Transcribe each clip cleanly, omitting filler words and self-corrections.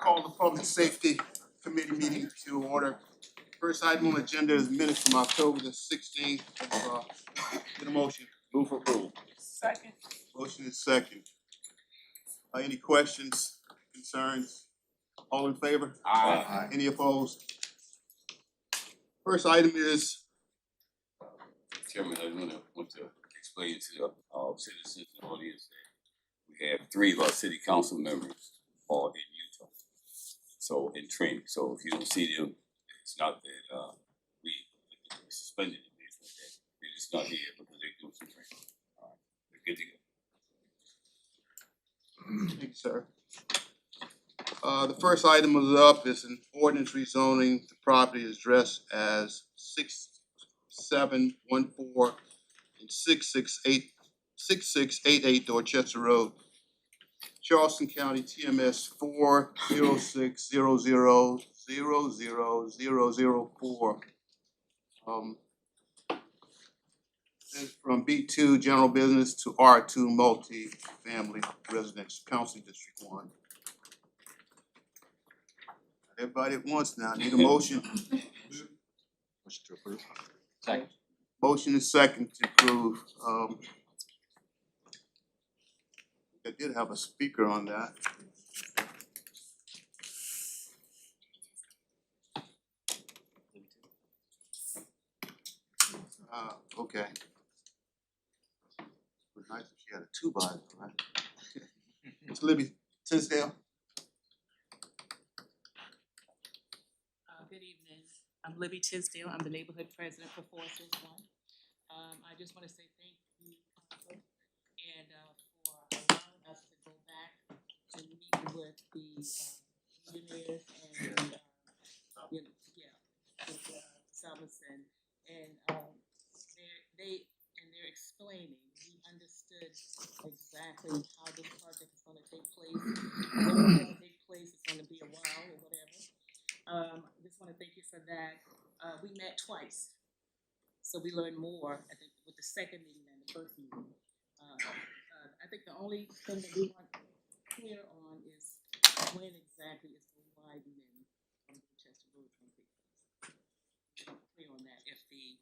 Call the Public Safety Committee meeting to order. First item on the agenda is minutes from October the 16th. Get a motion. Move for approval. Second. Motion is second. Any questions, concerns? All in favor? Aye. Any opposed? First item is, Chairman, I want to explain to our citizens in the audience that we have 3 of our city council members are in Utah. So in training. So if you don't see them, it's not that we suspended them. It's like that. They're just not here because they're doing some training. All right. We're good to go. thank you, sir. The first item up is an ordinance rezoning the property address as 6714 and 6688 Dorchester Road, Charleston County, TMS 40600000004. It's from B2 General Business to R2 Multi-Family Residential, Council District 1. Everybody at once now, need a motion. Motion to approve. Second. Motion is second to approve. I did have a speaker on that. Okay. It was nice if she had a 2-by, right? It's Libby Tinsdale. Good evening. I'm Libby Tisdale. I'm the neighborhood president for 461. I just want to say thank you, council, and for allowing us to go back to meet with the engineers and with Salveson, and they're explaining. We understood exactly how this project is going to take place. When it's going to take place, it's going to be a while or whatever. Just want to thank you for that. We met twice, so we learned more, I think, with the second meeting than the first meeting. I think the only thing that we want clear on is when exactly is the widening on Chester Road going to take place. We're not clear on that, if the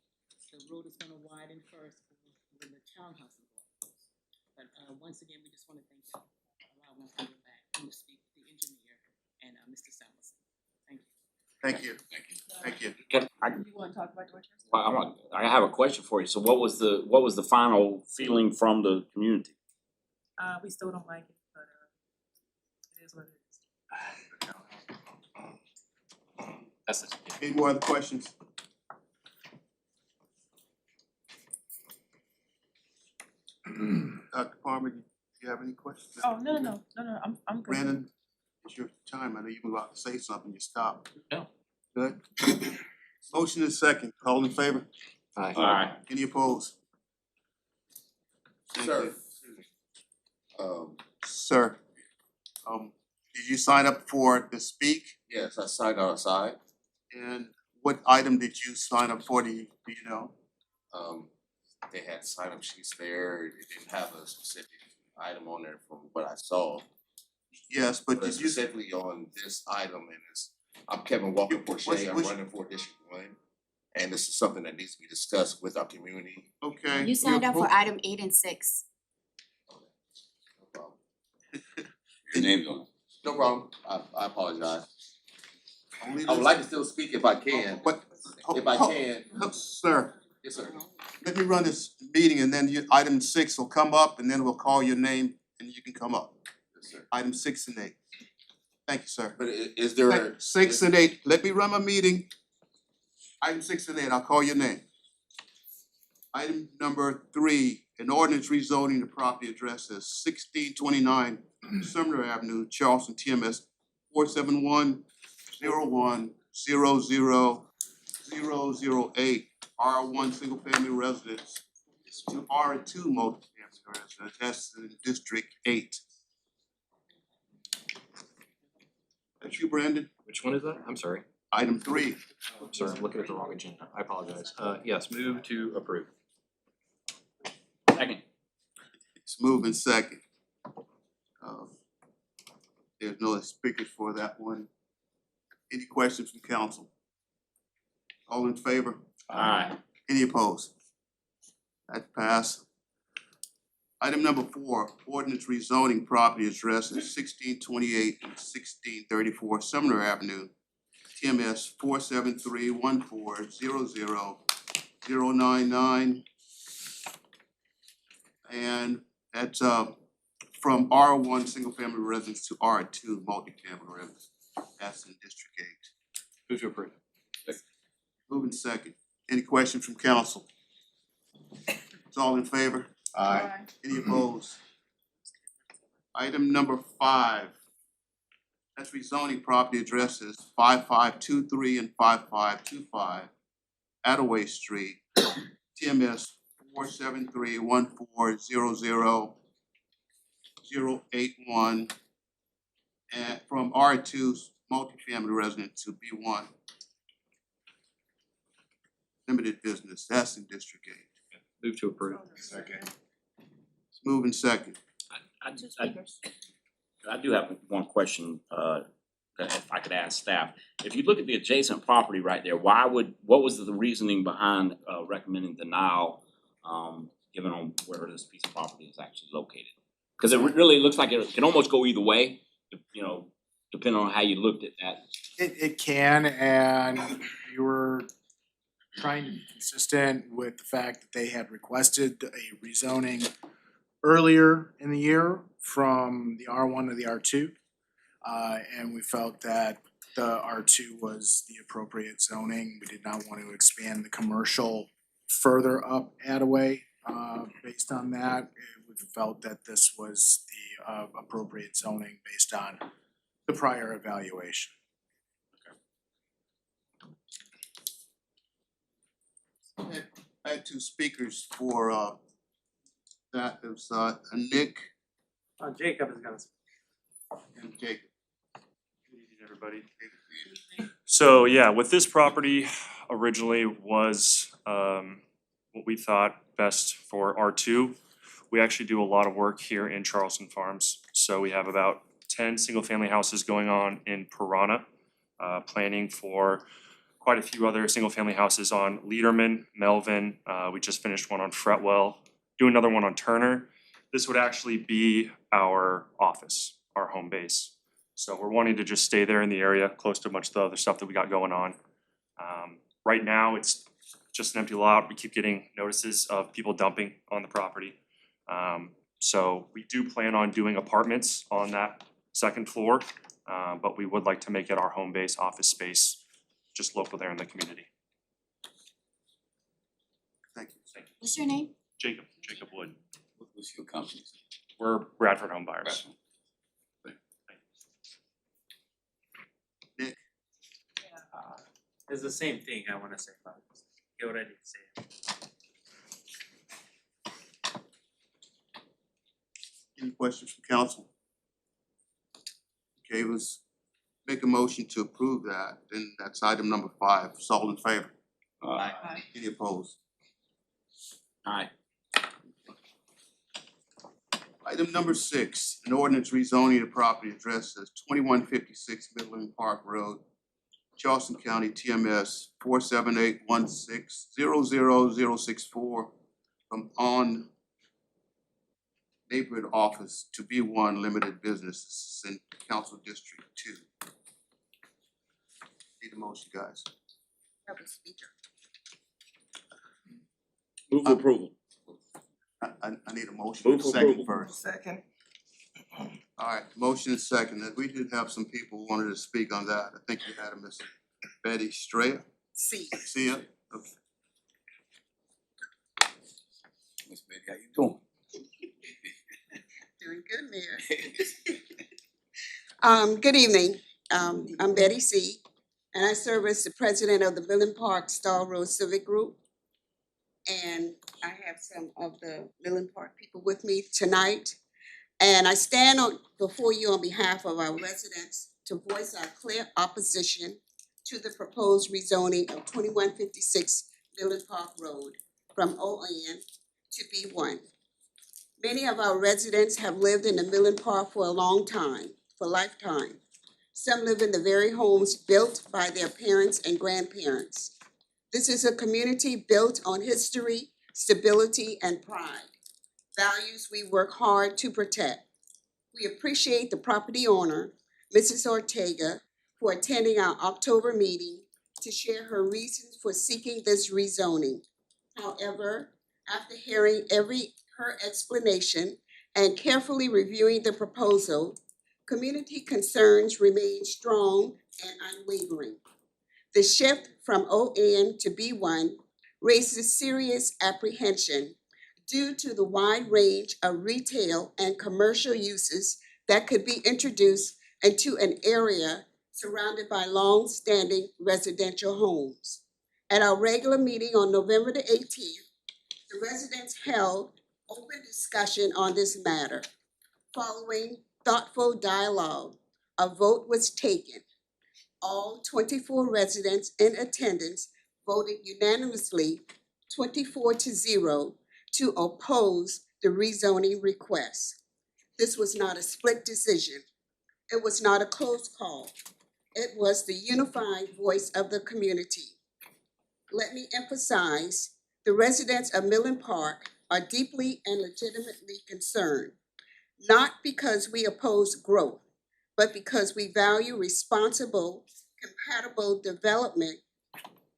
road is going to widen first or when the townhouse is going first. But once again, we just want to thank you for allowing us to go back and to speak with the engineer and Mr. Salveson. Thank you. Thank you. Thank you. You want to talk about Dorchester? Well, I have a question for you. So what was the final feeling from the community? We still don't like it, but it is what it is. That's it. Any more other questions? Dr. Palmer, do you have any questions? Oh, no, I'm good. Brandon, it's your time. I know you were about to say something, you stopped. No. Good. Motion is second. All in favor? Aye. Aye. Any opposed? Thank Sir. you. Um, Sir, did you sign up for to speak? yes, I signed outside. And what item did you sign up for? Do you know? They had sign-up sheets there. It didn't have a specific item on there from what I saw. Yes, but But did you? specifically on this item, and I'm Kevin Walker Porche, I'm running for District 1. And this is something that needs to be discussed with our community. Okay. You signed up for item 8 and 6. No problem. Your name's on it. No problem. I apologize. Only I would this- like to still speak if I can. But. If I can. Sir, Yes, sir. let me run this meeting and then item 6 will come up and then we'll call your name and you can come up. Yes, sir. Item 6 and 8. Thank you, sir. But is there? 6 and 8, let me run my meeting. Item 6 and 8, I'll call your name. Item number 3, an ordinance rezoning the property address as 1629 Sumner Avenue, Charleston, TMS 471-01-00-008, R1 single family residence to R2 multi-family residence, that's in District 8. That's you, Brandon? Which one is that? I'm sorry. Item 3. I'm sorry, I'm looking at the wrong agenda. I apologize. Yes, move to approve. Second. It's moving second. There's no speakers for that one. Any questions from council? All in favor? Aye. Any opposed? That passed. Item number 4, ordinance rezoning property addresses 1628 and 1634 Sumner Avenue, TMS 47314000099. And that's from R1 single family residence to R2 multifamily residence. That's in District 8. Who's your approve? Moving second. Any questions from council? Is all in favor? Any opposed? Item number 5. That's rezoning property addresses 5523 and 5525 Attaway Street, TMS 47314000081, and from R2 multifamily resident to B1 limited business. That's in District 8. Move to approve. Second. Moving second. I do have one question, that if I could ask staff. If you look at the adjacent property right there, what was the reasoning behind, recommending denial, given on where this piece of property is actually located? Cause it really looks like it can almost go either way, you know, depending on how you looked at that. It can, and we were trying to be consistent with the fact that they had requested a rezoning earlier in the year from the R1 to the R2. And we felt that the R2 was the appropriate zoning. We did not want to expand the commercial further up Attaway. Based on that, we felt that this was the appropriate zoning based on the prior evaluation. I had 2 speakers for that. It was Nick Jacob is gonna. and Jacob. Good evening, everybody. So yeah, with this property originally was what we thought best for R2. We actually do a lot of work here in Charleston Farms. So we have about 10 single family houses going on in Piranha, planning for quite a few other single family houses on Lederman, Melvin. We just finished one on Fretwell, do another one on Turner. This would actually be our office, our home base. So we're wanting to just stay there in the area, close to much of the other stuff that we got going on. Right now, it's just an empty lot. We keep getting notices of people dumping on the property. So we do plan on doing apartments on that second floor, but we would like to make it our home base office space, just local there in the community. Thank you. What's your name? Jacob Wood. What's your company? We're Bradford Home Buyers. It's the same thing I wanna say about this. You already said. Any questions from council? Okay, let's make a motion to approve that. Then that's item number 5. Is all in favor? Any opposed? Aye. Item number 6, an ordinance rezoning the property address as 2156 Midland Park Road, Charleston County, TMS 47816000064 from on neighborhood office to B1 limited business in Council District 2. Need a motion, guys. Move for approval. I need a motion Move and a for second approval. first. Second. Alright, motion and second. We did have some people who wanted to speak on that. I think you had a Miss Betty Strayer. See ya? Okay. Miss Betty, how you doing? Doing good, Mayor. Good evening. I'm Betty C. And I serve as the president of the Millen Park Star Road Civic Group. And I have some of the Millen Park people with me tonight. And I stand before you on behalf of our residents to voice our clear opposition to the proposed rezoning of 2156 Millen Park Road from ON to B1. Many of our residents have lived in the Millen Park for a long time, for lifetime. Some live in the very homes built by their parents and grandparents. This is a community built on history, stability, and pride, values we work hard to protect. We appreciate the property owner, Mrs. Ortega, for attending our October meeting to share her reasons for seeking this rezoning. However, after hearing her explanation and carefully reviewing the proposal, community concerns remain strong and unwavering. The shift from ON to B1 raises serious apprehension due to the wide range of retail and commercial uses that could be introduced into an area surrounded by long-standing residential homes. At our regular meeting on November the 18th, the residents held open discussion on this matter. Following thoughtful dialogue, a vote was taken. All 24 residents in attendance voted unanimously 24-0 to oppose the rezoning request. This was not a split decision. It was not a close call. It was the unified voice of the community. Let me emphasize, the residents of Millen Park are deeply and legitimately concerned, not because we oppose growth, but because we value responsible, compatible development.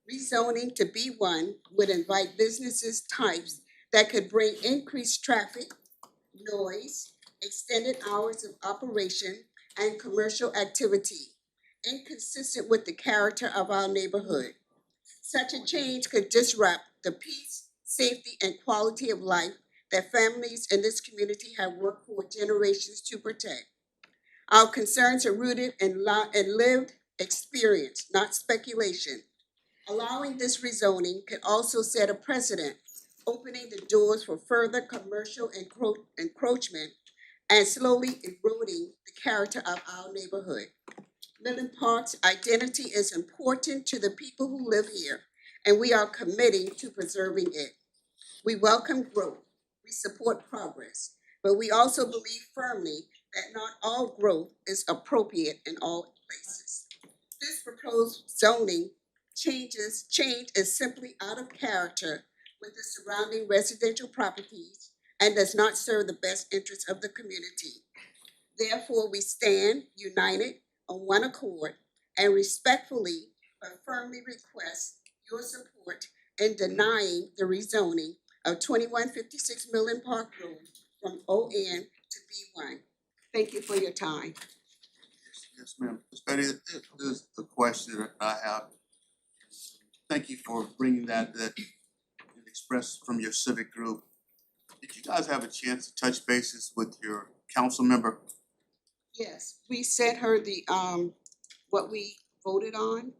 Rezoning to B1 would invite businesses types that could bring increased traffic, noise, extended hours of operation, and commercial activity, inconsistent with the character of our neighborhood. Such a change could disrupt the peace, safety, and quality of life that families in this community have worked for generations to protect. Our concerns are rooted in lived experience, not speculation. Allowing this rezoning could also set a precedent, opening the doors for further commercial encroachment and slowly eroding the character of our neighborhood. Millen Park's identity is important to the people who live here, and we are committing to preserving it. We welcome growth, we support progress, but we also believe firmly that not all growth is appropriate in all places. This proposed zoning change is simply out of character with the surrounding residential properties and does not serve the best interests of the community. Therefore, we stand united on one accord and respectfully but firmly request your support in denying the rezoning of 2156 Millen Park Road from ON to B1. Thank you for your time. Yes, ma'am. Ms. Betty, this is the question that I have. Thank you for bringing that expressed from your civic group. Did you guys have a chance to touch bases with your council member? Yes, we sent her the, what we voted on,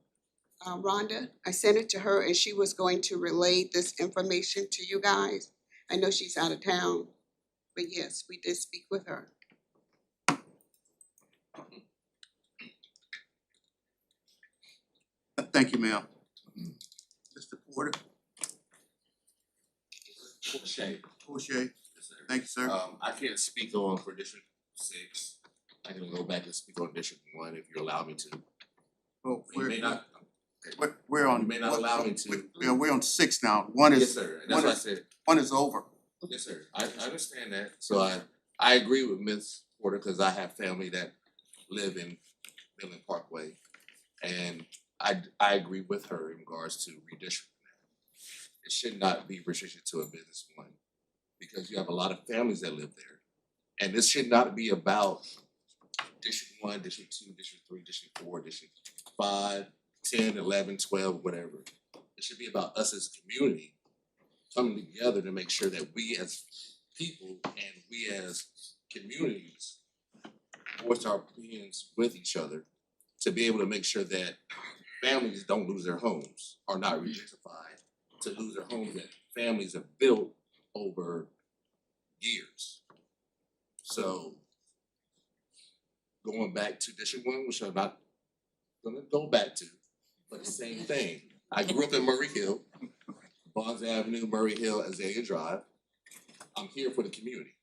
Rhonda. I sent it to her and she was going to relay this information to you guys. I know she's out of town, but yes, we did speak with her. Thank you, ma'am. Mr. Porter? Shane. O'Shea? Thank you, sir. I can't speak on for District 6. I can go back and speak on District 1 if you allow me to. Well, You may not, we're on. you may not allow me to. We're on 6 now. One Yes, is, sir, and that's what I said. one is over. Yes, sir, I understand that, so I agree with Ms. Porter, cause I have family that live in Millen Parkway. And I agree with her in regards to redistricting that. It should not be restricted to a business one, because you have a lot of families that live there. And this should not be about District 1, District 2, District 3, District 4, District 5, 10, 11, 12, whatever. It should be about us as a community coming together to make sure that we as people and we as communities voice our opinions with each other to be able to make sure that families don't lose their homes, are not re-gentrified, to lose their homes that families have built over years. So going back to District 1, which I'm not gonna go back to, but the same thing. I grew up in Murray Hill, Bonds Avenue, Murray Hill, Azalea Drive. I'm here for the community.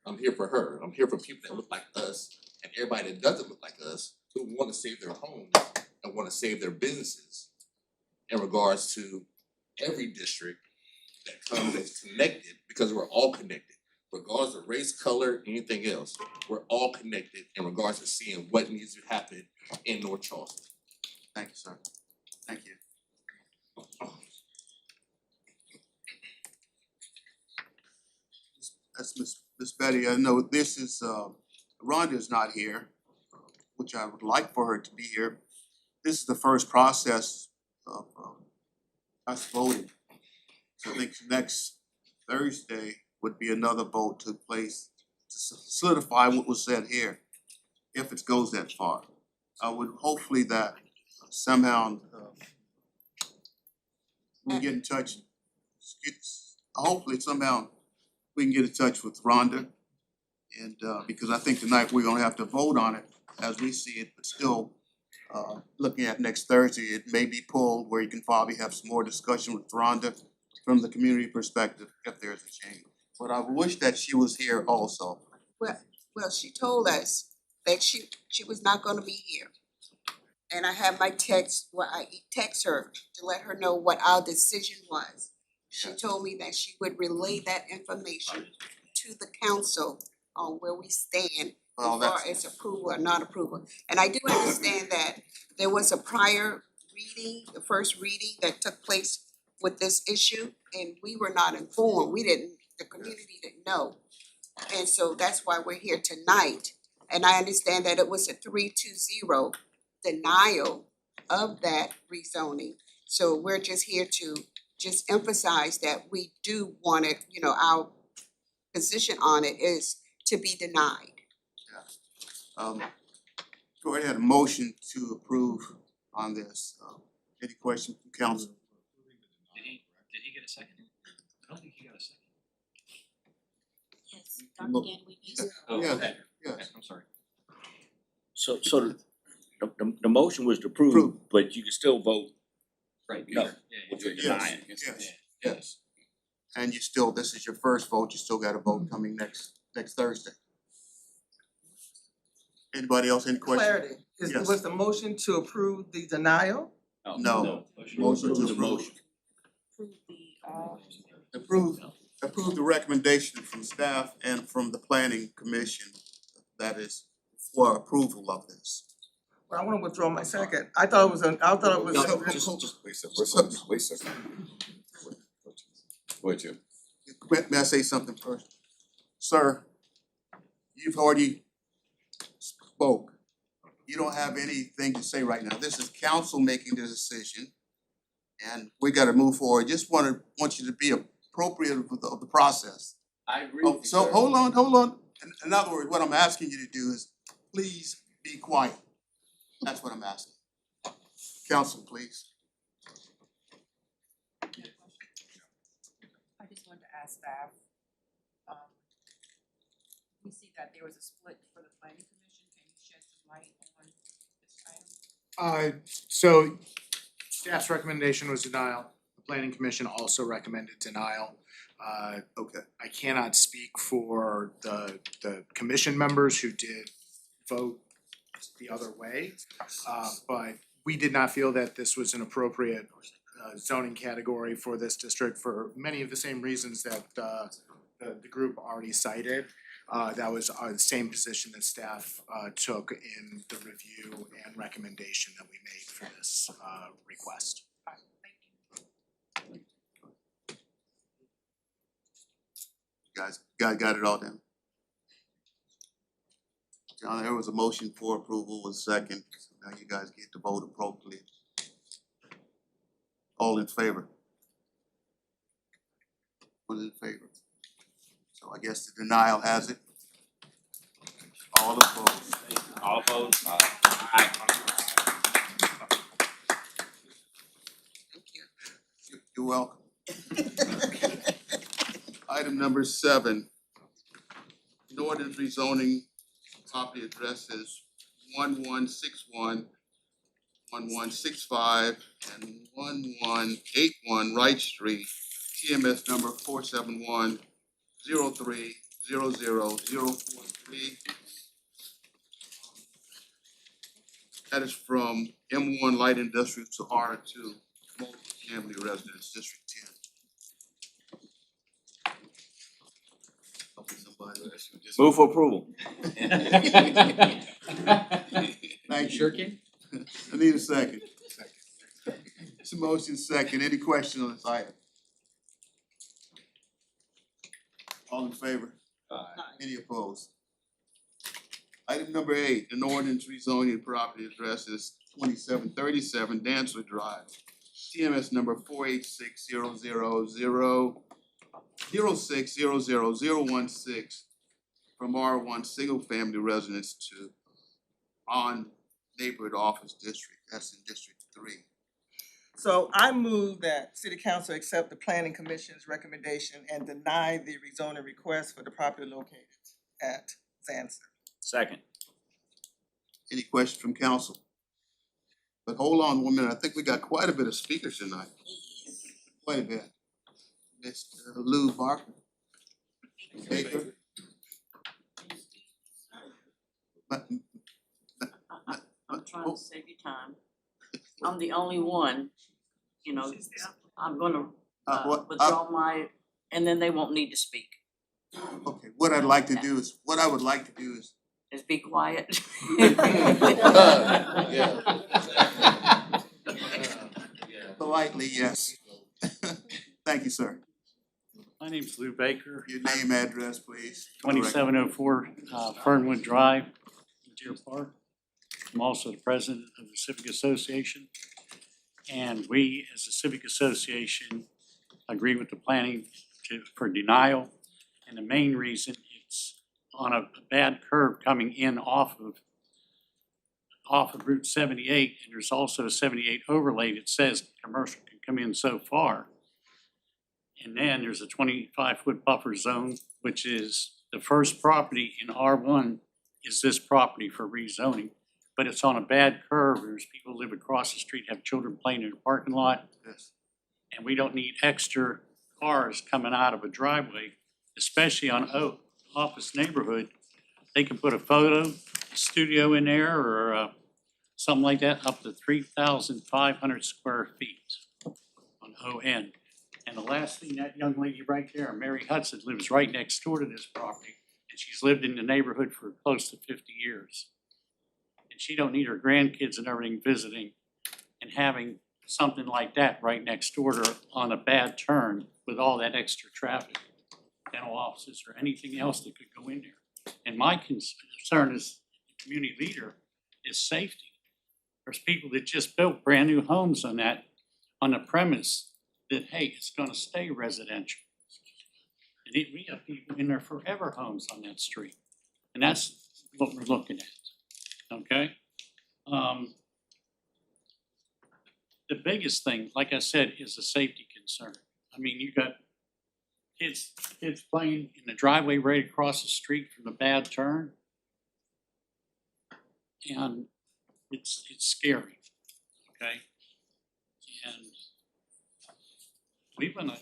I'm here for her. I'm here for people that look like us and everybody that doesn't look like us, who wanna save their homes and wanna save their businesses in regards to every district that comes that's connected, because we're all connected, regardless of race, color, anything else, we're all connected in regards to seeing what needs to happen in North Charleston. Thank you, sir. Thank you. That's Miss Betty, I know this is, Rhonda's not here, which I would like for her to be here. This is the first process of, us voting. So I think next Thursday would be another vote took place to solidify what was said here, if it goes that far. I would hopefully that somehow, we get in touch, hopefully somehow we can get in touch with Rhonda. And, because I think tonight we're gonna have to vote on it as we see it, but still, looking at next Thursday, it may be pulled where you can probably have some more discussion with Rhonda from the community perspective if there's a change. But I wish that she was here also. Well, she told us that she was not gonna be here. And I have my text, I text her to let her know what our decision was. She Yes. told me that she would relay that information to the council on where we stand Well, as far that's, as approval or not approval. And I do understand that there was a prior reading, the first reading that took place with this issue, and we were not informed, the community didn't know. And so that's why we're here tonight. And I understand that it was a 3-0 denial of that rezoning. So we're just here to just emphasize that we do want it, our position on it is to be denied. go ahead, had a motion to approve on this. Any questions from council? Did he get a second? I don't think he got a second. Yes, Dr. Ganaway, yes. Oh, Yeah, okay. yes. I'm sorry. So the motion was to approve, Approve. but you can still vote Right, no, yeah. if you're Yes, denying. yes, yes. And you still, this is your first vote, you still got a vote coming next Thursday. Anybody else, any questions? Clarity, Yes. was the motion to approve the denial? No. Motion to approve. Approve the recommendation from staff and from the planning commission that is for approval of this. Well, I wanna withdraw my second. I thought it was. Lisa. Go ahead, Jim. May I say something first? Sir, you've already spoke. You don't have anything to say right now. This is council making the decision. And we gotta move forward. Just want you to be appropriate of the process. I agree Oh, so hold on. In other words, what I'm asking you to do is please be quiet. That's what I'm asking. Council, please. I just wanted to ask staff, we see that there was a split for the planning commission, can you shed some light on this item? So staff's recommendation was denial. The planning commission also recommended denial. Okay. I cannot speak for the commission members who did vote the other way. But we did not feel that this was an appropriate zoning category for this district for many of the same reasons that the group already cited. That was the same position that staff took in the review and recommendation that we made for this request. Thank you. Guys got it all down? John, there was a motion for approval, was second. So now you guys get to vote appropriately. All in favor? All in favor? So I guess the denial has it. All opposed. All opposed? Thank you. You're welcome. Item number 7. An ordinance rezoning property addresses 1161, 1165, and 1181 Wright Street, TMS number 471-03-00043. That is from M1 Light Industrial to R2 Multi-Family Residence, District 10. Okay, somebody. Move for approval. Thank you. I need a second. It's a motion second. Any question on this item? All in favor? Any opposed? Item number 8, an ordinance rezoning property address is 2737 Dancer Drive. TMS number 4860006000016 from R1 single family residence to on neighborhood office district. That's in District 3. So I move that city council accept the planning commission's recommendation and deny the rezoning request for the property located at Zanzer. Second. Any questions from council? But hold on 1 minute, I think we got quite a bit of speakers tonight. Quite a bit. Mr. Lou Barker. Baker. I'm trying to save you time. I'm the only one, you know, I'm gonna withdraw my, and then they won't need to speak. Okay, what I'd like to do is, what I would like to do is. Just be quiet. Politely, yes. Thank you, sir. My name's Lou Baker, Your name, address, please. 2704 Fernwood Drive, Deer Park. I'm also the president of the Civic Association. And we, as a Civic Association, agree with the planning for denial. And the main reason, it's on a bad curve coming in off of Route 78. And there's also a 78 overlay that says commercial can come in so far. And then there's a 25-foot buffer zone, which is the first property in R1 is this property for rezoning. But it's on a bad curve. There's people who live across the street, have children playing in a parking lot. Yes. And we don't need extra cars coming out of a driveway, especially on office neighborhood. They can put a photo studio in there or something like that, up to 3,500 square feet on ON. And the last thing, that young lady right there, Mary Hudson, lives right next door to this property. And she's lived in the neighborhood for close to 50 years. And she don't need her grandkids and everything visiting and having something like that right next door to her on a bad turn with all that extra traffic, dental offices or anything else that could go in there. And my concern as a community leader is safety. There's people that just built brand new homes on the premise that, hey, it's gonna stay residential. And we have people in there forever homes on that street. And that's what we're looking at. Okay? The biggest thing, like I said, is a safety concern. I mean, you got kids playing in the driveway right across the street from the bad turn. And it's scary, okay? And we're gonna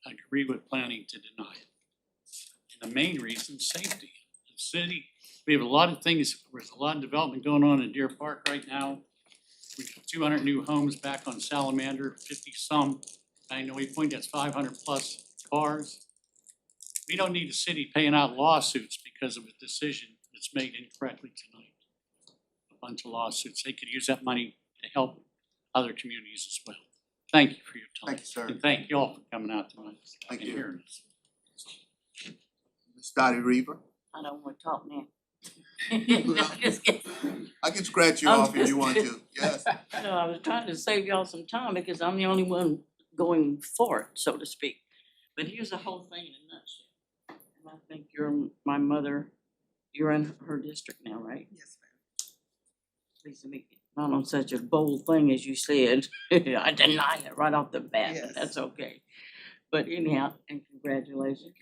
agree with planning to deny it. And the main reason, safety. The city, we have a lot of things, there's a lot of development going on in Deer Park right now. We have 200 new homes back on Salamander, 50 some. I know we point that's 500 plus cars. We don't need the city paying out lawsuits because of a decision that's made incorrectly tonight. A bunch of lawsuits. They could use that money to help other communities as well. Thank you for your time. Thank you, sir. And thank you all for coming out tonight. Thank and you. hearing us. Ms. Dottie Reaver. I don't wanna talk now. I can scratch you off if you want to. Yes. No, I was trying to save y'all some time because I'm the only one going for it, so to speak. But here's the whole thing in a nutshell. And I think you're my mother, you're in her district now, right? Yes, ma'am. Pleased to meet you. Not on such a bold thing as you said. I deny it right off the bat, Yes. but that's okay. But anyhow, and congratulations.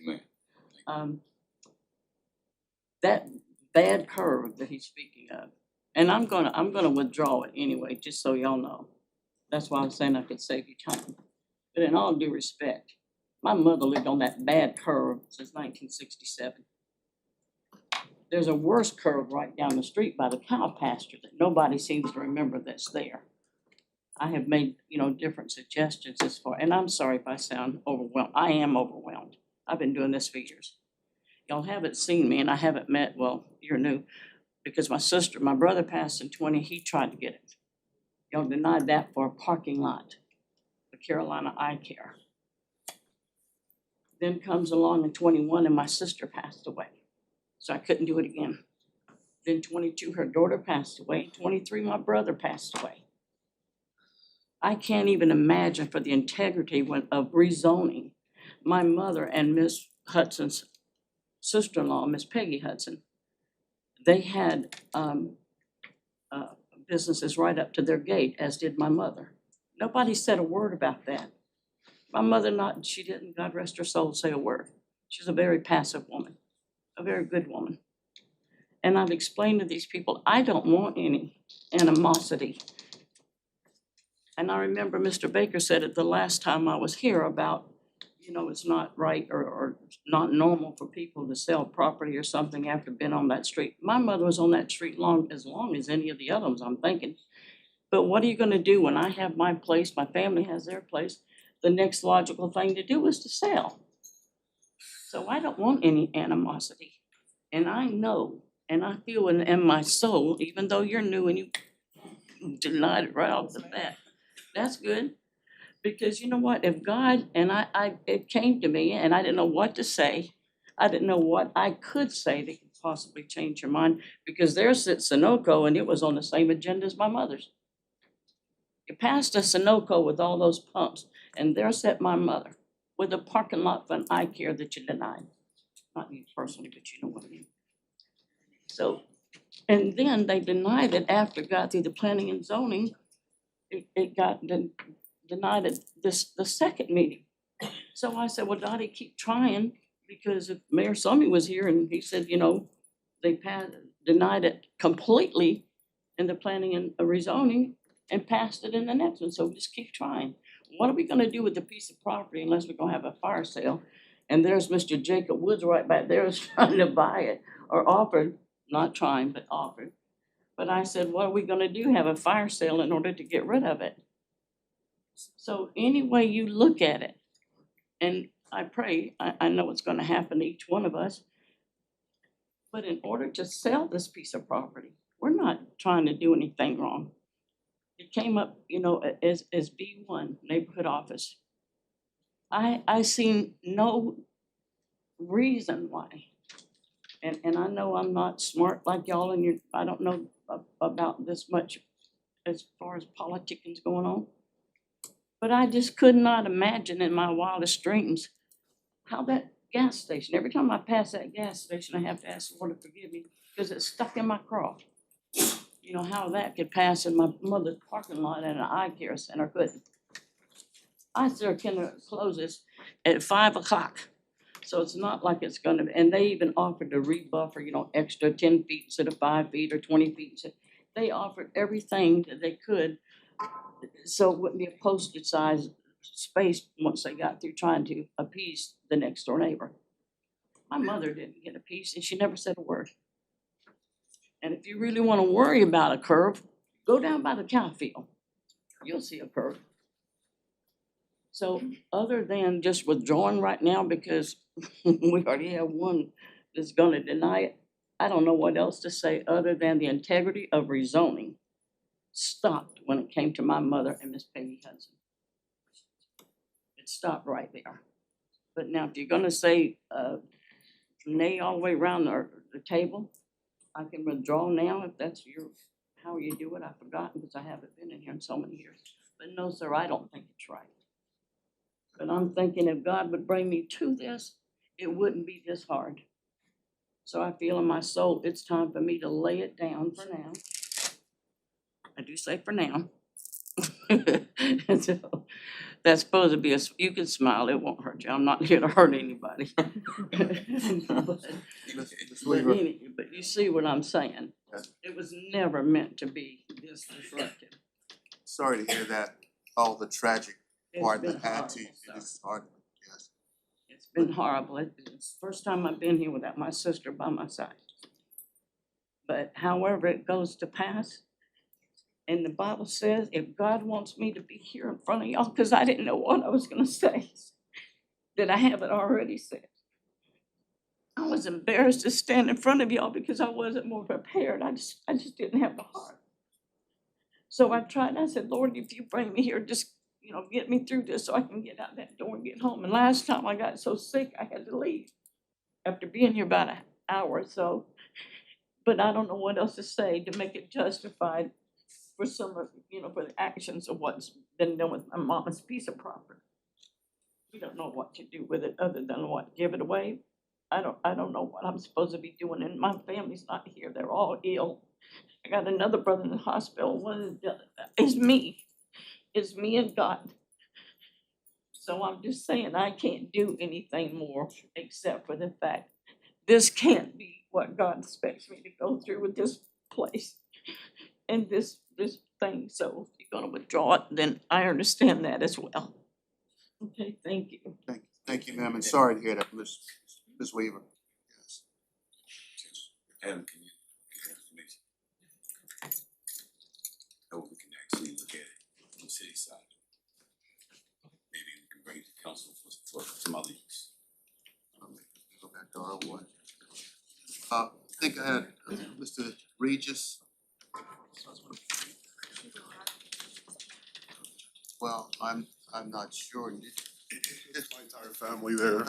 That bad curve that he's speaking of, and I'm gonna withdraw it anyway, just so y'all know. That's why I'm saying I could save you time. But in all due respect, my mother lived on that bad curve since 1967. there's a worse curve right down the street by the cow pasture that nobody seems to remember that's there. I have made, different suggestions as far, and I'm sorry if I sound overwhelmed. I am overwhelmed. I've been doing this for years. Y'all haven't seen me and I haven't met, well, you're new, because my brother passed in 20, he tried to get it. Y'all denied that for a parking lot, for Carolina Eye Care. Then comes along in 21 and my sister passed away, so I couldn't do it again. Then 22, her daughter passed away. 23, my brother passed away. I can't even imagine for the integrity of rezoning. My mother and Miss Hudson's sister-in-law, Miss Peggy Hudson, they had businesses right up to their gate, as did my mother. Nobody said a word about that. My mother she didn't, God rest her soul, say a word. She's a very passive woman, a very good woman. And I've explained to these people, I don't want any animosity. And I remember Mr. Baker said it the last time I was here about, it's not right or not normal for people to sell property or something after being on that street. My mother was on that street as long as any of the other ones, I'm thinking. But what are you gonna do when I have my place, my family has their place? The next logical thing to do is to sell. So I don't want any animosity. And I know, and I feel in my soul, even though you're new and you denied it right off the bat, that's good. Because you know what, if God, and it came to me and I didn't know what to say. I didn't know what I could say that could possibly change your mind, because there sits Sunoco and it was on the same agenda as my mother's. You passed a Sunoco with all those pumps, and there sat my mother with a parking lot for an eye care that you denied. Not you personally, but you know what I mean. So, and then they denied it after it got through the planning and zoning. It got denied at the second meeting. So I said, well, Dottie, keep trying, because if Mayor Summy was here and he said, they denied it completely in the planning and rezoning and passed it in the next one, so just keep trying. What are we gonna do with the piece of property unless we're gonna have a fire sale? And there's Mr. Jacob Woods right back there is trying to buy it, or offered, not trying, but offered. But I said, what are we gonna do, have a fire sale in order to get rid of it? So any way you look at it, and I pray, I know it's gonna happen to each one of us, but in order to sell this piece of property, we're not trying to do anything wrong. It came up, as B1, neighborhood office. I seen no reason why. And I know I'm not smart like y'all, and I don't know about this much as far as politicking going on. But I just could not imagine in my wildest dreams how that gas station, every time I pass that gas station, I have to ask the Lord to forgive me, because it's stuck in my craw. How that could pass in my mother's parking lot at an eye care center couldn't. I said, can it closes at 5 o'clock? So it's not like it's gonna, and they even offered to rebuffer, extra 10 feet instead of 5 feet or 20 feet. So they offered everything that they could, so it wouldn't be a postage size space once they got through trying to appease the next door neighbor. My mother didn't get a piece and she never said a word. And if you really wanna worry about a curve, go down by the cow field. You'll see a curve. So other than just withdrawing right now because we already have one that's gonna deny it, I don't know what else to say other than the integrity of rezoning stopped when it came to my mother and Miss Peggy Hudson. It stopped right there. But now if you're gonna say nay all the way around the table, I can withdraw now if that's how you do it. I've forgotten because I haven't been in here in so many years. But no, sir, I don't think it's right. But I'm thinking if God would bring me to this, it wouldn't be this hard. So I feel in my soul, it's time for me to lay it down for now. I do say for now. And so that's supposed to be you can smile, it won't hurt you. I'm not here to hurt anybody. But you see what I'm saying? It was never meant to be this disruptive. Sorry to hear that, all the tragic part that had to, it is hard, yes. It's been horrible. It's the first time I've been here without my sister by my side. But however it goes to pass, and the Bible says, if God wants me to be here in front of y'all, because I didn't know what I was gonna say, that I haven't already said. I was embarrassed to stand in front of y'all because I wasn't more prepared. I just didn't have the heart. So I tried, I said, Lord, if you bring me here, just, get me through this so I can get out that door and get home. And last time I got so sick, I had to leave after being here about an hour or so. But I don't know what else to say to make it justified for some of, for the actions of what's been done with my mama's piece of property. We don't know what to do with it other than what, give it away? I don't know what I'm supposed to be doing, and my family's not here, they're all ill. I got another brother in the hospital, it's me and God. So I'm just saying, I can't do anything more except for the fact, this can't be what God expects me to go through with this place and this thing, so if you're gonna withdraw it, then I understand that as well. Okay, thank you. Thank you, ma'am, and sorry to hear that, Ms. Weaver. Yes. Adam, can you get that information? So we can actually look at it from the city side. Maybe we can bring it to council for some other use. Go back to R1. I think I had Mr. Regis. Well, I'm not sure. It's my entire family there.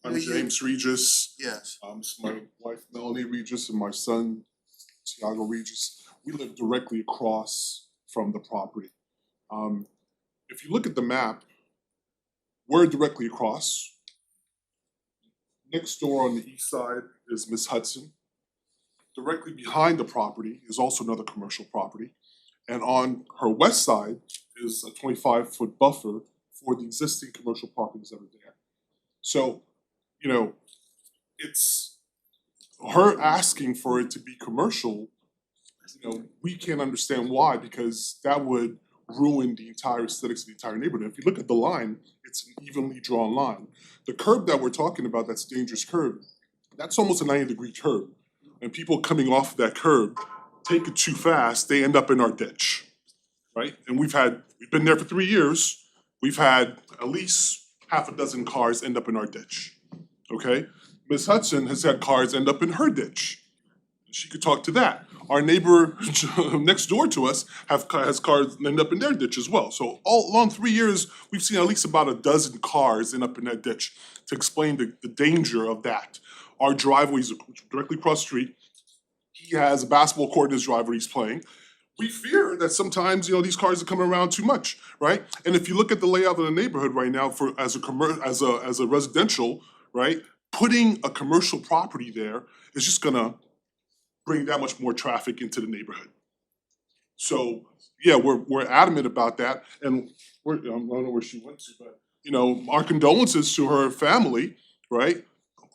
I'm Do you- James Regis. Yes. This is my wife Melanie Regis and my son Tiago Regis. We live directly across from the property. If you look at the map, we're directly across. Next door on the east side is Miss Hudson. Directly behind the property is also another commercial property. And on her west side is a 25-foot buffer for the existing commercial properties that are there. So, it's her asking for it to be commercial, we can't understand why, because that would ruin the entire aesthetics of the entire neighborhood. If you look at the line, it's an evenly drawn line. The curb that we're talking about, that's a dangerous curb, that's almost a 90-degree curb. And people coming off of that curb, take it too fast, they end up in our ditch, right? And we've been there for 3 years, we've had at least half a dozen cars end up in our ditch, okay? Ms. Hudson has had cars end up in her ditch. She could talk to that. Our neighbor next door to us has cars end up in their ditch as well. So all along 3 years, we've seen at least about a dozen cars end up in that ditch to explain the danger of that. Our driveway is directly across the street. He has a basketball court in his driveway he's playing. We fear that sometimes, these cars are coming around too much, right? And if you look at the layout of the neighborhood right now as a residential, right? Putting a commercial property there is just gonna bring that much more traffic into the neighborhood. So, yeah, we're adamant about that, and I don't know where she went to, but, our condolences to her family, right?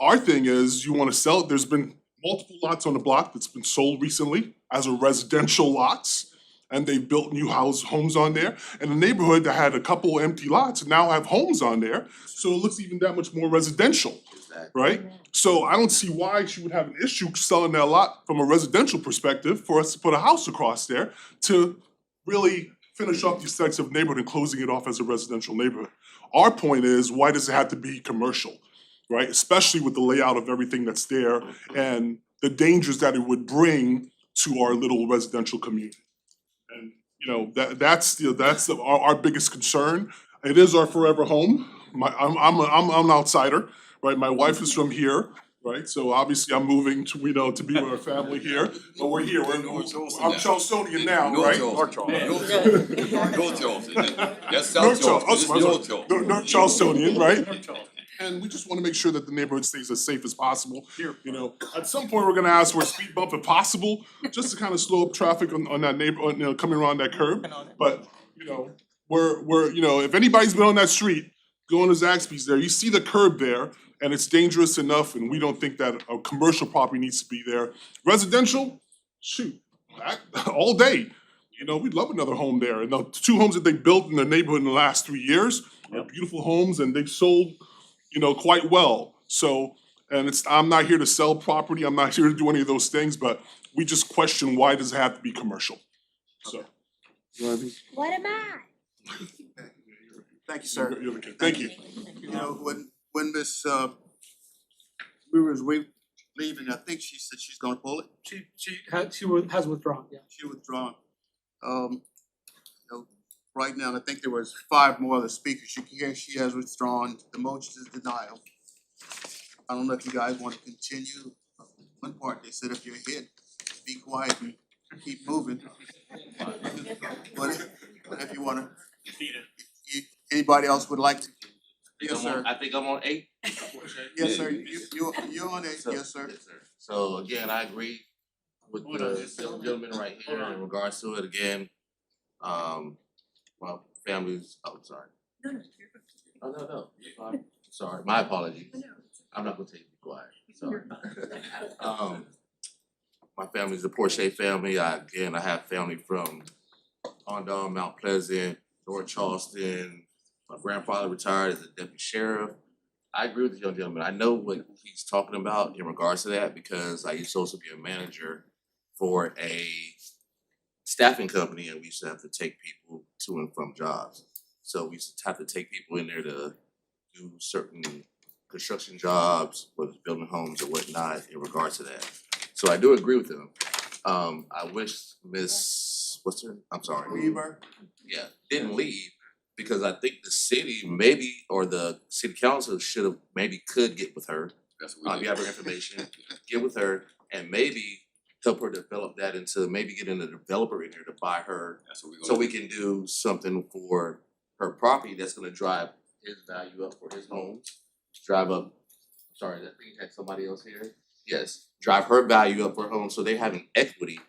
Our thing is, you wanna sell it, there's been multiple lots on the block that's been sold recently as a residential lots, and they built new homes on there. And the neighborhood that had a couple empty lots now have homes on there, so it looks even that much more residential, right? So I don't see why she would have an issue selling that lot from a residential perspective for us to put a house across there to really finish off the aesthetics of the neighborhood and closing it off as a residential neighborhood. Our point is, why does it have to be commercial, right? Especially with the layout of everything that's there and the dangers that it would bring to our little residential community. And that's our biggest concern. It is our forever home. I'm an outsider, right? My wife is from here, right? So obviously I'm moving to to be with our family here, but we're here. I'm Charlestonian now, right? North Charleston. That's South Charleston. This is North Charleston. North Charlestonian, right? And we just wanna make sure that the neighborhood stays as safe as possible. At some point, we're gonna ask for a speed bump if possible, just to kind of slow up traffic on that neighborhood, coming around that curb. But, we're if anybody's been on that street, going to Zaxby's there, you see the curb there, and it's dangerous enough, and we don't think that a commercial property needs to be there. Residential, shoot, all day. We'd love another home there. And the 2 homes that they built in the neighborhood in the last 3 years are beautiful homes, and they've sold quite well. So And I'm not here to sell property, I'm not here to do any of those things, but we just question why does it have to be commercial? So. You know what I mean? What am I? Thank you, sir. You're the kid. Thank you. You know, when Miss Rivers leaving, I think she said she's gonna pull it. She has withdrawn, yeah. She withdrawn. You know, right now, I think there was 5 more other speakers. You can hear she has withdrawn. The motion is denial. I don't know if you guys want to continue. One part, they said if you're hit, be quiet and keep moving. But if you wanna, anybody else would like to? Yes, sir. I think I'm on 8. Yes, sir. You're on it. Yes, sir. So again, I agree with the gentleman right here in regards to it again. Well, families, oh, sorry. Oh, no, you're fine. Sorry, my apologies. I'm not gonna take you quiet, sorry. My family's a Porsche family. I have family from Condon, Mount Pleasant, North Charleston. My grandfather retired as a deputy sheriff. I agree with the young gentleman. I know what he's talking about in regards to that because I used to also be a manager for a staffing company and we used to have to take people to and from jobs. So we used to have to take people in there to do certain construction jobs, whether it's building homes or whatnot in regards to that. So I do agree with him. I wish Miss, what's her, I'm sorry. Weaver. Yeah, didn't leave because I think the city maybe, or the city council should have, maybe could get with her. That's what we You have her information, get with her and maybe help her develop that into, maybe getting a developer in here to buy her. That's what we're So gonna we can do something for her property that's gonna drive his value up for his home. Drive up, sorry, that thing had somebody else here. Yes, drive her value up for her home, so they have an equity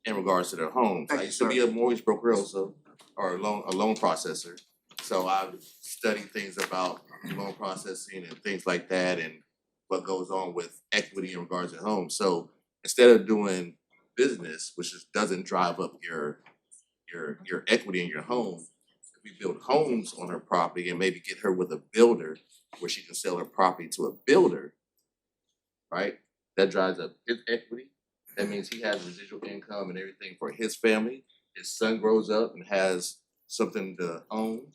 in regards to their homes. Thank I you, used to be a mortgage broker also, or a loan processor. So I've studied things about loan processing and things like that and what goes on with equity in regards to homes. So instead of doing business, which just doesn't drive up your equity in your home, if we build homes on her property and maybe get her with a builder where she can sell her property to a builder, right? That drives up his equity. That means he has residual income and everything for his family. His son grows up and has something to own.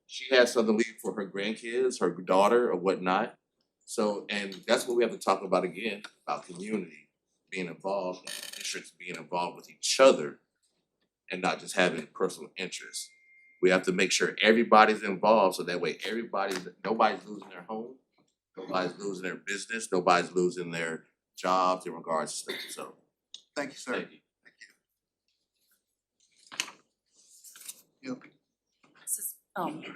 She has something to leave for her grandkids, her daughter or whatnot. So, and that's what we have to talk about again, about community being involved, districts being involved with each other and not just having personal interests. We have to make sure everybody's involved so that way nobody's losing their home, nobody's losing their business, nobody's losing their jobs in regards to stuff, so. Thank you, sir. Thank you. You. This is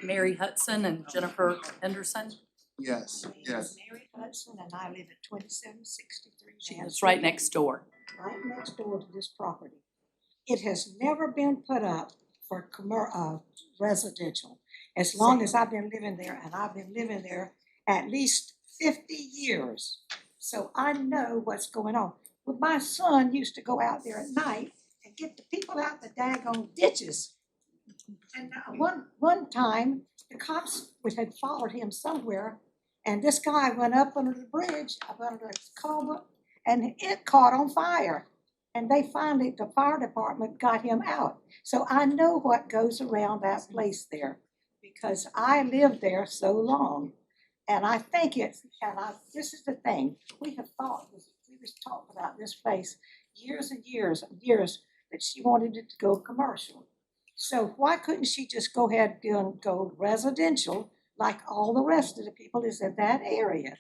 Mary Hudson and Jennifer Henderson. Yes, yes. Mary Hudson and I live at 2763. It's right next door. Right next door to this property. It has never been put up for residential. As long as I've been living there, and I've been living there at least 50 years. So I know what's going on. Well, my son used to go out there at night and get the people out the daggone ditches. And one time, the cops had followed him somewhere, and this guy went up under the bridge, up under the culvert, and it caught on fire. And they finally, the fire department got him out. So I know what goes around that place there, because I lived there so long. And I think this is the thing, we have thought, we was talking about this place years and years and years, that she wanted it to go commercial. So why couldn't she just go ahead and go residential like all the rest of the people is in that area?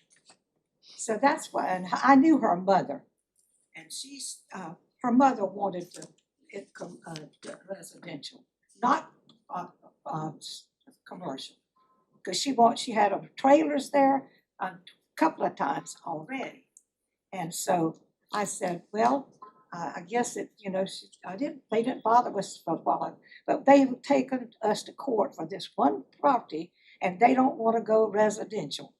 So that's why, and I knew her mother, and she's, her mother wanted it residential, not commercial. Because she had trailers there a couple of times already. And so I said, well, I guess it, they didn't bother us for a while, but they've taken us to court for this one property and they don't want to go residential.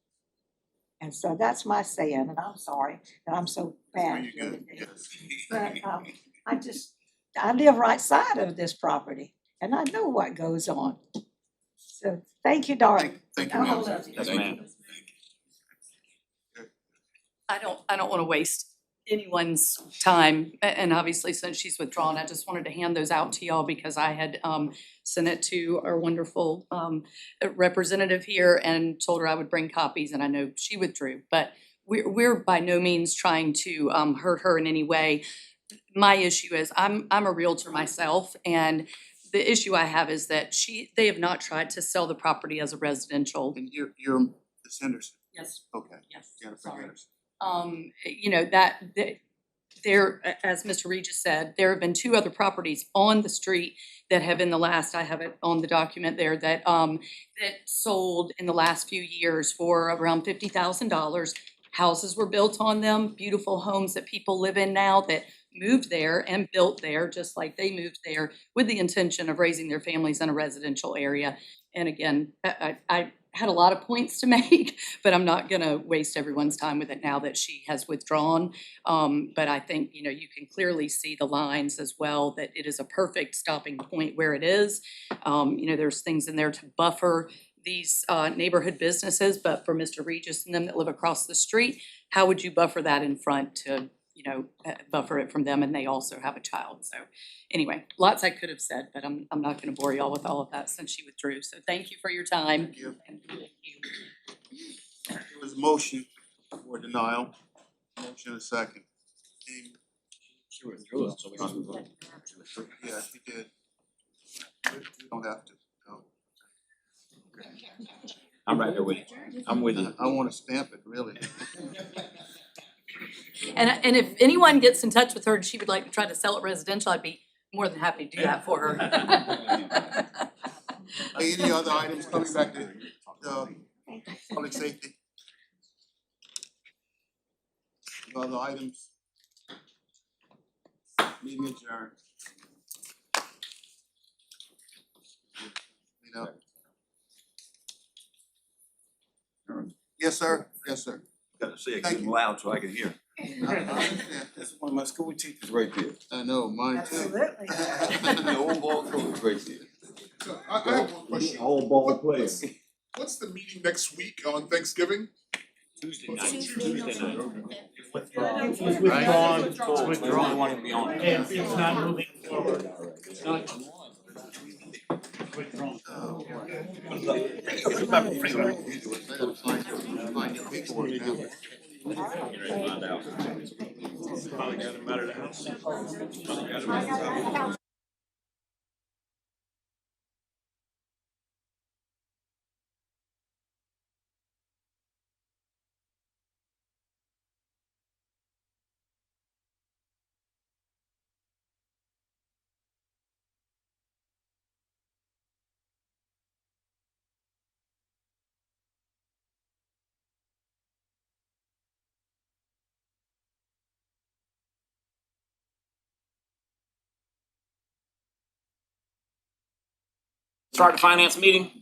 And so that's my saying, and I'm sorry that I'm so bad. But I live right side of this property and I know what goes on. So thank you, darling. Thank you, I ma'am. love you. Yes, ma'am. I don't wanna waste anyone's time, and obviously since she's withdrawn, I just wanted to hand those out to y'all because I had sent it to our wonderful representative here and told her I would bring copies, and I know she withdrew, but we're by no means trying to hurt her in any way. My issue is I'm a realtor myself, and the issue I have is that they have not tried to sell the property as a residential. And you're Ms. Henderson? Yes. Okay. Yes, Jennifer sorry. Henderson. You know, there, as Mr. Regis said, there have been two other properties on the street that have in the last, I have it on the document there, that sold in the last few years for around $50,000. Houses were built on them, beautiful homes that people live in now that moved there and built there, just like they moved there with the intention of raising their families in a residential area. And again, I had a lot of points to make, but I'm not gonna waste everyone's time with it now that she has withdrawn. But I think, you know, you can clearly see the lines as well, that it is a perfect stopping point where it is. You know, there's things in there to buffer these neighborhood businesses, but for Mr. Regis and them that live across the street, how would you buffer that in front to, you know, buffer it from them, and they also have a child. So anyway, lots I could have said, but I'm not gonna bore y'all with all of that since she withdrew. So thank you for your time. Thank you. And thank you. There was a motion for denial. Motion and a second. Any- She withdrew it, so we don't have to vote. Yeah, she did. We don't have to, no. I'm right there with you. I'm with you. I wanna stamp it, really. And if anyone gets in touch with her and she would like to try to sell it residential, I'd be more than happy to do that for her. Any other items coming back to public safety? No other items? Meeting adjourned. You know. Yes, sir. Yes, sir. Gotta say it Thank getting you. loud so I can hear. I understand. That's one of my school teachers right there. I know, mine too. The old ball coach right there. So I have one question. Old ball player. What's the meeting next week on Thanksgiving? Tuesday night. Tuesday night. It's withdrawn. It's withdrawn. Want to be on it. It's not moving forward. It's not withdrawn. Find your paperwork now. Find out. Finally got him out of the house. Finally got him out of the house. Start the finance meeting.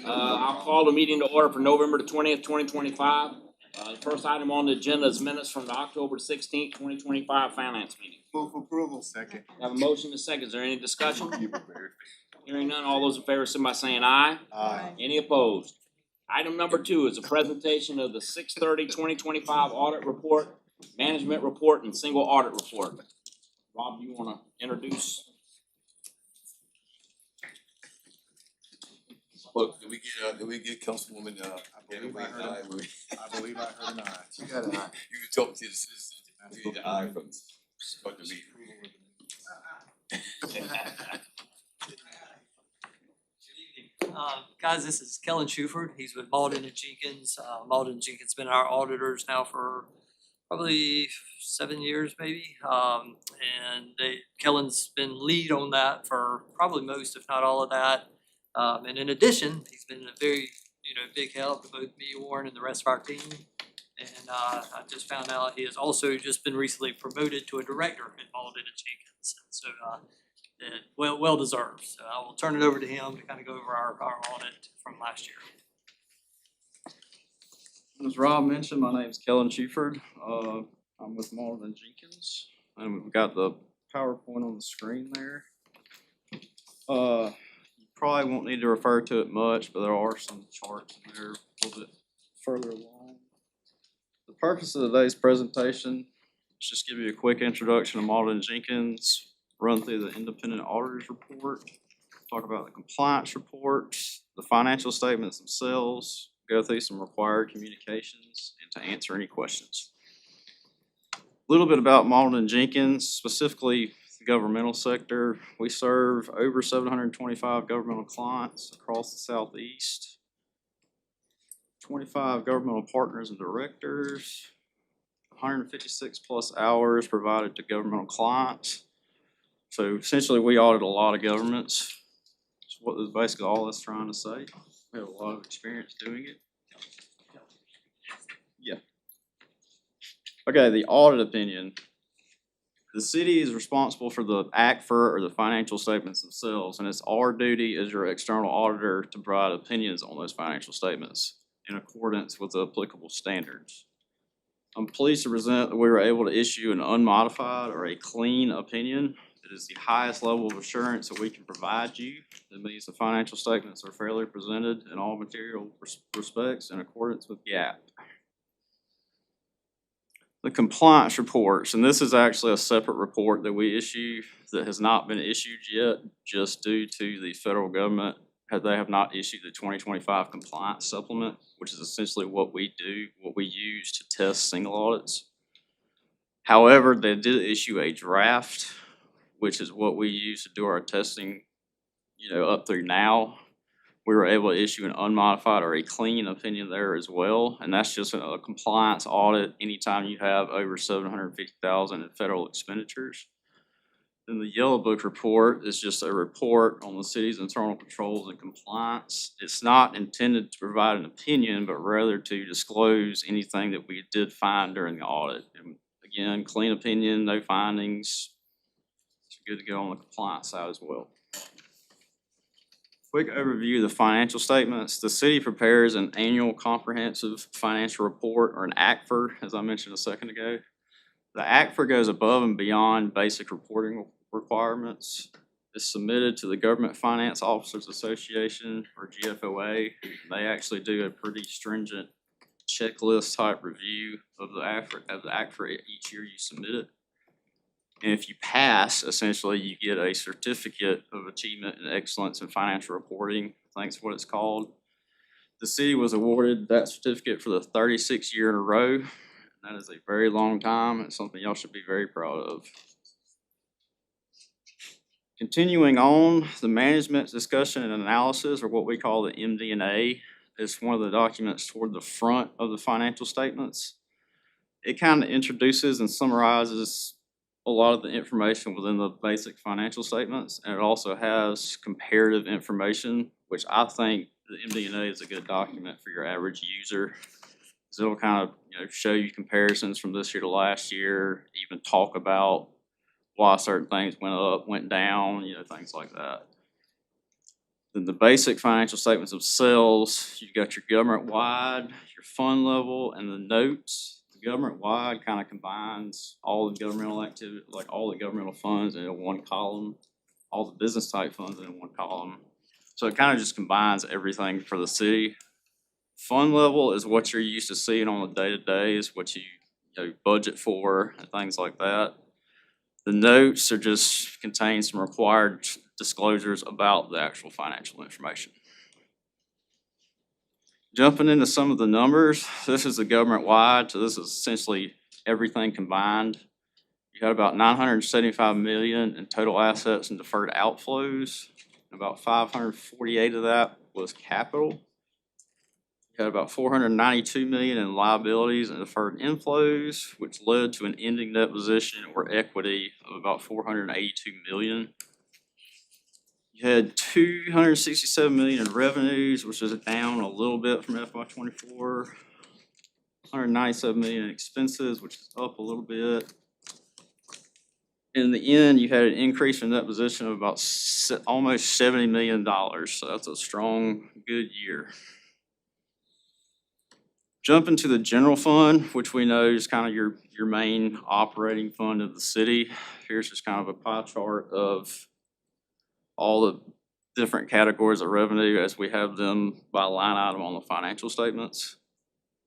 I'll call the meeting to order for November the 20th, 2025. The first item on the agenda is minutes from the October 16th, 2025 finance meeting. Move for approval. Second. Have a motion and a second. Is there any discussion? Hearing none, all those in favor, signify by saying aye. Aye. Any opposed? Item number 2 is a presentation of the 6/30/2025 audit report, management report, and single audit report. Rob, you wanna introduce? Look, did we get Councilwoman, I believe I heard an aye. You got an eye. You can talk to the citizens, you need the eye from the meeting. Guys, this is Kellen Shuford. He's with Malden and Jenkins. Malden and Jenkins been our auditors now for probably 7 years, maybe. Kellen's been lead on that for probably most, if not all of that. And in addition, he's been a very, big help to both me, Warren, and the rest of our team. And I just found out he has also just been recently promoted to a director at Malden and Jenkins. And so, well deserved. So I will turn it over to him to kind of go over our audit from last year. As Rob mentioned, my name is Kellen Shuford. I'm with Malden and Jenkins, and we've got the PowerPoint on the screen there. You probably won't need to refer to it much, but there are some charts in there a little bit further along. The purpose of today's presentation is just give you a quick introduction to Malden Jenkins, run through the independent auditor's report, talk about the compliance report, the financial statements themselves, go through some required communications, and to answer any questions. A little bit about Malden Jenkins, specifically the governmental sector. We serve over 725 governmental clients across the Southeast, 25 governmental partners and directors, 156 plus hours provided to governmental clients. So essentially we audit a lot of governments. That's what is basically all that's trying to say. We have a lot of experience doing it. Yeah. Okay, the audit opinion. The city is responsible for the ACFR or the financial statements themselves, and it's our duty as your external auditor to provide opinions on those financial statements in accordance with the applicable standards. I'm pleased to present that we were able to issue an unmodified or a clean opinion. It is the highest level of assurance that we can provide you. That means the financial statements are fairly presented in all material respects in accordance with GAAP. The compliance reports, and this is actually a separate report that we issue that has not been issued yet, just due to the federal government. They have not issued the 2025 compliance supplement, which is essentially what we do, what we use to test single audits. However, they did issue a draft, which is what we use to do our testing, up through now. We were able to issue an unmodified or a clean opinion there as well, and that's just a compliance audit anytime you have over $750,000 in federal expenditures. Then the Yellow Book report is just a report on the city's internal controls and compliance. It's not intended to provide an opinion, but rather to disclose anything that we did find during the audit. And again, clean opinion, no findings. It's good to go on the compliance side as well. Quick overview of the financial statements. The city prepares an annual comprehensive financial report, or an ACFR, as I mentioned a second ago. The ACFR goes above and beyond basic reporting requirements. It's submitted to the Government Finance Officers Association, or GFOA. They actually do a pretty stringent checklist type review of the ACFR each year you submit it. And if you pass, essentially you get a certificate of achievement and excellence in financial reporting. I think that's what it's called. The city was awarded that certificate for the 36th year in a row. That is a very long time. It's something y'all should be very proud of. Continuing on, the management discussion and analysis, or what we call the MD&A, is one of the documents toward the front of the financial statements. It kind of introduces and summarizes a lot of the information within the basic financial statements, and it also has comparative information, which I think the MD&A is a good document for your average user. So it'll kind of show you comparisons from this year to last year, even talk about why certain things went up, went down, things like that. Then the basic financial statements themselves, you've got your government-wide, your fund level, and the notes. The government-wide kind of combines all the governmental activity, like all the governmental funds in one column, all the business type funds in one column. So it kind of just combines everything for the city. Fund level is what you're used to seeing on a day-to-day, is what you budget for and things like that. The notes are just contain some required disclosures about the actual financial information. Jumping into some of the numbers, this is the government-wide, so this is essentially everything combined. You got about $975 million in total assets and deferred outflows. About 548 of that was capital. You had about $492 million in liabilities and deferred inflows, which led to an ending net position or equity of about $482 million. You had $267 million in revenues, which is down a little bit from FY24. $197 million in expenses, which is up a little bit. In the end, you had an increase in net position of about almost $70 million. So that's a strong, good year. Jumping to the general fund, which we know is kind of your main operating fund of the city. Here's just kind of a pie chart of all the different categories of revenue as we have them by line item on the financial statements.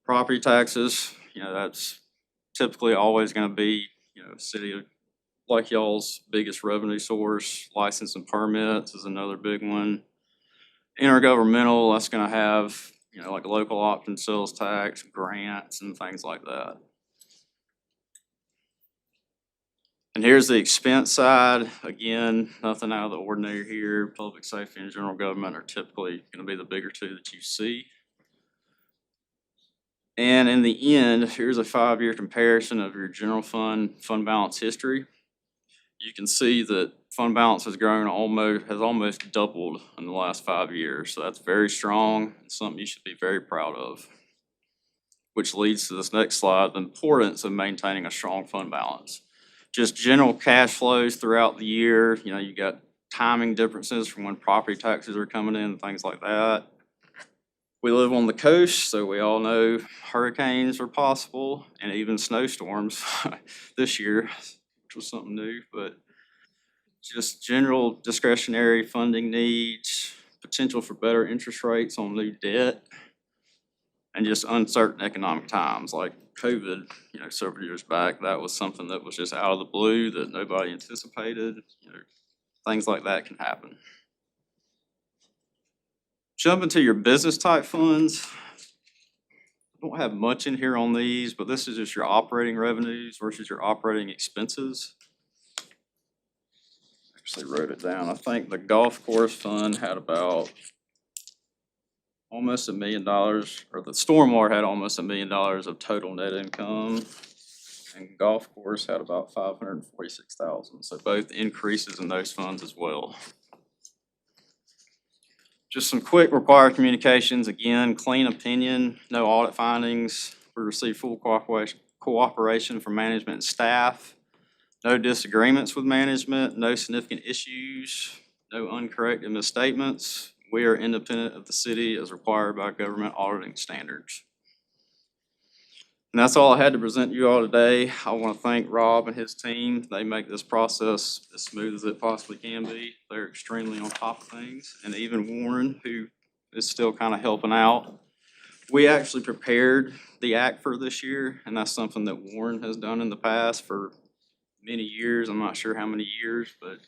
Property taxes, you know, that's typically always gonna be, you know, city of like y'all's biggest revenue source. License and permits is another big one. Intergovernmental, that's gonna have, you know, like local option sales tax, grants and things like that. And here's the expense side. Again, nothing out of the ordinary here. Public safety and general government are typically gonna be the bigger two that you see. And in the end, here's a 5-year comparison of your general fund balance history. You can see that fund balance has almost doubled in the last 5 years. So that's very strong, and something you should be very proud of. Which leads to this next slide, the importance of maintaining a strong fund balance. Just general cash flows throughout the year, you know, you got timing differences from when property taxes are coming in and things like that. We live on the coast, so we all know hurricanes are possible and even snowstorms this year, which was something new, but just general discretionary funding needs, potential for better interest rates on new debt, and just uncertain economic times like COVID, you know, several years back. That was something that was just out of the blue that nobody anticipated. You know, things like that can happen. Jumping to your business type funds. I don't have much in here on these, but this is just your operating revenues versus your operating expenses. Actually wrote it down. I think the golf course fund had about almost $1 million, or the stormwater had almost $1 million of total net income. And golf course had about $546,000. So both increases in those funds as well. Just some quick required communications. Again, clean opinion, no audit findings. We received full cooperation from management and staff. No disagreements with management, no significant issues, no uncorrected misstatements. We are independent of the city as required by government auditing standards. And that's all I had to present you all today. I want to thank Rob and his team. They make this process as smooth as it possibly can be. They're extremely on top of things. And even Warren, who is still kind of helping out. We actually prepared the act for this year, and that's something that Warren has done in the past for many years. I'm not sure how many years, but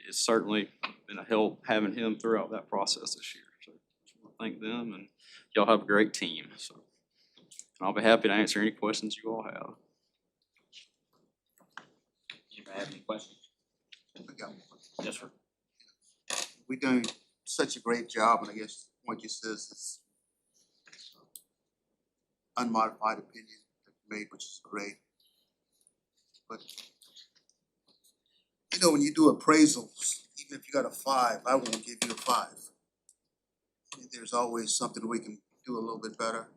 it's certainly been a help having him throughout that process this year. So I just want to thank them, and y'all have a great team. So. And I'll be happy to answer any questions you all have. Anybody have any questions? I got one. Yes, sir. We're doing such a great job, and I guess what you says is unmodified opinion that you made, which is great. But you know, when you do appraisals, even if you got a 5, I won't give you a 5. There's always something we can do a little bit better.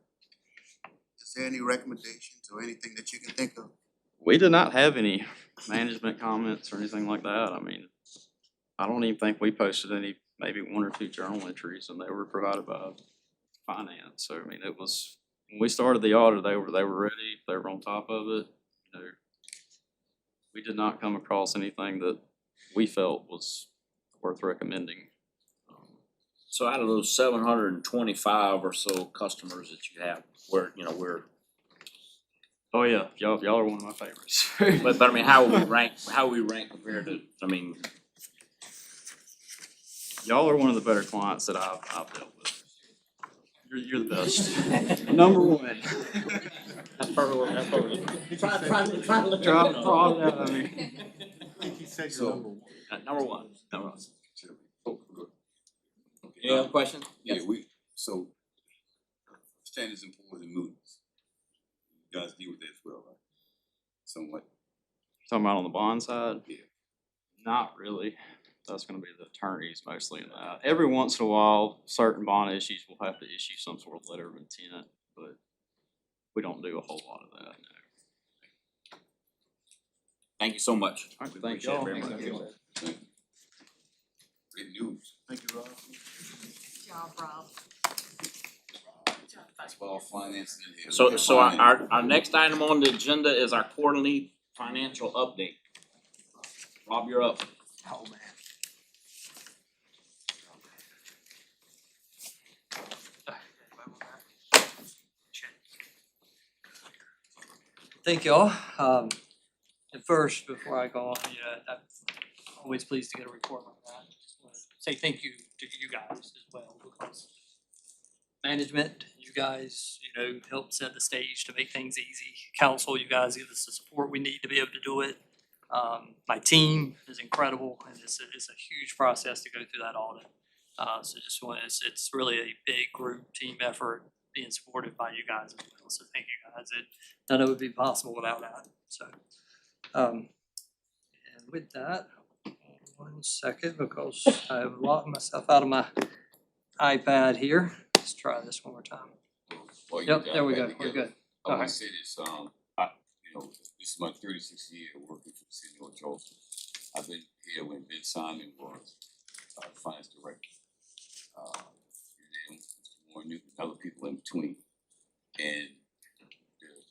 Is there any recommendations or anything that you can think of? We did not have any management comments or anything like that. I mean, I don't even think we posted any, maybe 1 or 2 journal entries, and they were provided by finance. So I mean, it was, when we started the audit, they were ready, they were on top of it. You know, we did not come across anything that we felt was worth recommending. So out of those 725 or so customers that you have, where, you know, we're. Oh yeah, y'all are one of my favorites. But I mean, how we rank compared to, I mean. Y'all are one of the better clients that I've dealt with. You're the best. Number 1. That's perfect. Try to draw that, I mean. I think he said you're number 1. Number one. Oh, good. Any other questions? Yeah, so standards and poor's and mootness. You guys deal with that as well, right? Somewhat. Talking about on the bond side? Yeah. Not really. That's gonna be the attorneys mostly in that. Every once in a while, certain bond issues will have to issue some sort of letter of intent, but we don't do a whole lot of that. No. Thank you so much. All right, We thank appreciate it y'all. very much. Great news. Thank you, Rob. Good job, Rob. That's all finance in here. So our next item on the agenda is our quarterly financial update. Rob, you're up. Oh, man. Thank y'all. And first, before I go on, I'm always pleased to get a report like that. Just wanna say thank you to you guys as well, because management, you guys, help set the stage to make things easy. Council, you guys give us the support we need to be able to do it. My team is incredible, and it's a huge process to go through that audit. So just want, it's really a big group team effort being supported by you guys as well. So thank you guys. None of it would be possible without that. So, and with that, 1 second, because I've locked myself out of my iPad here. Let's try this one more time. Well, you Yep, got there we back go. We're together. good. I wanna Alright. say this, this is my 36th year working for the city of North Charleston. I've been here when Ben Simon was finance director. And then Mr. Warren Newton, other people in between. And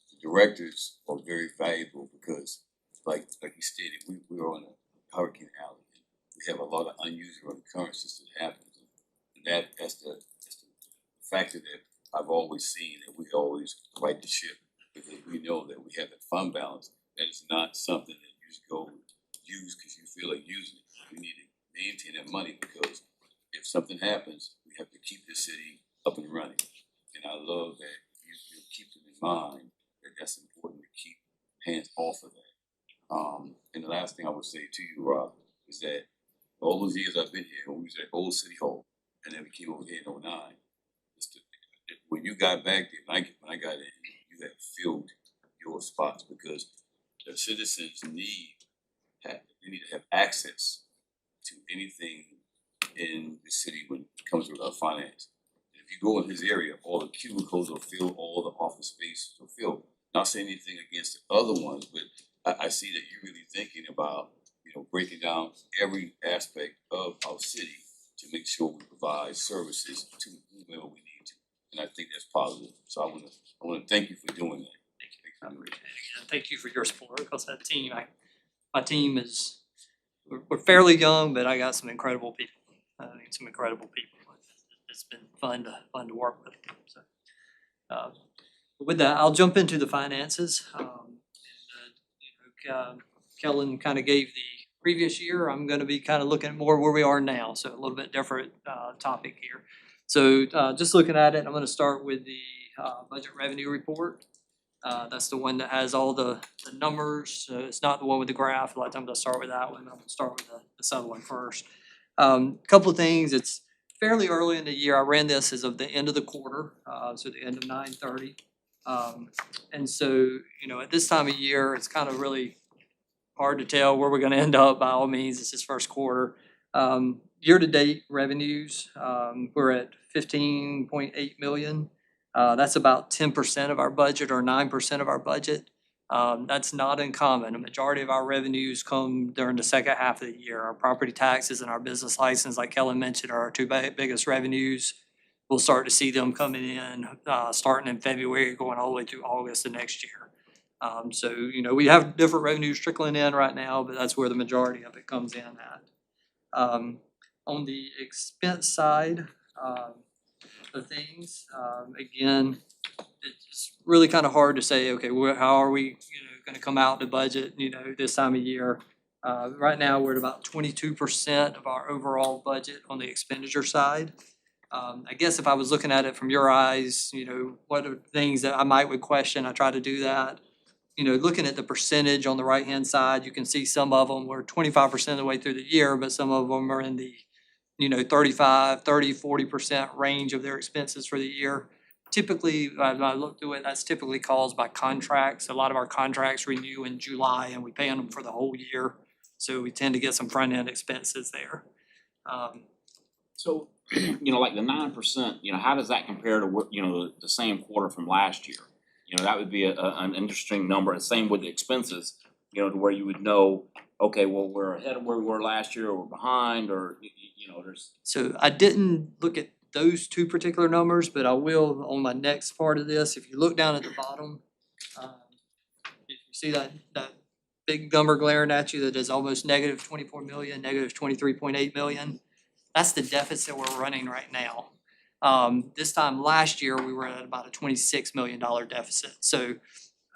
the directors are very valuable because, like you stated, we are on a hurricane alley. We have a lot of unusual occurrences that happen. And that's the factor that I've always seen, that we always right the ship, because we know that we have a fund balance. That is not something that you just go use because you feel like using it. We need to maintain that money, because if something happens, we have to keep the city up and running. And I love that you keep it in mind that that's important to keep hands off of that. And the last thing I would say to you, Rob, is that all those years I've been here, when we was at Old City Hall, and then we came over here in '09, when you got back there, when I got in, you had filled your spots, because the citizens need to have access to anything in the city when it comes with our finance. And if you go in his area, all the cubicles are filled, all the office space are filled. Not saying anything against the other ones, but I see that you're really thinking about, breaking down every aspect of our city to make sure we provide services to whomever we need to. And I think that's positive. So I wanna thank you for doing that. Thank you. I appreciate it. And thank you for your support, because that team, my team is, we're fairly young, but I got some incredible people. Some incredible people. It's been fun to work with. So, with that, I'll jump into the finances. Kellen kind of gave the previous year. I'm going to be kind of looking more where we are now, so a little bit different topic here. So just looking at it, I'm going to start with the budget revenue report. That's the one that has all the numbers. It's not the one with the graph. A lot of times I'll start with that one. I'm going to start with this other one first. Couple of things. It's fairly early in the year. I ran this as of the end of the quarter, so the end of 9/30. And so, at this time of year, it's kind of really hard to tell where we're going to end up. By all means, it's this first quarter. Year-to-date revenues, we're at 15.8 million. That's about 10% of our budget, or 9% of our budget. That's not uncommon. A majority of our revenues come during the second half of the year. Our property taxes and our business license, like Kellen mentioned, are our two biggest revenues. We'll start to see them coming in, starting in February, going all the way through August of next year. So, we have different revenues trickling in right now, but that's where the majority of it comes in at. On the expense side of things, again, it's really kind of hard to say, okay, how are we, going to come out the budget, this time of year. Right now, we're at about 22% of our overall budget on the expenditure side. I guess if I was looking at it from your eyes, what are things that I would question? I try to do that. Looking at the percentage on the right-hand side, you can see some of them were 25% of the way through the year, but some of them are in the, 40% range of their expenses for the year. Typically, when I look through it, that's typically caused by contracts. A lot of our contracts renew in July, and we pay them for the whole year. So we tend to get some front-end expenses there. So, like the 9%, how does that compare to what, the same quarter from last year? That would be an interesting number. And same with the expenses, to where you would know, okay, well, we're ahead of where we were last year, or we're behind, or, there's. So I didn't look at those two particular numbers, but I will on my next part of this. If you look down at the bottom, if you see that big number glaring at you that is almost negative 24 million, negative 23.8 million, that's the deficit we're running right now. This time last year, we were at about a $26 million deficit. So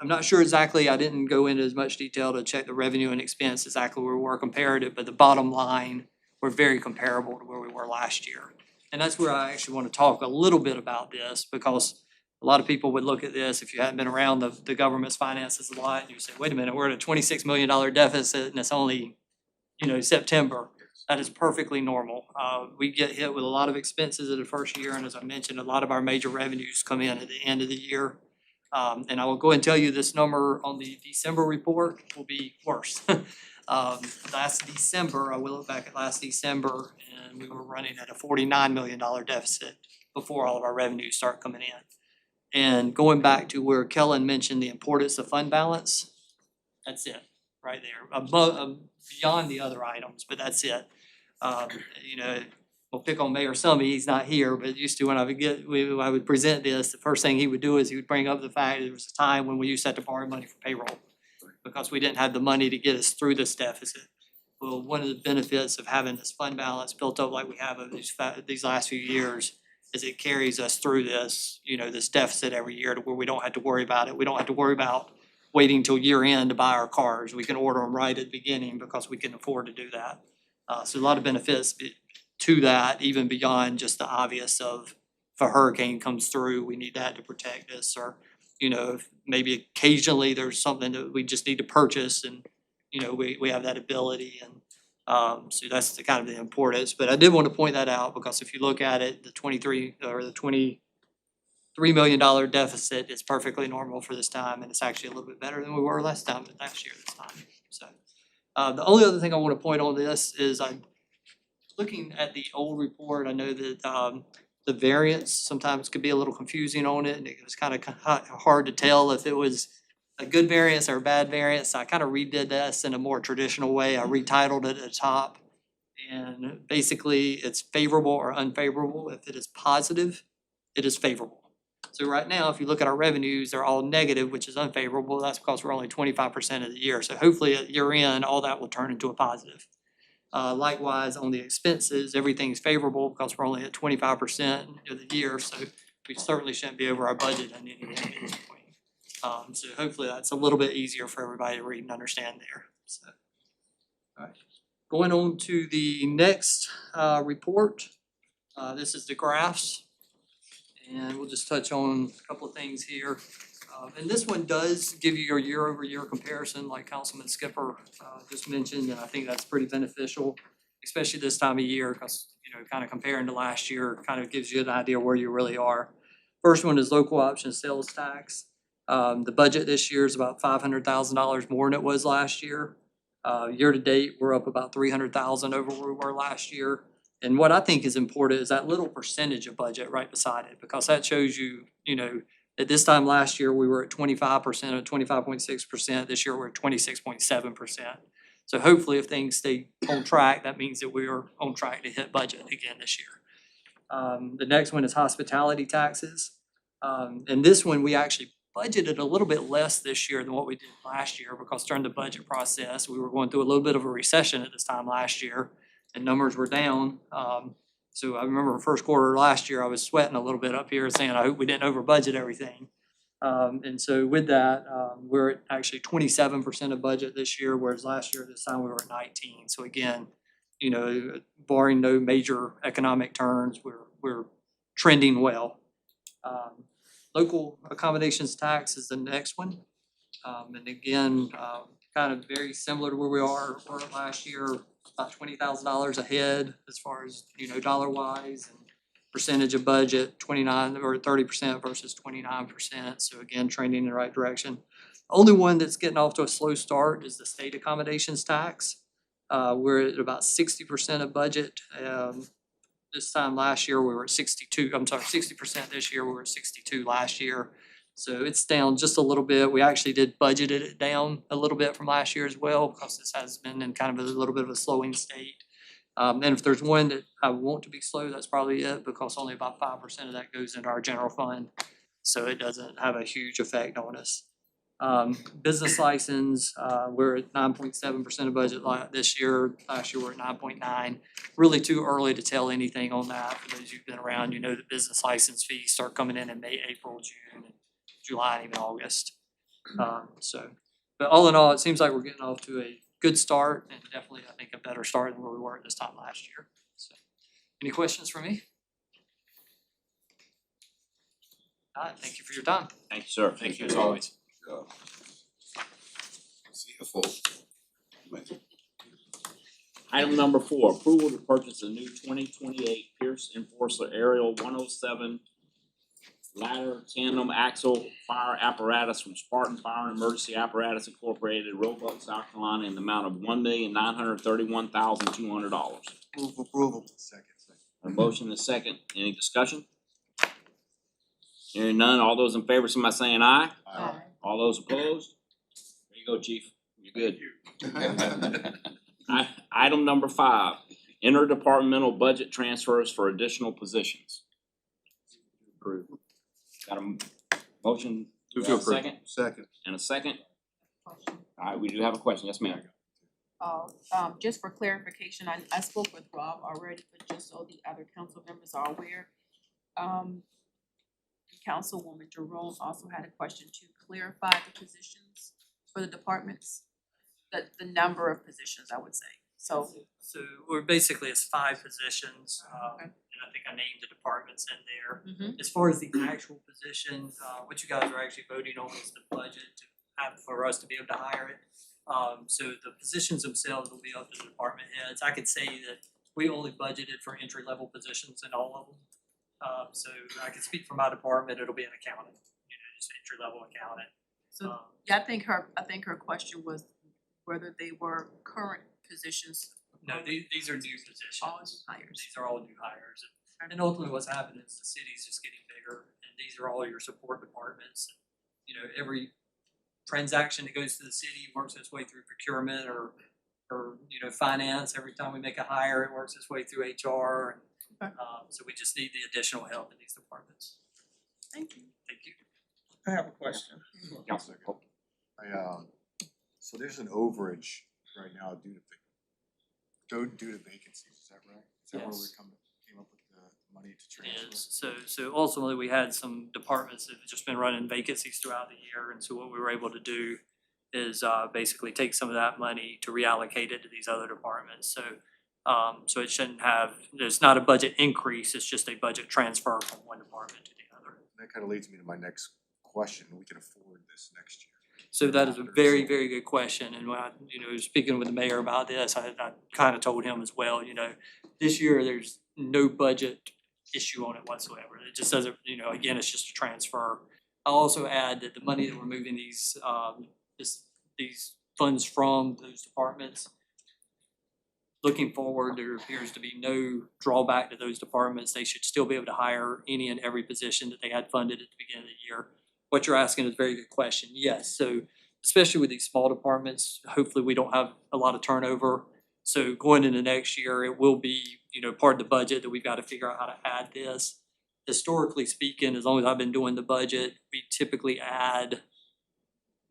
I'm not sure exactly, I didn't go into as much detail to check the revenue and expense exactly where we were comparative, but the bottom line, we're very comparable to where we were last year. And that's where I actually want to talk a little bit about this, because a lot of people would look at this, if you hadn't been around the government's finances a lot, you say, wait a minute, we're at a $26 million deficit and it's only, September. That is perfectly normal. We get hit with a lot of expenses in the first year, and as I mentioned, a lot of our major revenues come in at the end of the year. And I will go and tell you this number on the December report will be worse. Last December, I will look back at last December, and we were running at a $49 million deficit before all of our revenues start coming in. And going back to where Kellen mentioned the importance of fund balance, that's it, right there, above, beyond the other items, but that's it. We'll pick on Mayor Summey, he's not here, but used to when I would present this, the first thing he would do is he would bring up the fact there was a time when we used to have to borrow money for payroll because we didn't have the money to get us through this deficit. Well, one of the benefits of having this fund balance built up like we have over these last few years is it carries us through this, this deficit every year to where we don't have to worry about it. We don't have to worry about waiting till year end to buy our cars. We can order them right at the beginning because we can afford to do that. So a lot of benefits to that, even beyond just the obvious of if a hurricane comes through, we need that to protect us, or if maybe occasionally there's something that we just need to purchase, and we have that ability, and so that's the kind of the importance. But I did want to point that out because if you look at it, the $23 million deficit is perfectly normal for this time, and it's actually a little bit better than we were last year this time. So the only other thing I want to point on this is I'm looking at the old report. I know that the variance sometimes could be a little confusing on it, and it was kind of hard to tell if it was a good variance or a bad variance. I kind of redid this in a more traditional way. I retitled it at the top, and basically it's favorable or unfavorable. If it is positive, it is favorable. So right now, if you look at our revenues, they're all negative, which is unfavorable. That's because we're only 25% of the year. So hopefully at year end, all that will turn into a positive. Likewise, on the expenses, everything's favorable because we're only at 25% of the year. So we certainly shouldn't be over our budget in any way at this point. So hopefully that's a little bit easier for everybody to read and understand there. So, all right. Going on to the next report. This is the graphs. And we'll just touch on a couple of things here. And this one does give you your year-over-year comparison, like Councilman Skipper just mentioned, and I think that's pretty beneficial, especially this time of year, because kind of comparing to last year kind of gives you an idea where you really are. First one is local option sales tax. The budget this year is about $500,000 more than it was last year. Year to date, we're up about $300,000 over where we were last year. And what I think is important is that little percentage of budget right beside it, because that shows you, at this time last year, we were at 25% or 25.6%. This year, we're at 26.7%. So hopefully if things stay on track, that means that we are on track to hit budget again this year. The next one is hospitality taxes. And this one, we actually budgeted a little bit less this year than what we did last year, because during the budget process, we were going through a little bit of a recession at this time last year, and numbers were down. So I remember first quarter last year, I was sweating a little bit up here saying, I hope we didn't over budget everything. And so with that, we're at actually 27% of budget this year, whereas last year this time we were at 19. So again, barring no major economic turns, we're trending well. Local accommodations tax is the next one. And again, kind of very similar to where we were last year, about $20,000 ahead as far as, dollar wise, and percentage of budget, 29 or 30% versus 29%. So again, trending in the right direction. The only one that's getting off to a slow start is the state accommodations tax. We're at about 60% of budget. This time last year, we were at 60% this year, we were at 62 last year. So it's down just a little bit. We actually did budgeted it down a little bit from last year as well, because this has been in kind of a little bit of a slowing state. And if there's one that I want to be slow, that's probably it, because only about 5% of that goes into our general fund. So it doesn't have a huge effect on us. Business license, we're at 9.7% of budget this year. Last year we're at 9.9. Really too early to tell anything on that. For those who've been around, the business license fees start coming in May, April, June, and July, and even August. But all in all, it seems like we're getting off to a good start and definitely, I think, a better start than where we were at this time last year. So, any questions for me? All right, thank you for your time. Thank you, sir. Thank you as always. CFO. Item number 4, approval to purchase a new 2028 Pierce Enforcer Aerial 107 ladder tandem axle fire apparatus from Spartan Fire and Emergency Apparatus Incorporated, Roebuck, South Carolina, in the amount of $1,931,200. Move approval. Second. A motion and a second. Any discussion? Hearing none. All those in favor, somebody saying aye? Aye. All those opposed? There you go, chief. You're good. Item number 5, interdepartmental budget transfers for additional positions. Approved. Got a motion? Move Do I have a to approve. Second? Second. And a second? Alright, we do have a question. Yes, ma'am. Just for clarification, I spoke with Rob already, but just so the other council members are aware. Councilwoman Jerome also had a question to clarify the positions for the departments, the number of positions, I would say, so. So we're basically, it's 5 positions, and I think I named the departments in there. As far as the actual position, what you guys are actually voting on is the budget to have for us to be able to hire it. So the positions themselves will be up to the department heads. I could say that we only budgeted for entry level positions in all of them. So I can speak for my department, it'll be an accountant, just entry level accountant. So, yeah, I think her question was whether they were current positions. No, these are new positions. All new hires. These are all new hires. And ultimately what's happening is the city's just getting bigger and these are all your support departments. Every transaction that goes to the city works its way through procurement or finance. Every time we make a hire, it works its way through HR. So we just need the additional help in these departments. Thank you. Thank you. I have a question. So there's an overage right now due to vacancies, is that right? Is that where we Yes. came up with the money to transfer? Is so ultimately we had some departments that have just been running vacancies throughout the year, and so what we were able to do is basically take some of that money to reallocate it to these other departments. So it shouldn't have, there's not a budget increase, it's just a budget transfer from one department to the other. That kind of leads me to my next question, we can afford this next year. So that is a very, very good question, and when I, speaking with the mayor about this, I kind of told him as well, this year there's no budget issue on it whatsoever. It just doesn't, again, it's just a transfer. I'll also add that the money that we're moving these funds from those departments, looking forward, there appears to be no drawback to those departments. They should still be able to hire any and every position that they had funded at the beginning of the year. What you're asking is a very good question. Yes, so especially with these small departments, hopefully we don't have a lot of turnover. So going into next year, it will be, part of the budget that we've got to figure out how to add this. Historically speaking, as long as I've been doing the budget, we typically add,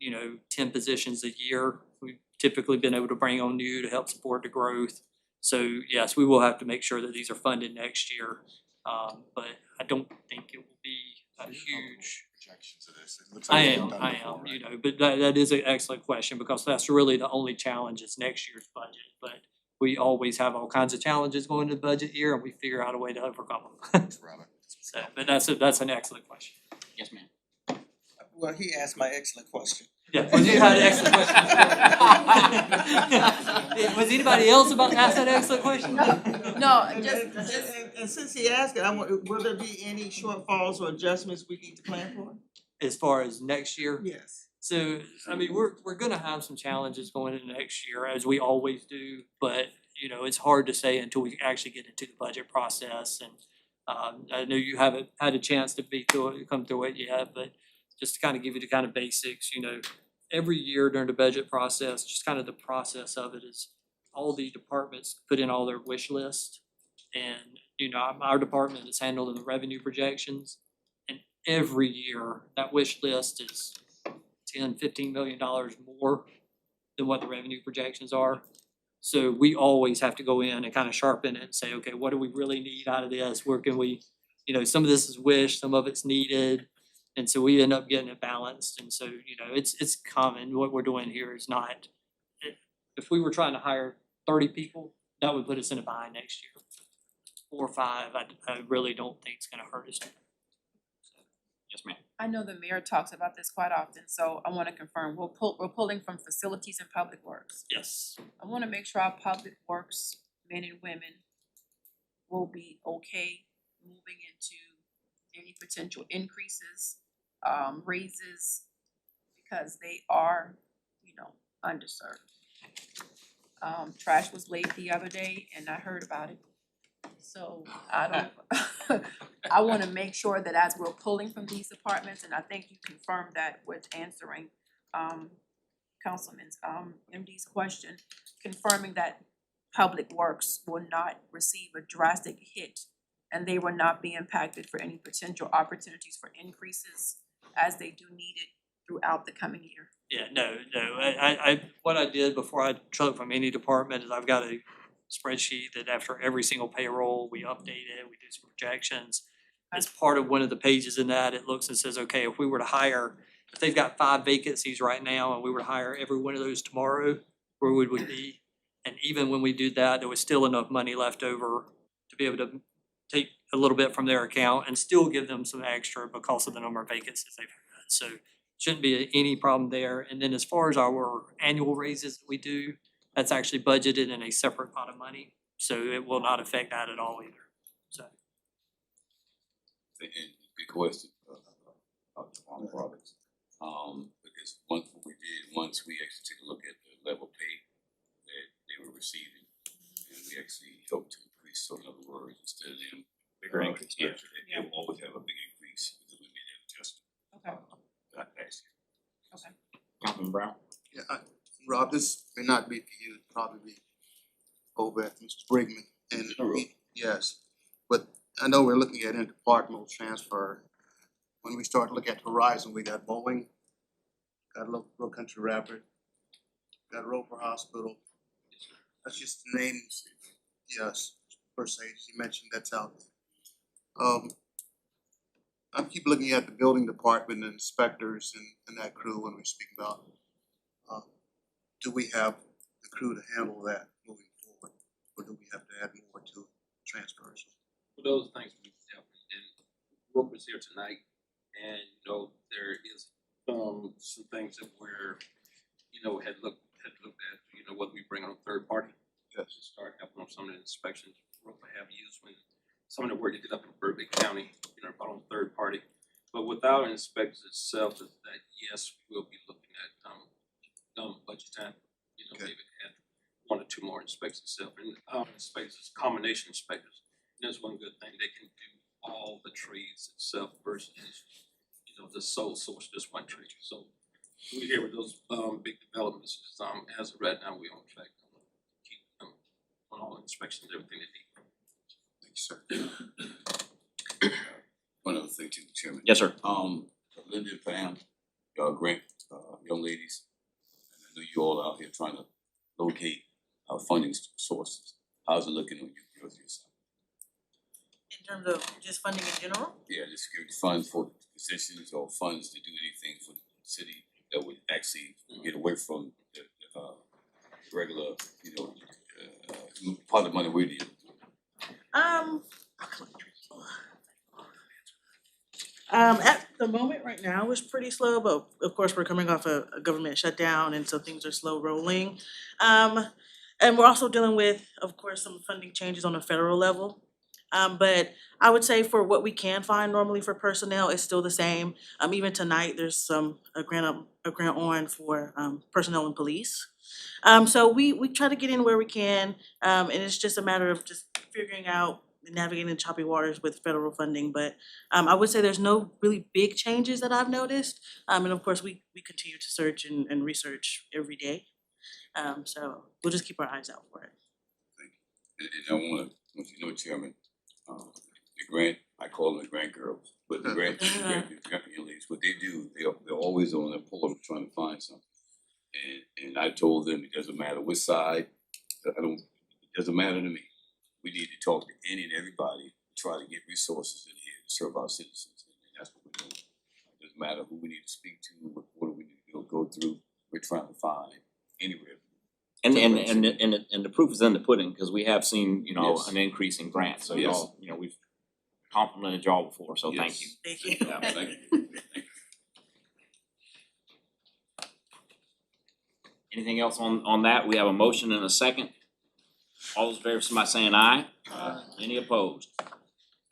10 positions a year. We've typically been able to bring on new to help support the growth. So yes, we will have to make sure that these are funded next year. But I don't think it will be a huge. Projections of this, it looks like I it's am, been done I before, am, right? but that is an excellent question because that's really the only challenge is next year's budget. But we always have all kinds of challenges going into the budget year and we figure out a way to overcome them. So, but that's an excellent question. Yes, ma'am. Well, he asked my excellent question. Yeah, well, you had an excellent question. Was anybody else about to ask that excellent question? No, And since he asked it, will there be any shortfalls or adjustments we need to plan for? As far as next year? Yes. So, I mean, we're gonna have some challenges going into next year, as we always do, but, it's hard to say until we actually get into the budget process. And I know you haven't had a chance to come through it yet, but just to kind of give you the kind of basics, every year during the budget process, just kind of the process of it is all the departments put in all their wish list. And, our department is handling the revenue projections. And every year, that wish list is $10-15 million more than what the revenue projections are. So we always have to go in and kind of sharpen it and say, okay, what do we really need out of this? Where can we, some of this is wish, some of it's needed. And so we end up getting it balanced, and so, you know, it's common, what we're doing here is not, if we were trying to hire 30 people, that would put us in a bind next year. 4 or 5, I really don't think it's gonna hurt us. Yes, ma'am. I know the mayor talks about this quite often, so I wanna confirm, we're pulling from facilities and public works. Yes. I wanna make sure our public works men and women will be okay moving into any potential increases, raises, because they are, you know, underserved. Trash was late the other day and I heard about it. So I don't, I wanna make sure that as we're pulling from these departments, and I think you confirmed that with answering, Councilman's, MD's question, confirming that Public Works will not receive a drastic hit and they will not be impacted for any potential opportunities for increases as they do need it throughout the coming year. Yeah, no, I what I did before I took from any department is I've got a spreadsheet that after every single payroll, we update it, we do some projections. As part of one of the pages in that, it looks and says, okay, if we were to hire, if they've got 5 vacancies right now and we were to hire every one of those tomorrow, where would we be? And even when we did that, there was still enough money left over to be able to take a little bit from their account and still give them some extra because of the number of vacancies they've had. So shouldn't be any problem there. And then as far as our annual raises that we do, that's actually budgeted in a separate pot of money. So it will not affect that at all either. So. And good question, Roberts. Because what we did, once we actually took a look at the level pay that they were receiving, and we actually helped to increase, so in other words, instead of them. Bigger increase. Yeah, they will always have a big increase because we made that adjustment. Okay. That next year. Okay. Councilman Brown? Yeah, Rob, this may not be for you, it'd probably be over at Mr. Brigman. And yes, but I know we're looking at interdepartmental transfer. When we start to look at Horizon, we got Boeing, got Low Country Rapid, got Roper Hospital. That's just the names, yes, per se, you mentioned that's out there. I keep looking at the building department and inspectors and that crew when we speak about, do we have the crew to handle that moving forward? Or do we have to add more to transfers? For those things we definitely, and Roper's here tonight, and you know, there is some things that we're, you know, had looked at, you know, what we bring on third party. Yes. To start helping on some of the inspections Roper have used when some of the work they did up in Burbank County, you know, brought on third party. But without an inspection itself, is that yes, we will be looking at budget time, you know, maybe add 1 or 2 more inspections itself. And inspectors, combination inspectors, and that's one good thing, they can do all the trades itself versus, you know, the sole source, just one trade. So we hear with those big developments, as of right now, we on track to keep them on all inspections, everything they need. Thank you, sir. One other thing too, Chairman. Yes, sir. Linda and Pam, y'all great, young ladies. And I know you all out here trying to locate our funding sources. How's it looking on you girls yourself? In terms of just funding in general? Yeah, the security funds for positions or funds to do anything for the city that would actually get away from the regular, you know, part of the money we need. At the moment right now is pretty slow, but of course we're coming off a government shutdown and so things are slow rolling. And we're also dealing with, of course, some funding changes on a federal level. But I would say for what we can find normally for personnel, it's still the same. Even tonight, there's a grant on for personnel and police. So we try to get in where we can, and it's just a matter of just figuring out navigating choppy waters with federal funding, but I would say there's no really big changes that I've noticed. And of course, we continue to search and research every day. So we'll just keep our eyes out for it. Thank you. And I want you know, Chairman, the grant, I call them the grant girls, but the grant young ladies, what they do, they're always on the pull trying to find something. And I told them it doesn't matter which side, it doesn't matter to me. We need to talk to any and everybody, try to get resources in here to serve our citizens, and that's what we're doing. matter who we need to speak to, what do we need to go through, we're trying to find anywhere. And the proof is in the pudding, cause we have seen, you know, Yes. an increase in grants, so Yes. y'all, you know, we've complimented y'all before, so thank you. Yes. Thank you. Yeah, thank you. Anything else on that? We have a motion and a second. All those in favor, signify by saying aye. Any opposed?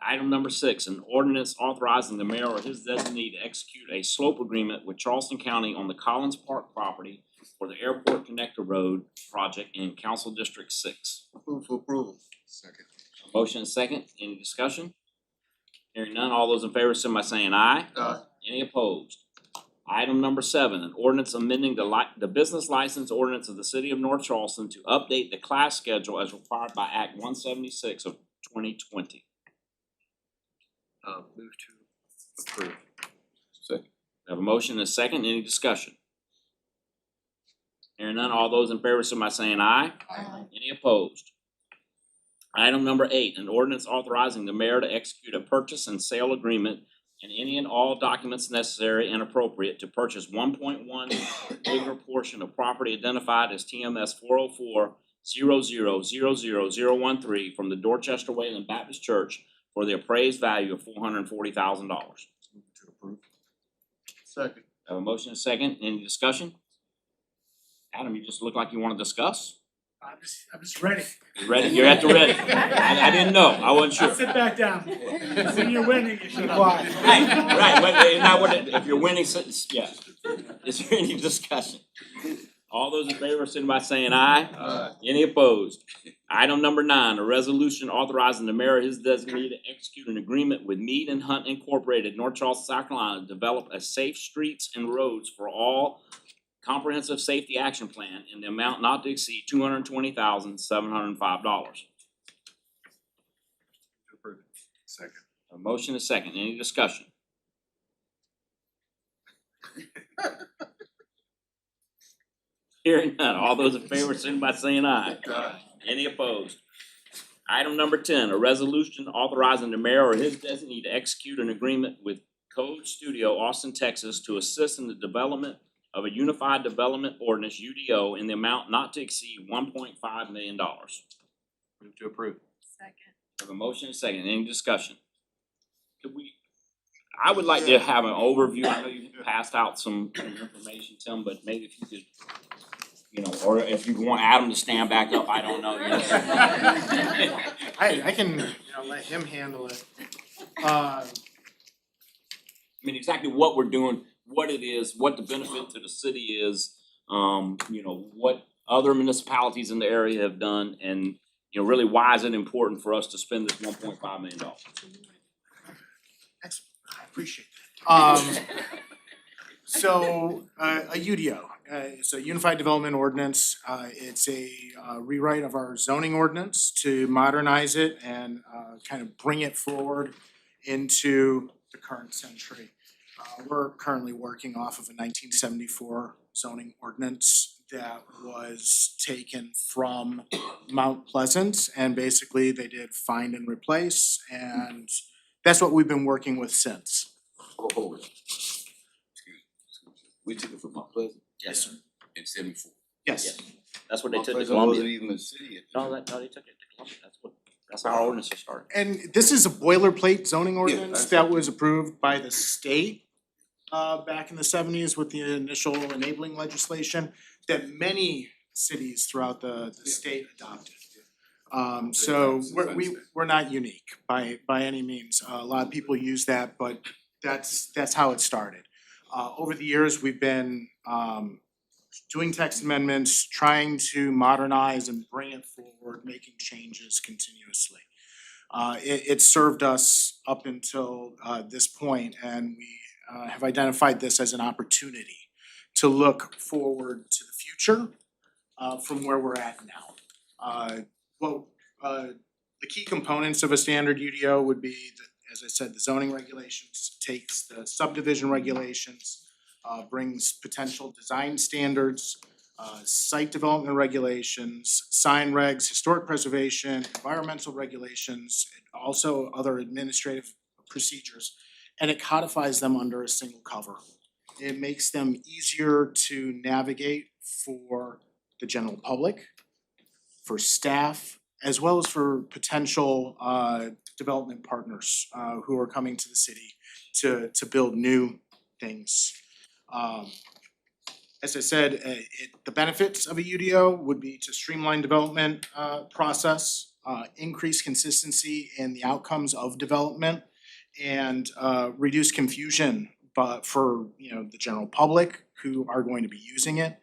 Item number 6, an ordinance authorizing the mayor or his designee to execute a slope agreement with Charleston County on the Collins Park property for the Airport Connector Road project in Council District 6. Move for approval. Second. A motion and a second. Any discussion? Hearing none, all those in favor, signify by saying aye. Aye. Any opposed? Item number 7, an ordinance amending the business license ordinance of the city of North Charleston to update the class schedule as required by Act 176 of 2020. Move to approve. Second. We have a motion and a second. Any discussion? Hearing none, all those in favor, signify by saying aye. Aye. Any opposed? Item number 8, an ordinance authorizing the mayor to execute a purchase and sale agreement and any and all documents necessary and appropriate to purchase 1.1 acre portion of property identified as TMS 404-00000013 from the Dorchester Wayland Baptist Church for the appraised value of $440,000. Move to approve. Second. Have a motion and a second. Any discussion? Adam, you just look like you wanna discuss. I'm just ready. You ready? You're at the ready. I didn't know. I wasn't sure. Sit back down. When you're winning, you should be quiet. Right, but not what if you're winning, yeah. Is there any discussion? All those in favor, signify by saying aye. Aye. Any opposed? Item number 9, a resolution authorizing the mayor or his designee to execute an agreement with Mead and Hunt Incorporated, North Charleston, South Carolina, to develop a safe streets and roads for all comprehensive safety action plan in the amount not to exceed $220,705. To approve. Second. A motion is second. Any discussion? Hearing none. All those in favor, signify by saying aye. Aye. Any opposed? Item number 10, a resolution authorizing the mayor or his designee to execute an agreement with Code Studio, Austin, Texas, to assist in the development of a Unified Development Ordinance, UDO, in the amount not to exceed $1.5 million. Move to approve. Second. Have a motion and a second. Any discussion? I would like to have an overview. I know you passed out some information, Tim, but maybe if you could, you know, or if you want Adam to stand back up, I don't know. I can, let him handle it. I mean, exactly what we're doing, what it is, what the benefit to the city is, what other municipalities in the area have done, and, really why is it important for us to spend this $1.5 million? Excellent, I appreciate that. So, a UDO, it's a Unified Development Ordinance. It's a rewrite of our zoning ordinance to modernize it and kind of bring it forward into the current century. We're currently working off of a 1974 zoning ordinance that was taken from Mount Pleasant, and basically they did find and replace, and that's what we've been working with since. Hold it. We took it from Mount Pleasant Yes, sir. in '74. Yes. That's what they Mount took to Pleasant wasn't Columbia. even a city at the No, time. they took it to Columbia. That's how our ordinance started. And this is a boilerplate zoning ordinance that's- that was approved by the state back in the 70s with the initial enabling legislation that many cities throughout the state adopted. So we're not unique by any means. A lot of people use that, but that's how it started. Over the years, we've been doing text amendments, trying to modernize and bring it forward, making changes continuously. It served us up until this point, and we have identified this as an opportunity to look forward to the future from where we're at now. The key components of a standard UDO would be, as I said, the zoning regulations, takes the subdivision regulations, brings potential design standards, site development regulations, sign regs, historic preservation, environmental regulations, and also other administrative procedures, and it codifies them under a single cover. It makes them easier to navigate for the general public, for staff, as well as for potential development partners who are coming to the city to build new things. As I said, the benefits of a UDO would be to streamline development process, increase consistency in the outcomes of development, and reduce confusion but for the general public who are going to be using it.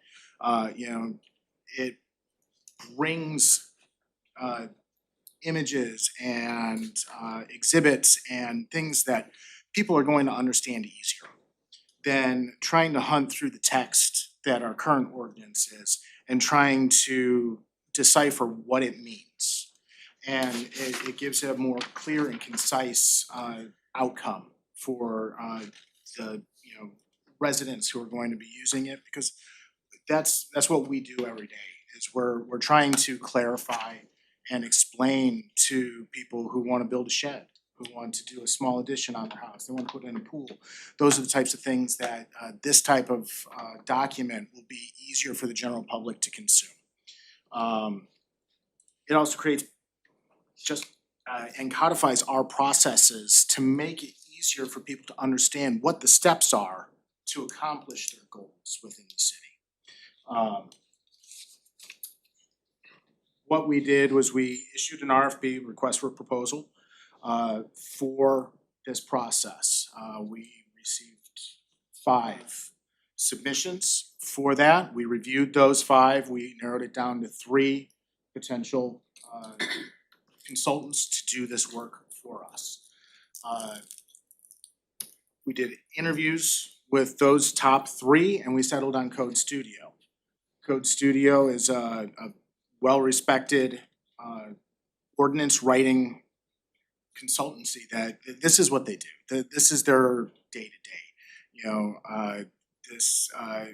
It brings images and exhibits and things that people are going to understand easier than trying to hunt through the text that our current ordinance is and trying to decipher what it means. And it gives a more clear and concise outcome for the residents who are going to be using it, because that's what we do every day, is we're trying to clarify and explain to people who want to build a shed, who want to do a small addition on their house, they want to put in a pool. Those are the types of things that this type of document will be easier for the general public to consume. It also creates and codifies our processes to make it easier for people to understand what the steps are to accomplish their goals within the city. What we did was we issued an RFP, request for proposal, for this process. We received 5 submissions for that. We reviewed those 5. We narrowed it down to 3 potential consultants to do this work for us. We did interviews with those top 3 and we settled on Code Studio. Code Studio is a well-respected ordinance writing consultancy that this is what they do. This is their day-to-day. It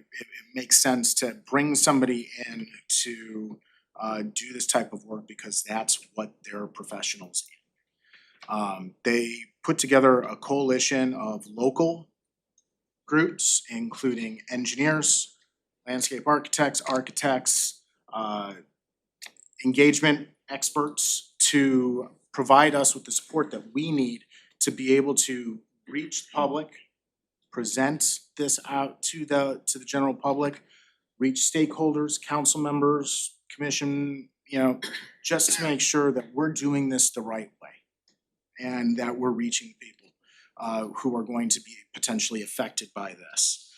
makes sense to bring somebody in to do this type of work because that's what they're professionals in. They put together a coalition of local groups, including engineers, landscape architects, engagement experts, to provide us with the support that we need to be able to reach the public, present this out to the general public, reach stakeholders, council members, commission, just to make sure that we're doing this the right way and that we're reaching people who are going to be potentially affected by this.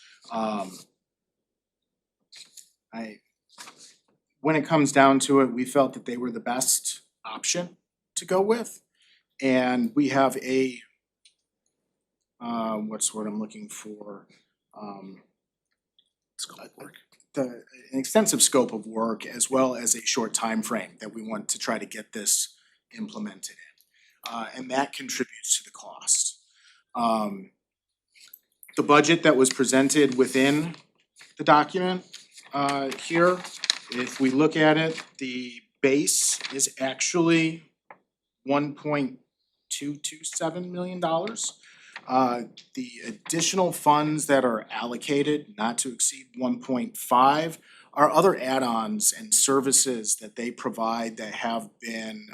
When it comes down to it, we felt that they were the best option to go with. And we have a, what's the word I'm looking for? Scope of work. An extensive scope of work, as well as a short time frame that we want to try to get this implemented in. And that contributes to the cost. The budget that was presented within the document here, if we look at it, the base is actually $1.227 million. The additional funds that are allocated, not to exceed 1.5, are other add-ons and services that they provide that have been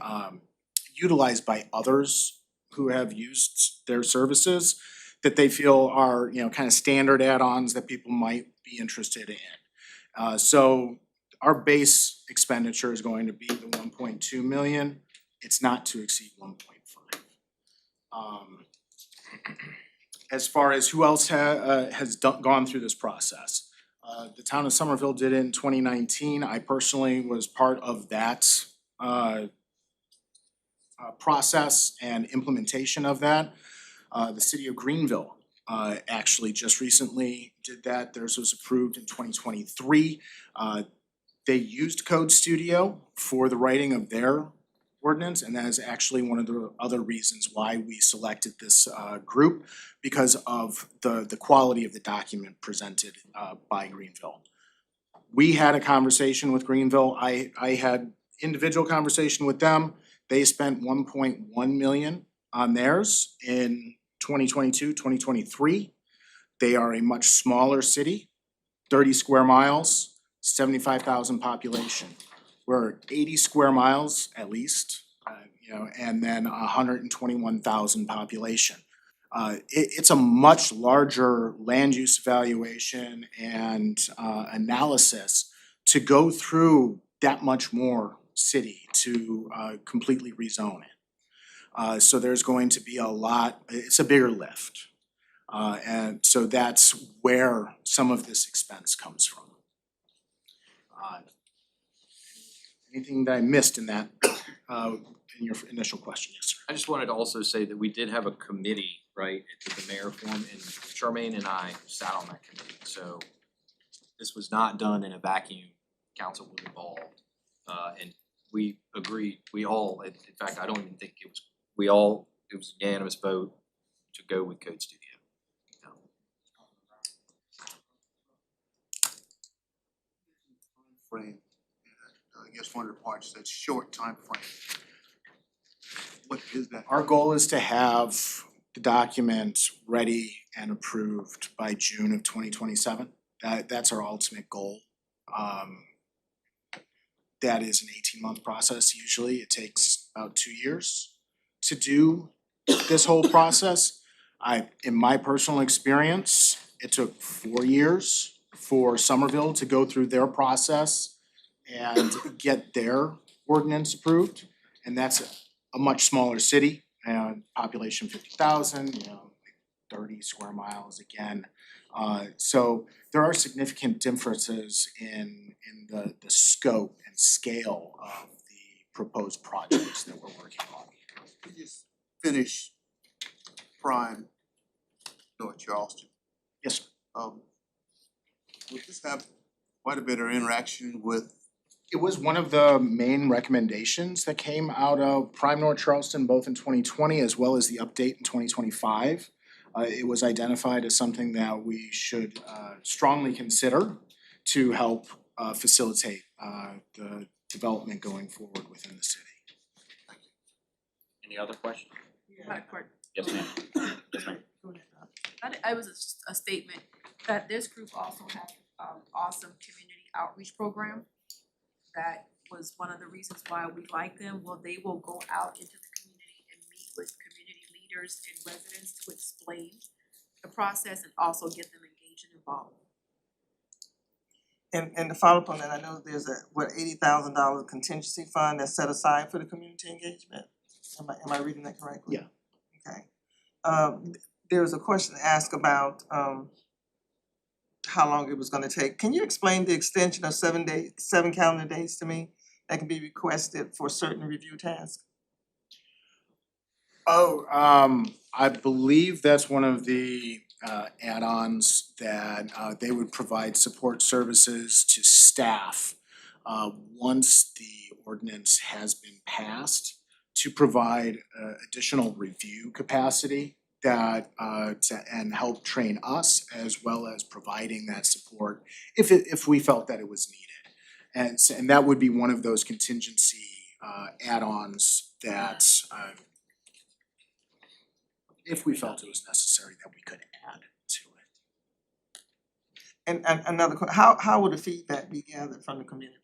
utilized by others who have used their services that they feel are, kind of standard add-ons that people might be interested in. So our base expenditure is going to be the 1.2 million. It's not to exceed 1.5. As far as who else has gone through this process, the town of Somerville did it in 2019. I personally was part of that process and implementation of that. The city of Greenville actually just recently did that. Theirs was approved in 2023. They used Code Studio for the writing of their ordinance, and that is actually one of the other reasons why we selected this group, because of the quality of the document presented by Greenville. We had a conversation with Greenville. I had individual conversation with them. They spent 1.1 million on theirs in 2022, 2023. They are a much smaller city, 30 square miles, 75,000 population. We're 80 square miles at least, and then 121,000 population. It's a much larger land use evaluation and analysis to go through that much more city to completely rezone it. So there's going to be it's a bigger lift. And so that's where some of this expense comes from. Anything that I missed in that, in your initial question? Yes, sir. I just wanted to also say that we did have a committee, right, at the mayor forum, and Charmaine and I sat on that committee, so this was not done in a vacuum. Council was involved, and we agreed, we all, in fact, I don't even think it was, it was a unanimous vote to go with Code Studio. Frame. I guess one of the parts that's short time frame. What is that? Our goal is to have the document ready and approved by June of 2027. That's our ultimate goal. That is an 18-month process usually. It takes about 2 years to do this whole process. In my personal experience, it took 4 years for Somerville to go through their process and get their ordinance approved. And that's a much smaller city, population 50,000, 30 square miles again. So there are significant differences in the scope and scale of the proposed projects that we're working on. We just finished Prime North Charleston. Yes, sir. Would this have quite a bit of interaction with? It was one of the main recommendations that came out of Prime North Charleston, both in 2020 as well as the update in 2025. It was identified as something that we should strongly consider to help facilitate the development going forward within the city. Any other questions? Madam Clerk. Yes, ma'am. Yes, ma'am. I was a statement that this group also has awesome community outreach program. That was one of the reasons why we like them. Well, they will go out into the community and meet with community leaders and residents to explain the process and also get them engaged and involved. And to follow up on that, I know there's a $80,000 contingency fund that's set aside for the community engagement. Am I reading that correctly? Yeah. Okay. There was a question asked about how long it was gonna take. Can you explain the extension of 7 calendar days to me that can be requested for certain review tasks? I believe that's one of the add-ons that they would provide support services to staff once the ordinance has been passed to provide additional review capacity that and help train us as well as providing that support if we felt that it was needed. And that would be one of those contingency add-ons that if we felt it was necessary that we could add to it. And another how would the feedback be gathered from the community?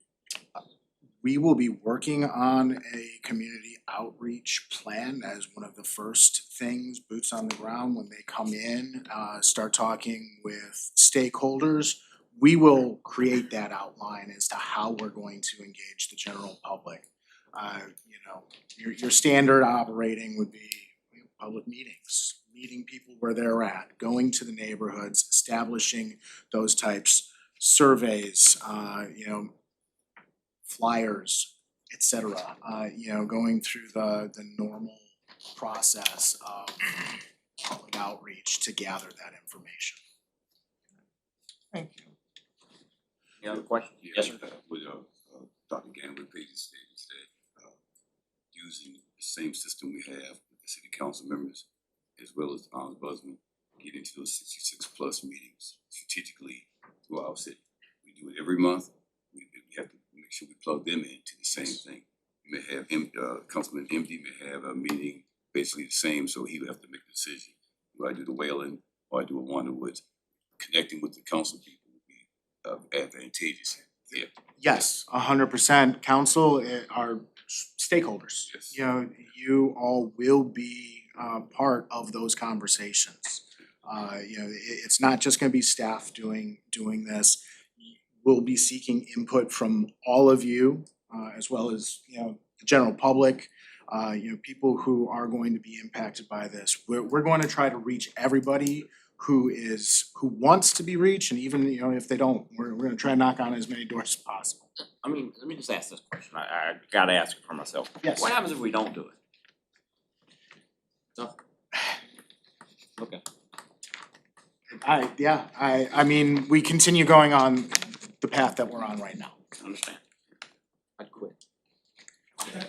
We will be working on a community outreach plan as one of the first things, boots on the ground, when they come in, start talking with stakeholders. We will create that outline as to how we're going to engage the general public. Your standard operating would be public meetings, meeting people where they're at, going to the neighborhoods, establishing those types, surveys, flyers, et cetera, going through the normal process of public outreach to gather that information. Thank you. Any other questions? Yeah, Yes, sir. with Dr. Gamble pages states that using the same system we have with the city council members as well as the ombudsman, get into those 66 plus meetings strategically through our city. We do it every month. We have to make sure we plug them into the same thing. We may have Councilman MD may have a meeting basically the same, so he would have to make a decision. do I do the Wayland or I do a Wonderwood? Connecting with the council people would be advantageous here. Yes, 100%. Council are stakeholders. Yes. You know, you all will be part of those conversations. You know, it's not just gonna be staff doing this. We'll be seeking input from all of you, as well as, you know, the general public, you know, people who are going to be impacted by this. We're going to try to reach everybody who wants to be reached, and even, you know, if they don't, we're gonna try to knock on as many doors as possible. I mean, let me just ask this question. I gotta ask it for myself. Yes. What happens if we don't do it? So. Okay. I mean, we continue going on the path that we're on right now. Understand. I'd quit.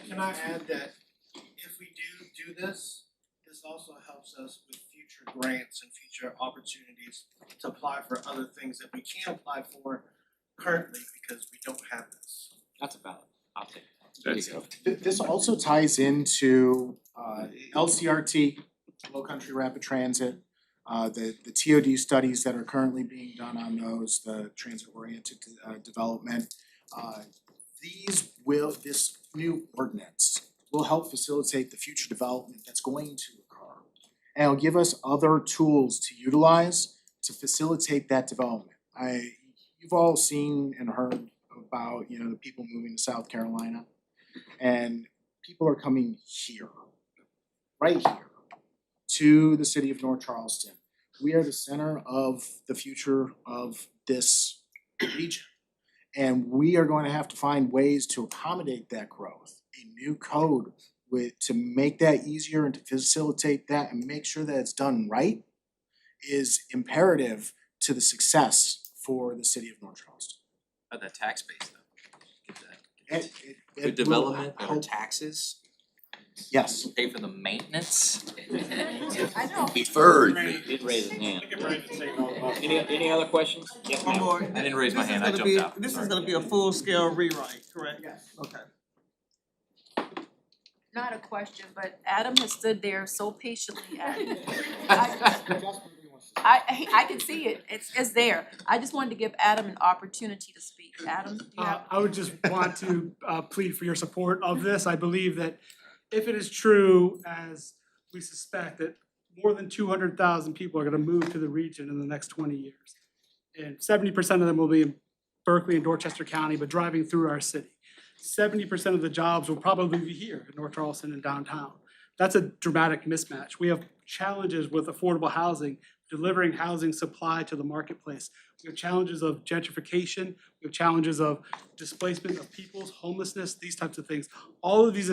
Can I add that if we do this, this also helps us with future grants and future opportunities to apply for other things that we can't apply for currently because we don't have this. That's a valid. I'll take it. That's There you go. This also ties into LCRT, Low Country Rapid Transit, the TOD studies that are currently being done on those, the transit-oriented development. This new ordinance will help facilitate the future development that's going to occur. And it'll give us other tools to utilize to facilitate that development. You've all seen and heard about, you know, the people moving to South Carolina. And people are coming here, right here, to the city of North Charleston. We are the center of the future of this region. And we are going to have to find ways to accommodate that growth. A new code to make that easier and to facilitate that and make sure that it's done right is imperative to the success for the city of North Charleston. About that tax base though. It Good will development, better help- taxes, Yes. pay for the maintenance. Deferred. He did raise his hand. Any other questions? Yes, One ma'am. more. I didn't raise my This is hand, I gonna jumped be- out. This is Sorry. gonna be a full-scale rewrite, correct? Yes. Okay. Not a question, but Adam has stood there so patiently and I can see it, it's there. I just wanted to give Adam an opportunity to speak. Adam, do you have? I would just want to plead for your support of this. I believe that if it is true, as we suspect, that more than 200,000 people are gonna move to the region in the next 20 years. And 70% of them will be in Berkeley and Dorchester County, but driving through our city. 70% of the jobs will probably be here in North Charleston and downtown. That's a dramatic mismatch. We have challenges with affordable housing, delivering housing supply to the marketplace. We have challenges of gentrification, we have challenges of displacement of peoples, homelessness, these types of things. All of these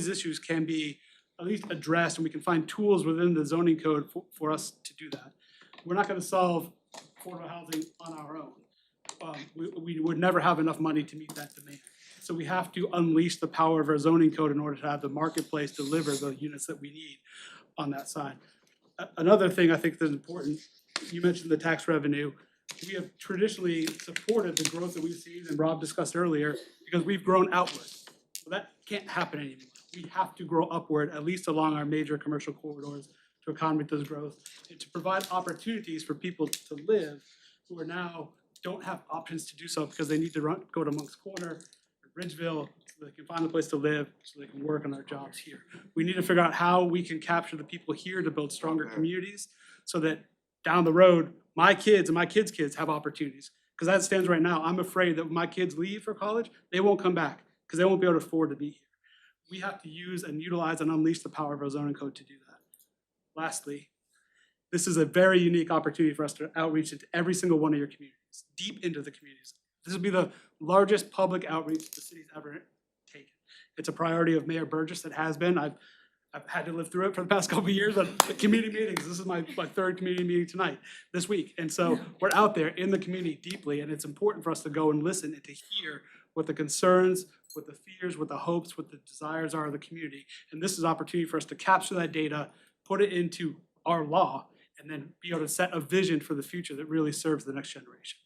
issues can be at least addressed, and we can find tools within the zoning code for us to do that. We're not gonna solve affordable housing on our own. We would never have enough money to meet that demand. So we have to unleash the power of our zoning code in order to have the marketplace deliver the units that we need on that side. Another thing I think that's important, you mentioned the tax revenue. We have traditionally supported the growth that we've seen, and Rob discussed earlier, because we've grown outward. Well, that can't happen anymore. We have to grow upward, at least along our major commercial corridors, to accommodate this growth and to provide opportunities for people to live who are now don't have options to do so because they need to go to Monk's Corner or Bridgeville so they can find a place to live, so they can work on their jobs here. We need to figure out how we can capture the people here to build stronger communities so that down the road, my kids and my kids' kids have opportunities. Because as it stands right now, I'm afraid that when my kids leave for college, they won't come back because they won't be able to afford to be here. We have to use and utilize and unleash the power of our zoning code to do that. Lastly, this is a very unique opportunity for us to outreach into every single one of your communities, deep into the communities. This will be the largest public outreach the city's ever taken. It's a priority of Mayor Burgess. It has been. I've had to live through it for the past couple of years, but the community meetings, this is my third community meeting tonight, this week. And so we're out there in the community deeply, and it's important for us to go and listen and to hear what the concerns, what the fears, what the hopes, what the desires are of the community. And this is an opportunity for us to capture that data, put it into our law, and then be able to set a vision for the future that really serves the next generation.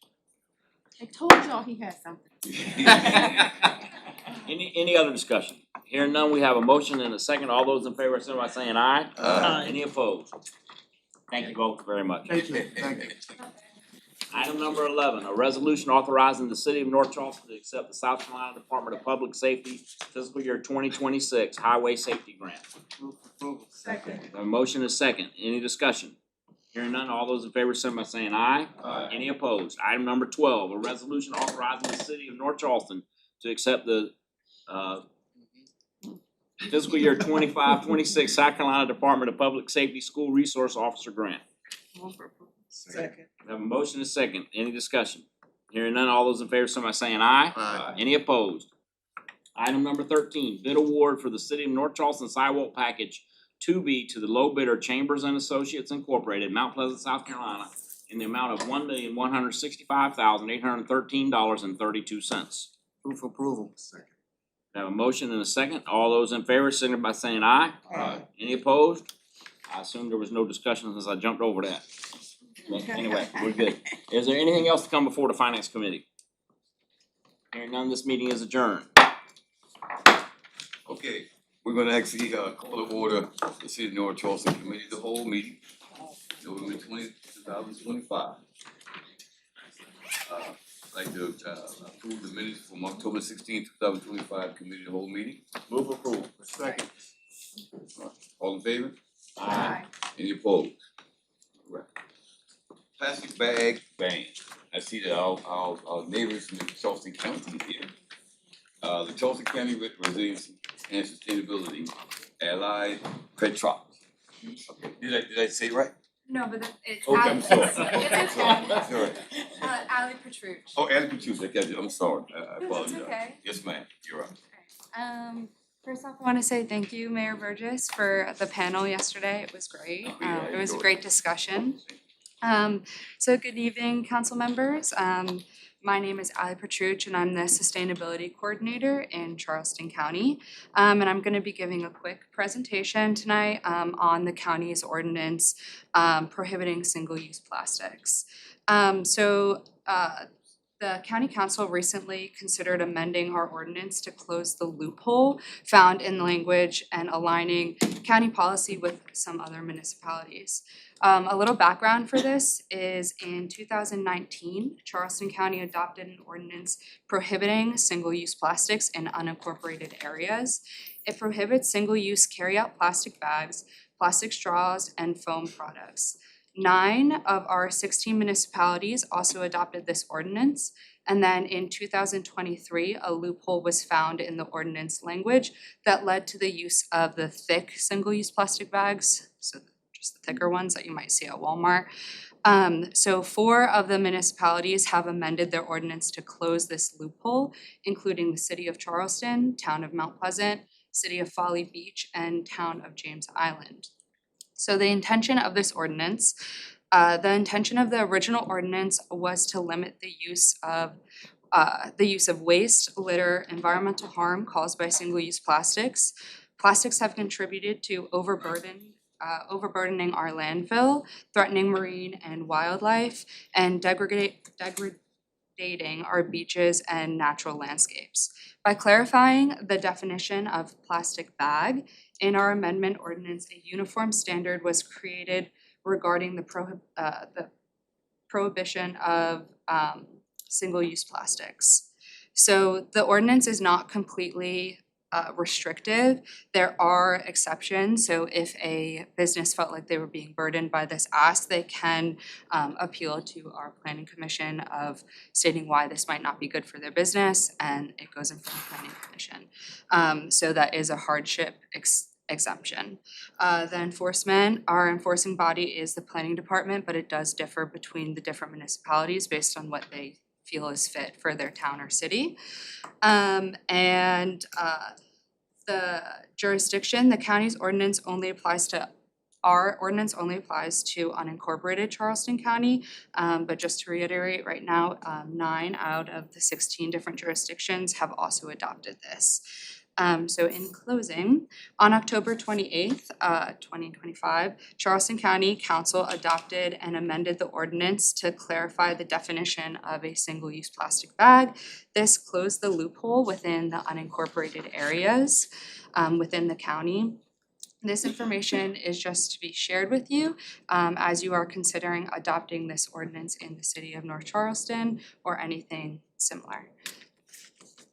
I told y'all he had something. Any other discussion? Hearing none, we have a motion and a second. All those in favor, signify by saying aye. Aye. Any opposed? Thank you both very much. Thank you. Item number 11, a resolution authorizing the city of North Charleston to accept the South Carolina Department of Public Safety fiscal year 2026 Highway Safety Grant. Second. A motion is second. Any discussion? Hearing none, all those in favor, signify by saying aye. Aye. Any opposed? Item number 12, a resolution authorizing the city of North Charleston to accept the fiscal year 25-26 South Carolina Department of Public Safety School Resource Officer Grant. Second. We have a motion and a second. Any discussion? Hearing none, all those in favor, signify by saying aye. Aye. Any opposed? Item number 13, bid award for the city of North Charleston sidewalk package 2B to the low bidder Chambers and Associates Incorporated, Mount Pleasant, South Carolina, in the amount of $1,165,813.32. Move for approval. Second. We have a motion and a second. All those in favor, signify by saying aye. Aye. Any opposed? I assume there was no discussion since I jumped over that. But anyway, we're good. Is there anything else to come before the Finance Committee? Hearing none, this meeting is adjourned. Okay, we're gonna actually call to order the City of North Charleston Committee, the whole meeting, November 20, 2025. I'd like to approve the minutes from October 16, 2025 committee, the whole meeting. Move approval. Second. All in favor? Aye. Any opposed? Right. Plastic bag ban. I see that our neighbors in Charleston County here. The Charleston County Resiliency and Sustainability Allied Petrol. Okay, did I say it right? No, but it's Okay, I'm sorry. It's I'm sorry. Ali Petrucci. Oh, Allied Petrol, I got you, I'm sorry, I That's apologize. okay. Yes, ma'am, you're right. First off, I want to say thank you, Mayor Burgess, for the panel yesterday. It was great. Oh, yeah, It was a enjoyed great discussion. So good evening, council members. My name is Ali Petrucci and I'm the Sustainability Coordinator in Charleston County. And I'm going to be giving a quick presentation tonight on the county's ordinance prohibiting single-use plastics. The County Council recently considered amending our ordinance to close the loophole found in language and aligning county policy with some other municipalities. A little background for this is in 2019, Charleston County adopted an ordinance prohibiting single-use plastics in unincorporated areas. It prohibits single-use carry-out plastic bags, plastic straws, and foam products. 9 of our 16 municipalities also adopted this ordinance. And then in 2023, a loophole was found in the ordinance language that led to the use of the thick single-use plastic bags, so just the thicker ones that you might see at Walmart. So 4 of the municipalities have amended their ordinance to close this loophole, including the city of Charleston, town of Mount Pleasant, city of Folly Beach, and town of James Island. So the intention of this ordinance, the intention of the original ordinance was to limit the use of waste, litter, environmental harm caused by single-use plastics. Plastics have contributed to overburdening our landfill, threatening marine and wildlife, and degrading our beaches and natural landscapes. By clarifying the definition of plastic bag, in our amendment ordinance, a uniform standard was created regarding the prohibition of single-use plastics. So the ordinance is not completely restrictive. There are exceptions. So if a business felt like they were being burdened by this ask, they can appeal to our planning commission of stating why this might not be good for their business, and it goes in front of the planning commission. So that is a hardship exemption. Our enforcing body is the planning department, but it does differ between the different municipalities based on what they feel is fit for their town or city. The jurisdiction, the county's ordinance only applies to, our ordinance only applies to unincorporated Charleston County. But just to reiterate, right now, 9 out of the 16 different jurisdictions have also adopted this. So in closing, on October 28th, 2025, Charleston County Council adopted and amended the ordinance to clarify the definition of a single-use plastic bag. This closed the loophole within the unincorporated areas within the county. This information is just to be shared with you as you are considering adopting this ordinance in the city of North Charleston or anything similar.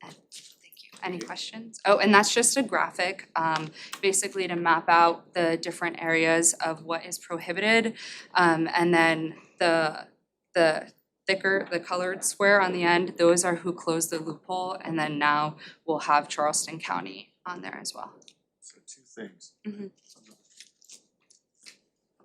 And thank you. Any questions? Oh, and that's just a graphic, basically to map out the different areas of what is prohibited. And then the thicker, the colored square on the end, those are who closed the loophole. And then now we'll have Charleston County on there as well. So two things. Mhm.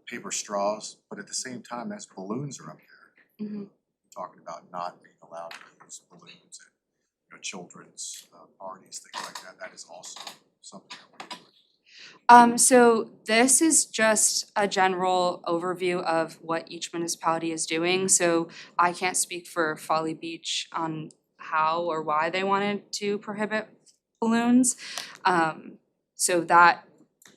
Paper straws, but at the same time, that's balloons are up there. Mhm. Talking about not being allowed to use balloons at, children's parties, things like that. That is also something that we're doing. So this is just a general overview of what each municipality is doing. So I can't speak for Folly Beach on how or why they wanted to prohibit balloons. So that,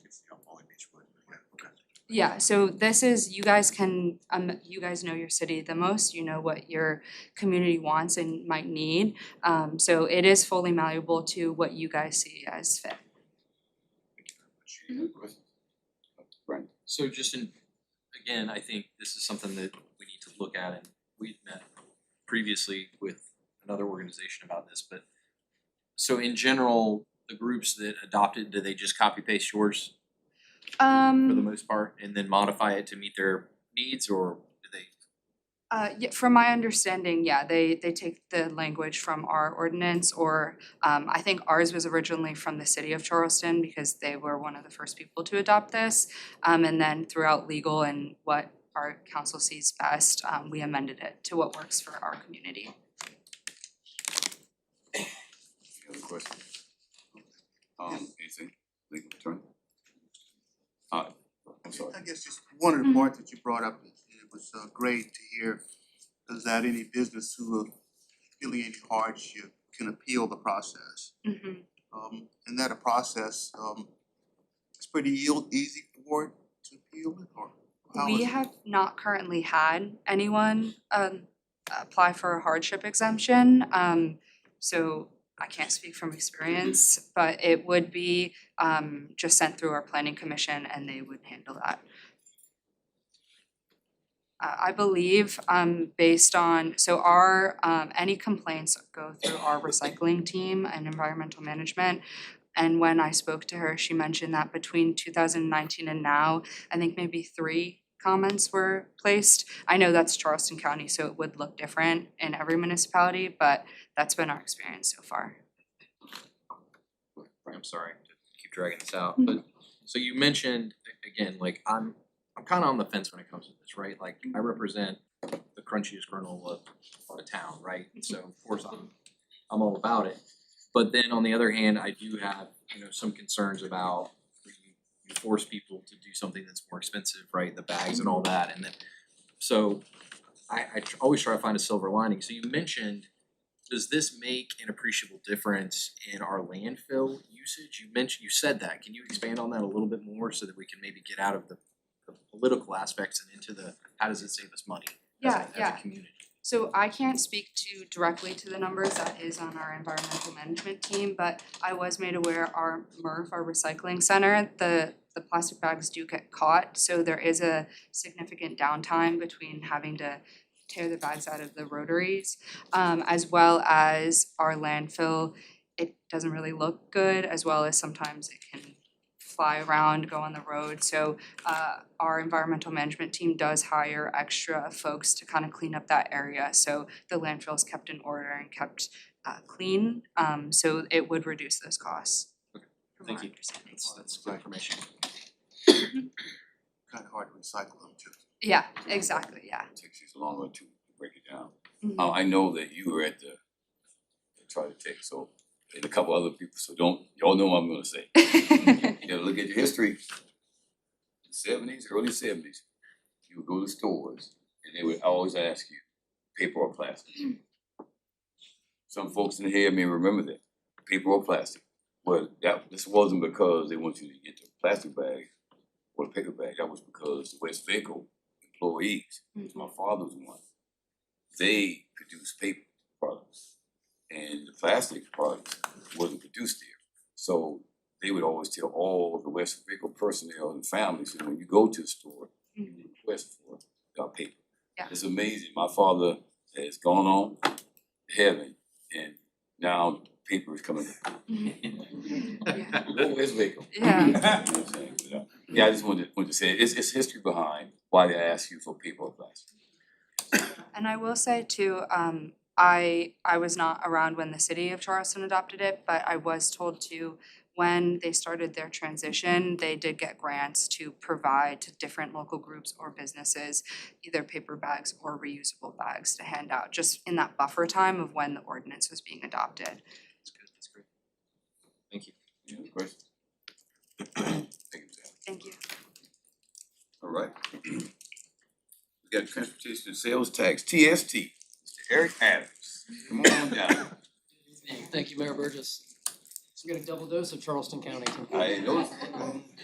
It's the Folly Beach wood, yeah, okay. yeah, so this is, you guys can, you guys know your city the most, you know what your community wants and might need. So it is fully malleable to what you guys see as fit. Right. So just again, I think this is something that we need to look at, and we've met previously with another organization about this, but so in general, the groups that adopted, do they just copy paste yours for the most part and then modify it to meet their needs, or do they? Yeah, from my understanding, yeah, they take the language from our ordinance, or I think ours was originally from the city of Charleston because they were one of the first people to adopt this. And then throughout legal and what our council sees best, we amended it to what works for our community. Any other questions? Anything, legal attorney? I'm sorry. I guess just one of the parts that you brought up, it was great to hear, is that any business who are feeling any hardship can appeal the process. And that a process, it's pretty easy for it to appeal it, or how is We it? have not currently had anyone apply for a hardship exemption. So I can't speak from experience, but it would be just sent through our planning commission and they would handle that. I believe based on, so our any complaints go through our recycling team and environmental management. And when I spoke to her, she mentioned that between 2019 and now, I think maybe 3 comments were placed. I know that's Charleston County, so it would look different in every municipality, but that's been our experience so far. I'm sorry to keep dragging this out, but so you mentioned again, like I'm kind of on the fence when it comes to this, right? Like I represent the crunchiest granola of a town, right? And so of course I'm all about it. But then on the other hand, I do have, some concerns about you force people to do something that's more expensive, right? The bags and all that, and then so I always try to find a silver lining. So you mentioned, does this make an appreciable difference in our landfill usage? You said that. Can you expand on that a little bit more so that we can maybe get out of the political aspects and into the how does it save us money as a community? So I can't speak directly to the numbers, that is on our environmental management team, but I was made aware our MRF, our recycling center, the plastic bags do get caught, so there is a significant downtime between having to tear the bags out of the rotaries, as well as our landfill. It doesn't really look good, as well as sometimes it can fly around, go on the road. So our environmental management team does hire extra folks to kind of clean up that area. So the landfill is kept in order and kept clean. So it would reduce those costs. Thank you. That's good information. Kind of hard to recycle them too. Yeah, exactly, yeah. It takes you longer to break it down. Mhm. I know that you were at the try to take, so, and a couple other people, so y'all know what I'm gonna say. You gotta look at your history. '70s, early '70s, you would go to stores and they would always ask you, paper or plastic? Some folks in here may remember that, paper or plastic. Well, this wasn't because they want you to get the plastic bag or the paper bag, that was because the West Vaco employees, my father was one, they produced paper products and the plastic products wasn't produced there. So they would would always tell all the West Waco personnel and families, when you go to the store, you request for paper. Yeah. It's amazing. My father has gone on to heaven, and now paper is coming. Go West Waco. Yeah. You know what I'm saying? But, yeah, I just wanted to say, it's history behind why they ask you for paper of last. And I will say too, I was not around when the city of Charleston adopted it, but I was told to, when they started their transition, they did get grants to provide to different local groups or businesses either paper bags or reusable bags to hand out, just in that buffer time of when the ordinance was being adopted. That's good, that's great. Thank you. Any other questions? Thank you, Sam. Thank you. All right. We got transportation and sales tax, TST, Mr. Eric Adams. Come on down. Thank you, Mayor Burgess. So we got a double dose of Charleston County tonight. I know.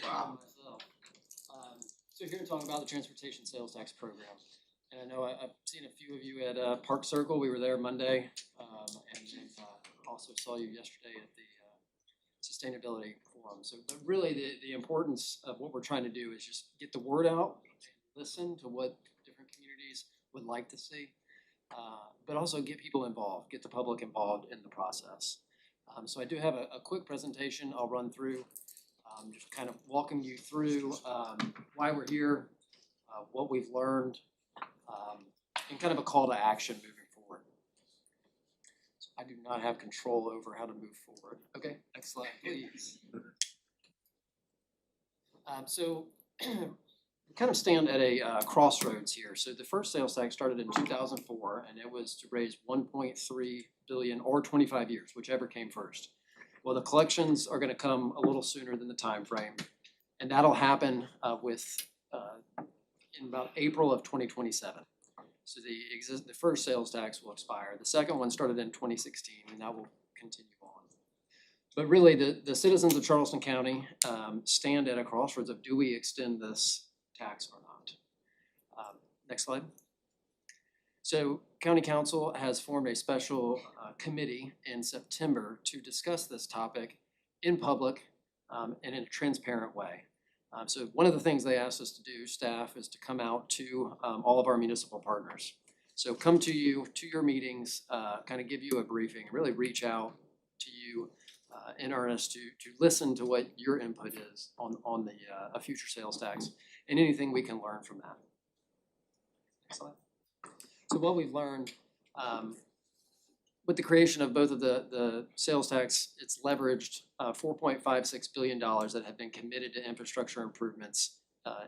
Wow. So here to talk about the transportation sales tax program. And I know I've seen a few of you at Park Circle. We were there Monday. And then also saw you yesterday at the Sustainability Forum. So but really the importance of what we're trying to do is just get the word out, listen to what different communities would like to see, but also get people involved, get the public involved in the process. So I do have a quick presentation I'll run through, just kind of walking you through why we're here, what we've learned, and kind of a call to action moving forward. So I do not have control over how to move forward. Okay, next slide, please. So we kind of stand at a crossroads here. So the first sales tax started in 2004, and it was to raise 1.3 billion or 25 years, whichever came first. Well, the collections are going to come a little sooner than the time frame, and that'll happen in about April of 2027. So the first sales tax will expire. The second one started in 2016, and that will continue on. But really, the citizens of Charleston County stand at a crossroads of, do we extend this tax or not? Next slide. So County Council has formed a special committee in September to discuss this topic in public and in a transparent way. So one of the things they asked us to do, staff, is to come out to all of our municipal partners. So come to you, to your meetings, kind of give you a briefing, really reach out to you in earnest to listen to what your input is on the future sales tax and anything we can learn from that. Excellent. So what we've learned with the creation of both of the sales tax, it's leveraged $4.56 billion that have been committed to infrastructure improvements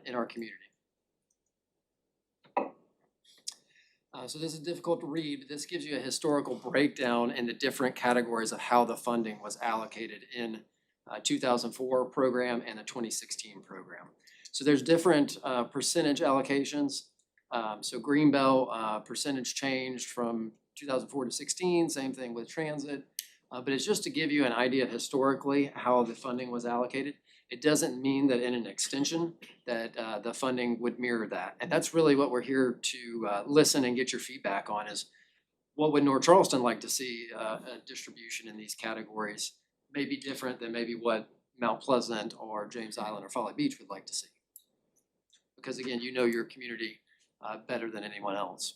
in our community. So this is difficult to read, but this gives you a historical breakdown in the different categories of how the funding was allocated in 2004 program and the 2016 program. So there's different percentage allocations. So Greenbelt percentage changed from 2004 to 16, same thing with transit. But it's just to give you an idea of historically how the funding was allocated. It doesn't mean that in an extension that the funding would mirror that. And that's really what we're here to listen and get your feedback on, is what would North Charleston like to see a distribution in these categories may be different than maybe what Mount Pleasant or James Island or Folly Beach would like to see. Because again, you know your community better than anyone else.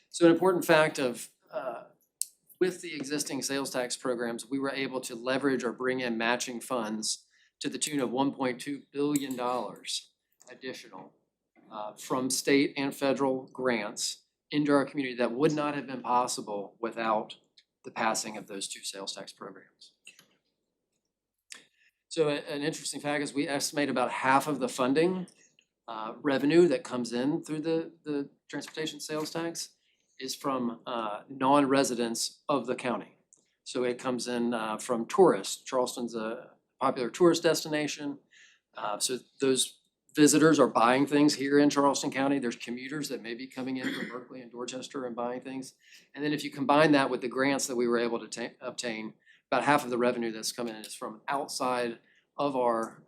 So an important fact of with the existing sales tax programs, we were able to leverage or bring in matching funds to the tune of $1.2 billion additional from state and federal grants into our community that would not have been possible without the passing of those two sales tax programs. So an interesting fact is we estimate about half of the funding revenue that comes in through the transportation sales tax is from non-residents of the county. So it comes in from tourists. Charleston's a popular tourist destination. So those visitors are buying things here in Charleston County. There's commuters that may be coming in from Berkeley and Dorchester and buying things. And then if you combine that with the grants that we were able to obtain, about half of the revenue that's coming in is from outside of our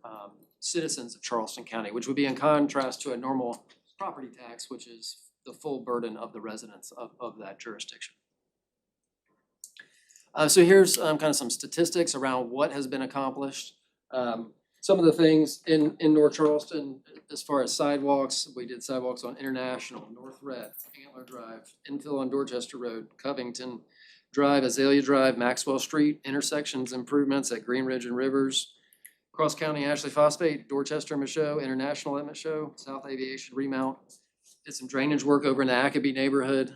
citizens of Charleston County, which would be in contrast to a normal property tax, which is the full burden of the residents of that jurisdiction. So here's kind of some statistics around what has been accomplished Some of the things in North Charleston, as far as sidewalks, we did sidewalks on International, North Red, Antler Drive, infill on Dorchester Road, Covington Drive, Azalea Drive, Maxwell Street, intersections improvements at Green Ridge and Rivers, Cross County Ashley Phosphate, Dorchester Michaud, International at Michaud, South Aviation Remount. Did some drainage work over in the Academy neighborhood.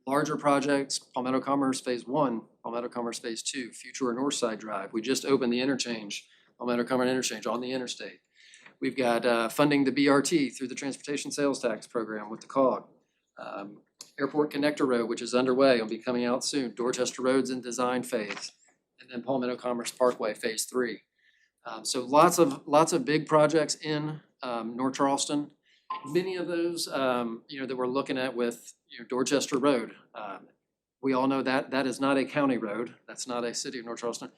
Larger projects, Palmetto Commerce Phase 1, Palmetto Commerce Phase 2, Future and Northside Drive. We just opened the interchange, Palmetto Commerce Interchange on the interstate. We've got funding the BRT through the Transportation Sales Tax Program with the COG. Airport Connector Road, which is underway, will be coming out soon. Dorchester Road's in design phase. And then Palmetto Commerce Parkway Phase 3. So lots of big projects in North Charleston. Many of those, that we're looking at with, Dorchester Road. We all know that that is not a county road. That's not a city of North Charleston.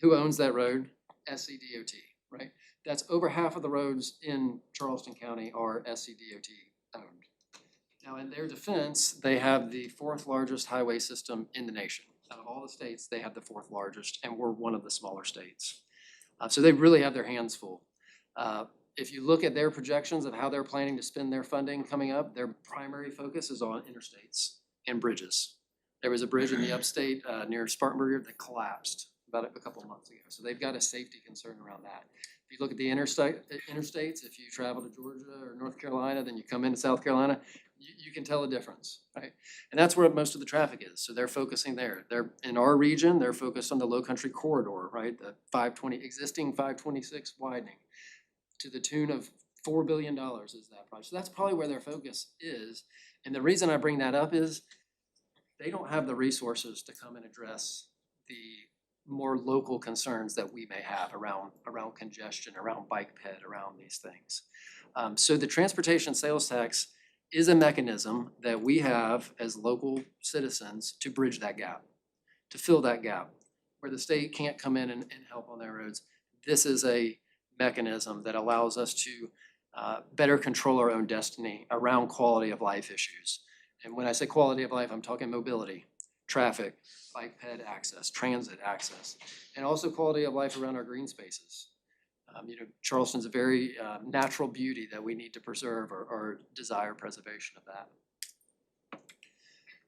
Who owns that road? SCDOT, right? That's over half of the roads in Charleston County are SCDOT owned. Now, in their defense, they have the fourth largest highway system in the nation. Out of all the states, they have the fourth largest, and we're one of the smaller states. So they really have their hands full. If you look at their projections of how they're planning to spend their funding coming up, their primary focus is on interstates and bridges. There was a bridge in the upstate near Spartanburg that collapsed about a couple of months ago. So they've got a safety concern around that. If you look at the interstates, if you travel to Georgia or North Carolina, then you come into South Carolina, you can tell the difference, right? And that's where most of the traffic is. So they're focusing there. They're in our region, they're focused on the Low Country Corridor, right? The existing 526 widening to the tune of $4 billion is that project. So that's probably where their focus is. And the reason I bring that up is they don't have the resources to come and address the more local concerns that we may have around congestion, around bike ped, around these things. So the transportation sales tax is a mechanism that we have as local citizens to bridge that gap, to fill that gap where the state can't come in and help on their roads. This is a mechanism that allows us to better control our own destiny around quality of life issues. And when I say quality of life, I'm talking mobility, traffic, bike ped access, transit access, and also quality of life around our green spaces. Charleston's a very natural beauty that we need to preserve or desire preservation of that.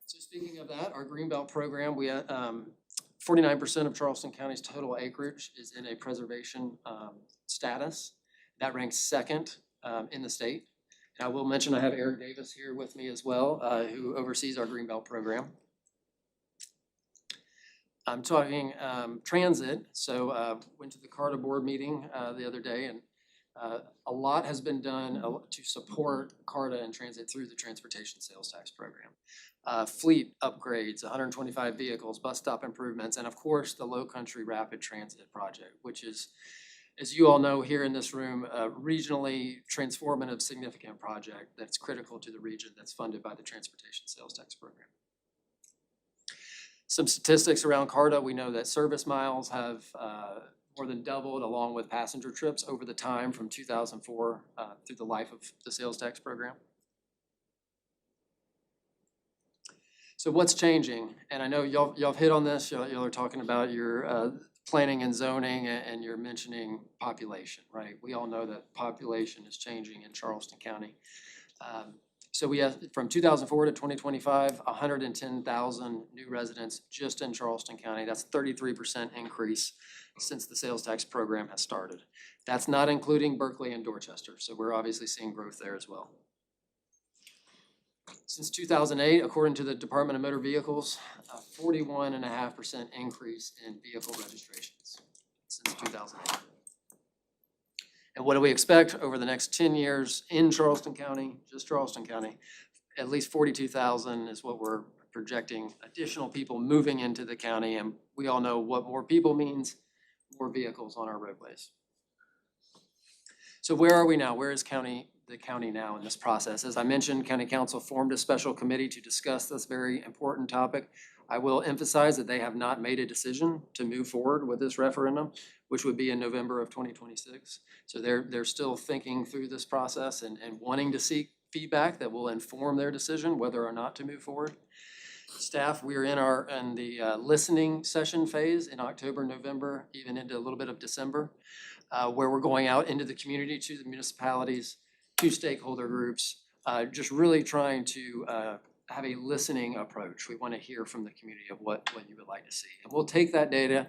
So speaking of that, our Greenbelt program, we 49% of Charleston County's total acreage is in a preservation status. That ranks second in the state. And I will mention I have Eric Davis here with me as well, who oversees our Greenbelt program. I'm talking transit, so went to the CARTA board meeting the other day, and a lot has been done to support CARTA and transit through the transportation sales tax program. Fleet upgrades, 125 vehicles, bus stop improvements, and of course the Low Country Rapid Transit Project, which is, as you all know here in this room, a regionally transformative significant project that's critical to the region that's funded by the transportation sales tax program. Some statistics around CARTA, we know that service miles have more than doubled along with passenger trips over the time from 2004 through the life of the sales tax program. So what's changing? And I know y'all have hit on this, y'all are talking about your planning and zoning and you're mentioning population, right? We all know that population is changing in Charleston County. So we have, from 2004 to 2025, 110,000 new residents just in Charleston County. That's 33% increase since the sales tax program has started. That's not including Berkeley and Dorchester, so we're obviously seeing growth there as well. Since 2008, according to the Department of Motor Vehicles, a 41.5% increase in vehicle registrations since 2008. And what do we expect over the next 10 years in Charleston County, just Charleston County? At least 42,000 is what we're projecting additional people moving into the county. And we all know what more people means, more vehicles on our roadways. So where are we now? Where is the county now in this process? As I mentioned, County Council formed a special committee to discuss this very important topic. I will emphasize that they have not made a decision to move forward with this referendum, which would be in November of 2026. So they're still thinking through this process and wanting to seek feedback that will inform their decision whether or not to move forward. Staff, we are in the listening session phase in October, November, even into a little bit of December, where we're going out into the community, to the municipalities, to stakeholder groups, just really trying to have a listening approach. We want to hear from the community of what you would like to see. And we'll take that data,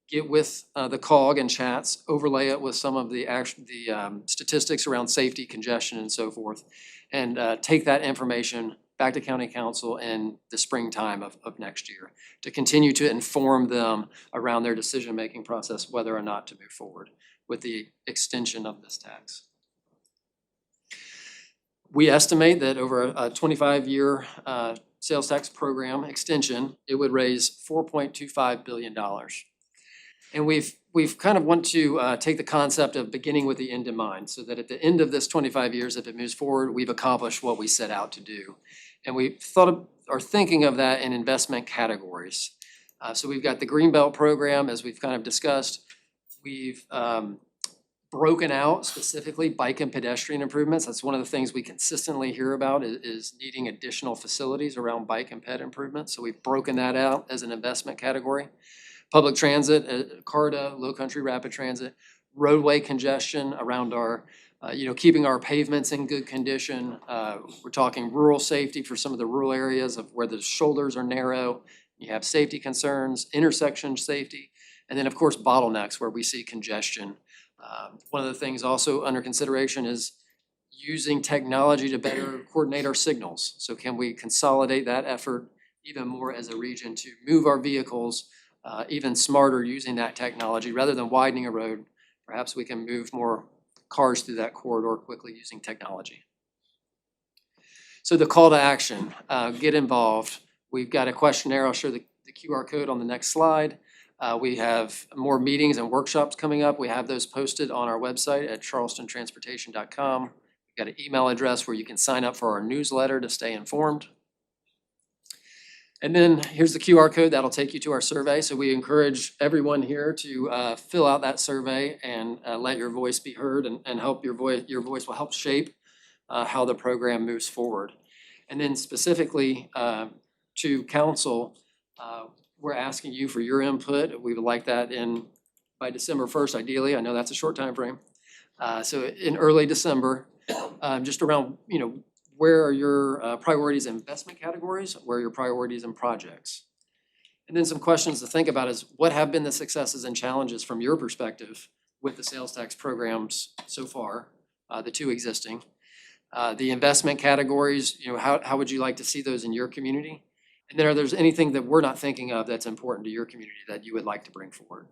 get with the COG and chats, overlay it with some of the statistics around safety, congestion, and so forth, and take that information back to county council in the springtime of next year to continue to inform them around their decision-making process, whether or not to move forward with the extension of this tax. We estimate that over a 25-year sales tax program extension, it would raise $4.25 billion. And we've kind of want to take the concept of beginning with the end in mind, so that at the end of this 25 years, if it moves forward, we've accomplished what we set out to do. And we are thinking of that in investment categories. So we've got the Greenbelt program, as we've kind of discussed. We've broken out specifically bike and pedestrian improvements. That's one of the things we consistently hear about is needing additional facilities around bike and ped improvements. So we've broken that out as an investment category. Public transit, CARTA, low country rapid transit, roadway congestion around our, keeping our pavements in good condition. We're talking rural safety for some of the rural areas of where the shoulders are narrow. You have safety concerns, intersection safety, and then of course bottlenecks where we see congestion. One of the things also under consideration is using technology to better coordinate our signals. So can we consolidate that effort even more as a region to move our vehicles even smarter using that technology rather than widening a road? Perhaps we can move more cars through that corridor quickly using technology. So the call to action, get involved. We've got a questionnaire. I'll show the QR code on the next slide. We have more meetings and workshops coming up. We have those posted on our website at charlestontransportation.com. We've got an email address where you can sign up for our newsletter to stay informed. And then here's the QR code that'll take you to our survey. So we encourage everyone here to fill out that survey and let your voice be heard and help your voice will help shape how the program moves forward. And then specifically to council, we're asking you for your input. We would like that by December 1st, ideally. I know that's a short time frame. So in early December, just around, where are your priorities in investment categories? Where are your priorities in projects? And then some questions to think about is what have been the successes and challenges from your perspective with the sales tax programs so far, the two existing? The investment categories, how would you like to see those in your community? And then are there anything that we're not thinking of that's important to your community that you would like to bring forward?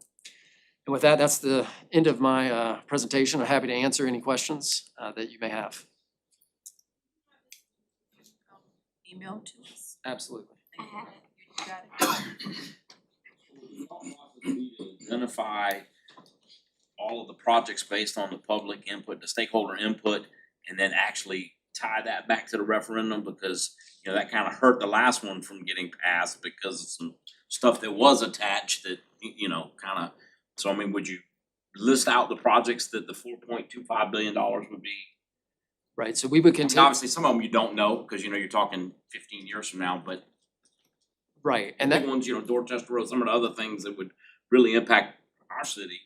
And with that, that's the end of my presentation. I'm happy to answer any questions that you may have. Email to us. Absolutely. You got it. Identify all of the projects based on the public input, the stakeholder input, and then actually tie that back to the referendum, because that kind of hurt the last one from getting passed because of some stuff that was attached that kind of. So I mean, would you list out the projects that the $4.25 billion would be? Right, so we would continue. Obviously, some of them you don't know because you're talking 15 years from now, but right, and the that big ones, Dorchester Road, some of the other things that would really impact our city,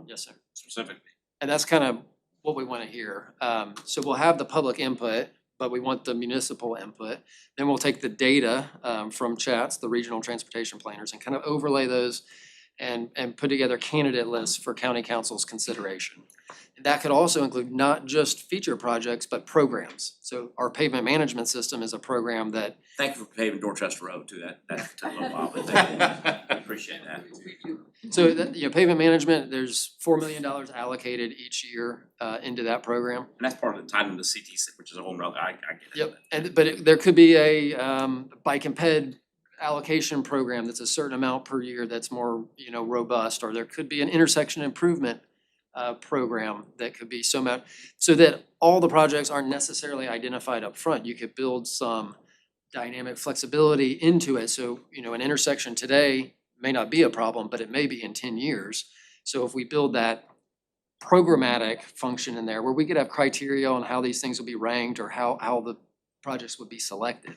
Yes, sir. specifically. And that's kind of what we want to hear. So we'll have the public input, but we want the municipal input. Then we'll take the data from chats, the regional transportation planners, and kind of overlay those and put together candidate lists for county council's consideration. And that could also include not just feature projects, but programs. So our pavement management system is a program that. Thank you for paving Dorchester Road too. That took a little while, but thank you. I appreciate that. So that, pavement management, there's $4 million allocated each year into that program. And that's part of the tied into CTC, which is a whole nother, I get it. Yep, there could be a bike and ped allocation program that's a certain amount per year that's more, robust, or there could be an intersection improvement program that could be so that all the projects aren't necessarily identified up front. You could build some dynamic flexibility into it. So, an intersection today may not be a problem, but it may be in 10 years. So if we build that programmatic function in there where we could have criteria on how these things will be ranked or how the projects would be selected,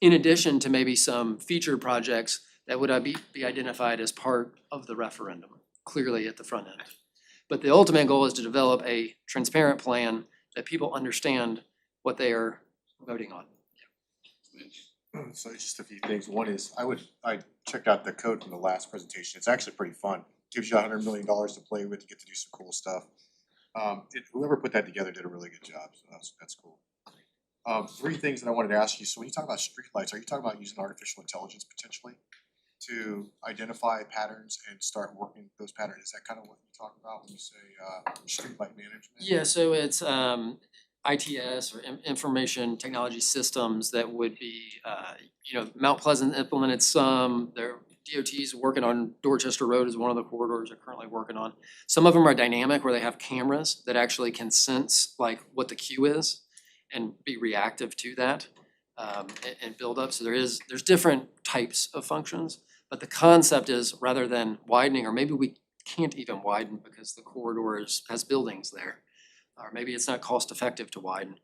in addition to maybe some featured projects that would be identified as part of the referendum, clearly at the front end. But the ultimate goal is to develop a transparent plan that people understand what they are voting on. So just a few things. One is, I checked out the code from the last presentation. It's actually pretty fun. Gives you $100 million to play with. You get to do some cool stuff. Whoever put that together did a really good job. So that's cool. Three things that I wanted to ask you. So when you talk about streetlights, are you talking about using artificial intelligence potentially to identify patterns and start working those patterns? Is that kind of what you talk about when you say streetlight management? Yeah, so it's ITS or information technology systems that would be, Mount Pleasant implemented some, their DOT's working on Dorchester Road is one of the corridors they're currently working on. Some of them are dynamic where they have cameras that actually can sense like what the queue is and be reactive to that and build up. So there's different types of functions, but the concept is rather than widening, or maybe we can't even widen because the corridor has buildings there. Or maybe it's not cost effective to widen,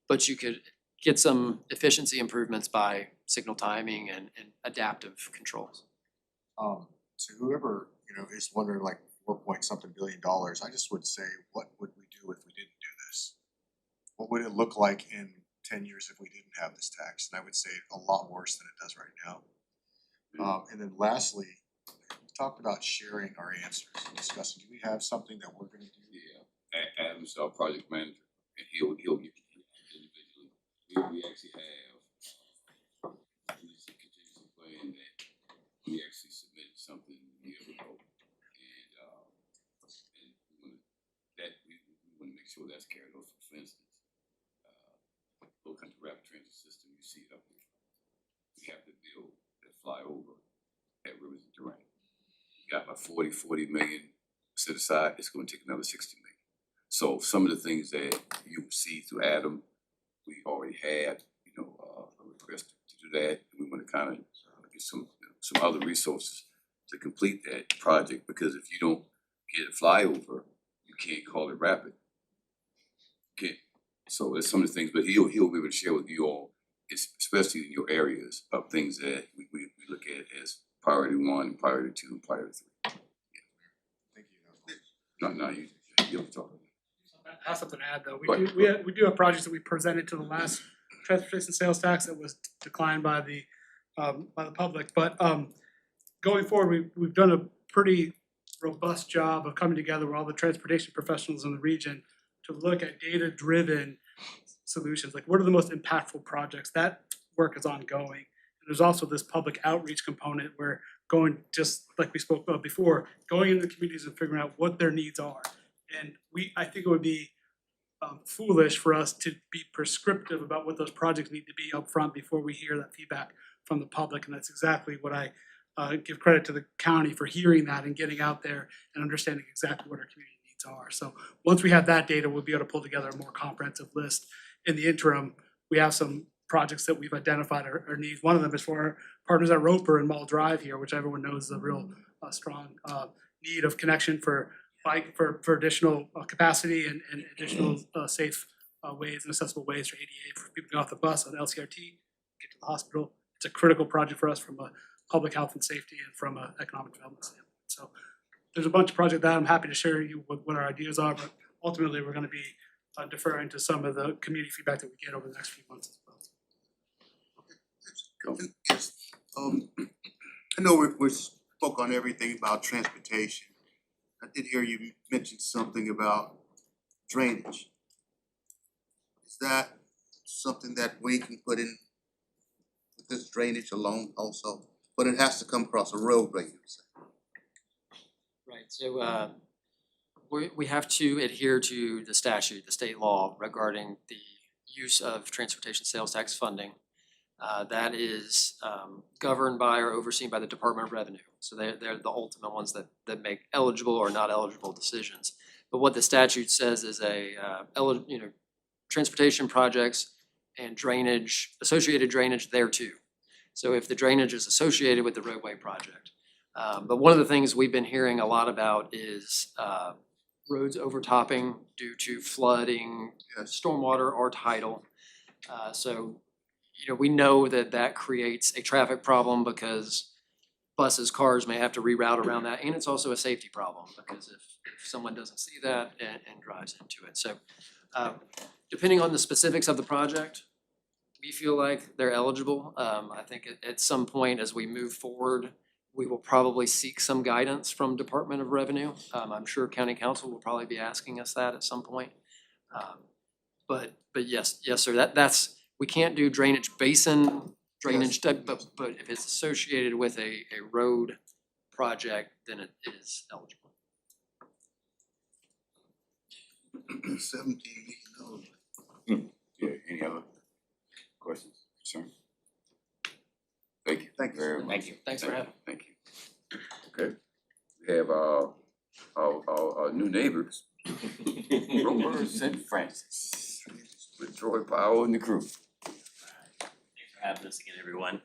but you could get some efficiency improvements by signal timing and adaptive controls. So whoever, is wondering like $4 billion, I just would say, what would we do if we didn't do this? What would it look like in 10 years if we didn't have this tax? And I would say a lot worse than it does right now. And then lastly, we talked about sharing our answers and discussing. Do we have something that we're gonna do? Yeah, Adam's our project manager, and he'll get individually. We actually have contingency plan that we actually submitted something a year ago, and we wanna make sure that's carried over. For instance, low country rapid transit system, you see it up there. We have to build that flyover at Rivers and Durant. We got about 40 million set aside. It's gonna take another 60 million. So some of the things that you see through Adam, we already had, a request to do that. And we want to kind of get some other resources to complete that project, because if you don't get a flyover, you can't call it rapid. Okay, so there's some of the things, but he'll be able to share with you all, especially in your areas, of things that we look at as priority 1, priority 2, and priority 3. Thank you. No, you'll talk. I have something to add though. Go ahead. We do have projects that we presented to the last transportation sales tax that was declined by the public. But going forward, we've done a pretty robust job of coming together with all the transportation professionals in the region to look at data-driven solutions. Like, what are the most impactful projects? That work is ongoing. And there's also this public outreach component where going, just like we spoke about before, going into the communities and figuring out what their needs are. And I think it would be foolish for us to be prescriptive about what those projects need to be up front before we hear that feedback from the public. And that's exactly what I give credit to the county for hearing that and getting out there and understanding exactly what our community needs are. So once we have that data, we'll be able to pull together a more comprehensive list. In the interim, we have some projects that we've identified our needs. One of them is for our partners at Roper and Mall Drive here, which everyone knows is a real strong need of connection for additional capacity and additional safe ways and accessible ways for ADA for people to get off the bus on LCRT, get to the hospital. It's a critical project for us from a public health and safety and from an economic development standpoint. So there's a bunch of projects that I'm happy to share you what our ideas are, but ultimately we're going to be deferring to some of the community feedback that we get over the next few months as well. Yes, I know we spoke on everything about transportation. I did hear you mention something about drainage. Is that something that we can put in with this drainage alone also? But it has to come across a roadway, you say? Right, so we have to adhere to the statute, the state law regarding the use of transportation sales tax funding. That is governed by or overseen by the Department of Revenue. So they're the ultimate ones that make eligible or not eligible decisions. But what the statute says is transportation projects and drainage, associated drainage there too. So if the drainage is associated with the roadway project. But one of the things we've been hearing a lot about is roads overtopping due to flooding, stormwater or tidal. So we know that that creates a traffic problem because buses, cars may have to reroute around that, and it's also a safety problem because if someone doesn't see that and drives into it. So depending on the specifics of the project, we feel like they're eligible. I think at some point as we move forward, we will probably seek some guidance from Department of Revenue. I'm sure County Council will probably be asking us that at some point. But yes, sir, that's, we can't do drainage basin, drainage type, but if it's associated with a road project, then it is eligible. 17 million. Yeah, any other questions, concerns? Thank you. Thank you. Very much. Thank you. Thanks for having me. Thank you. Okay, we have our new neighbors, Roper St. Francis, with Troy Powell and the crew. Thanks for having us again, everyone.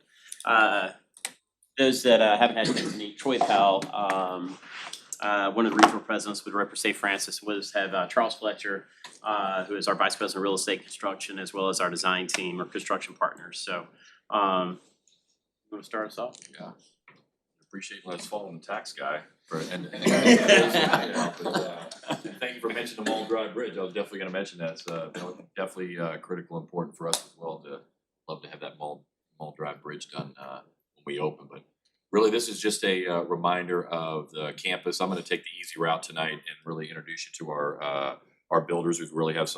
Those that haven't had a chance to meet Troy Powell, one of the regional presidents with Roper St. Francis, have Charles Fletcher, who is our Vice President of Real Estate Construction, as well as our design team or construction partners. So, you want to start us off? Yeah. Appreciate let's follow the tax guy for and thank you for mentioning the Mall Drive Bridge. I was definitely gonna mention that. It's definitely critical important for us as well to love to have that Mall Drive Bridge done when we open. But really this is just a reminder of the campus. I'm gonna take the easy route tonight and really introduce you to our builders who really have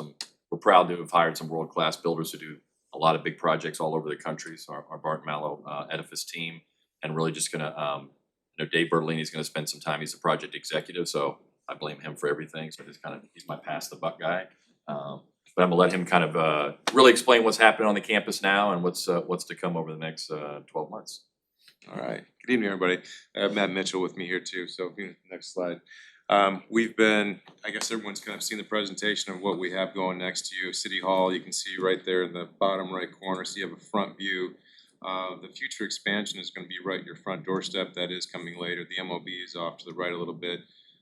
we're proud to have hired some world-class builders who do a lot of big projects all over the country. So our Bart Mallow Edifice team, and really just gonna, Dave Bertolini is gonna spend some time. He's a project executive, so I blame him for everything. So he's my pass the buck guy. But I'm gonna let him kind of really explain what's happening on the campus now and what's to come over the next 12 months. All right. Good evening, everybody. I have Matt Mitchell with me here too. So next slide. We've been, I guess everyone's kind of seen the presentation of what we have going next to you. City Hall, you can see right there in the bottom right corner, so you have a front view. The future expansion is going to be right in your front doorstep. That is coming later. The MOB is off to the right a little bit.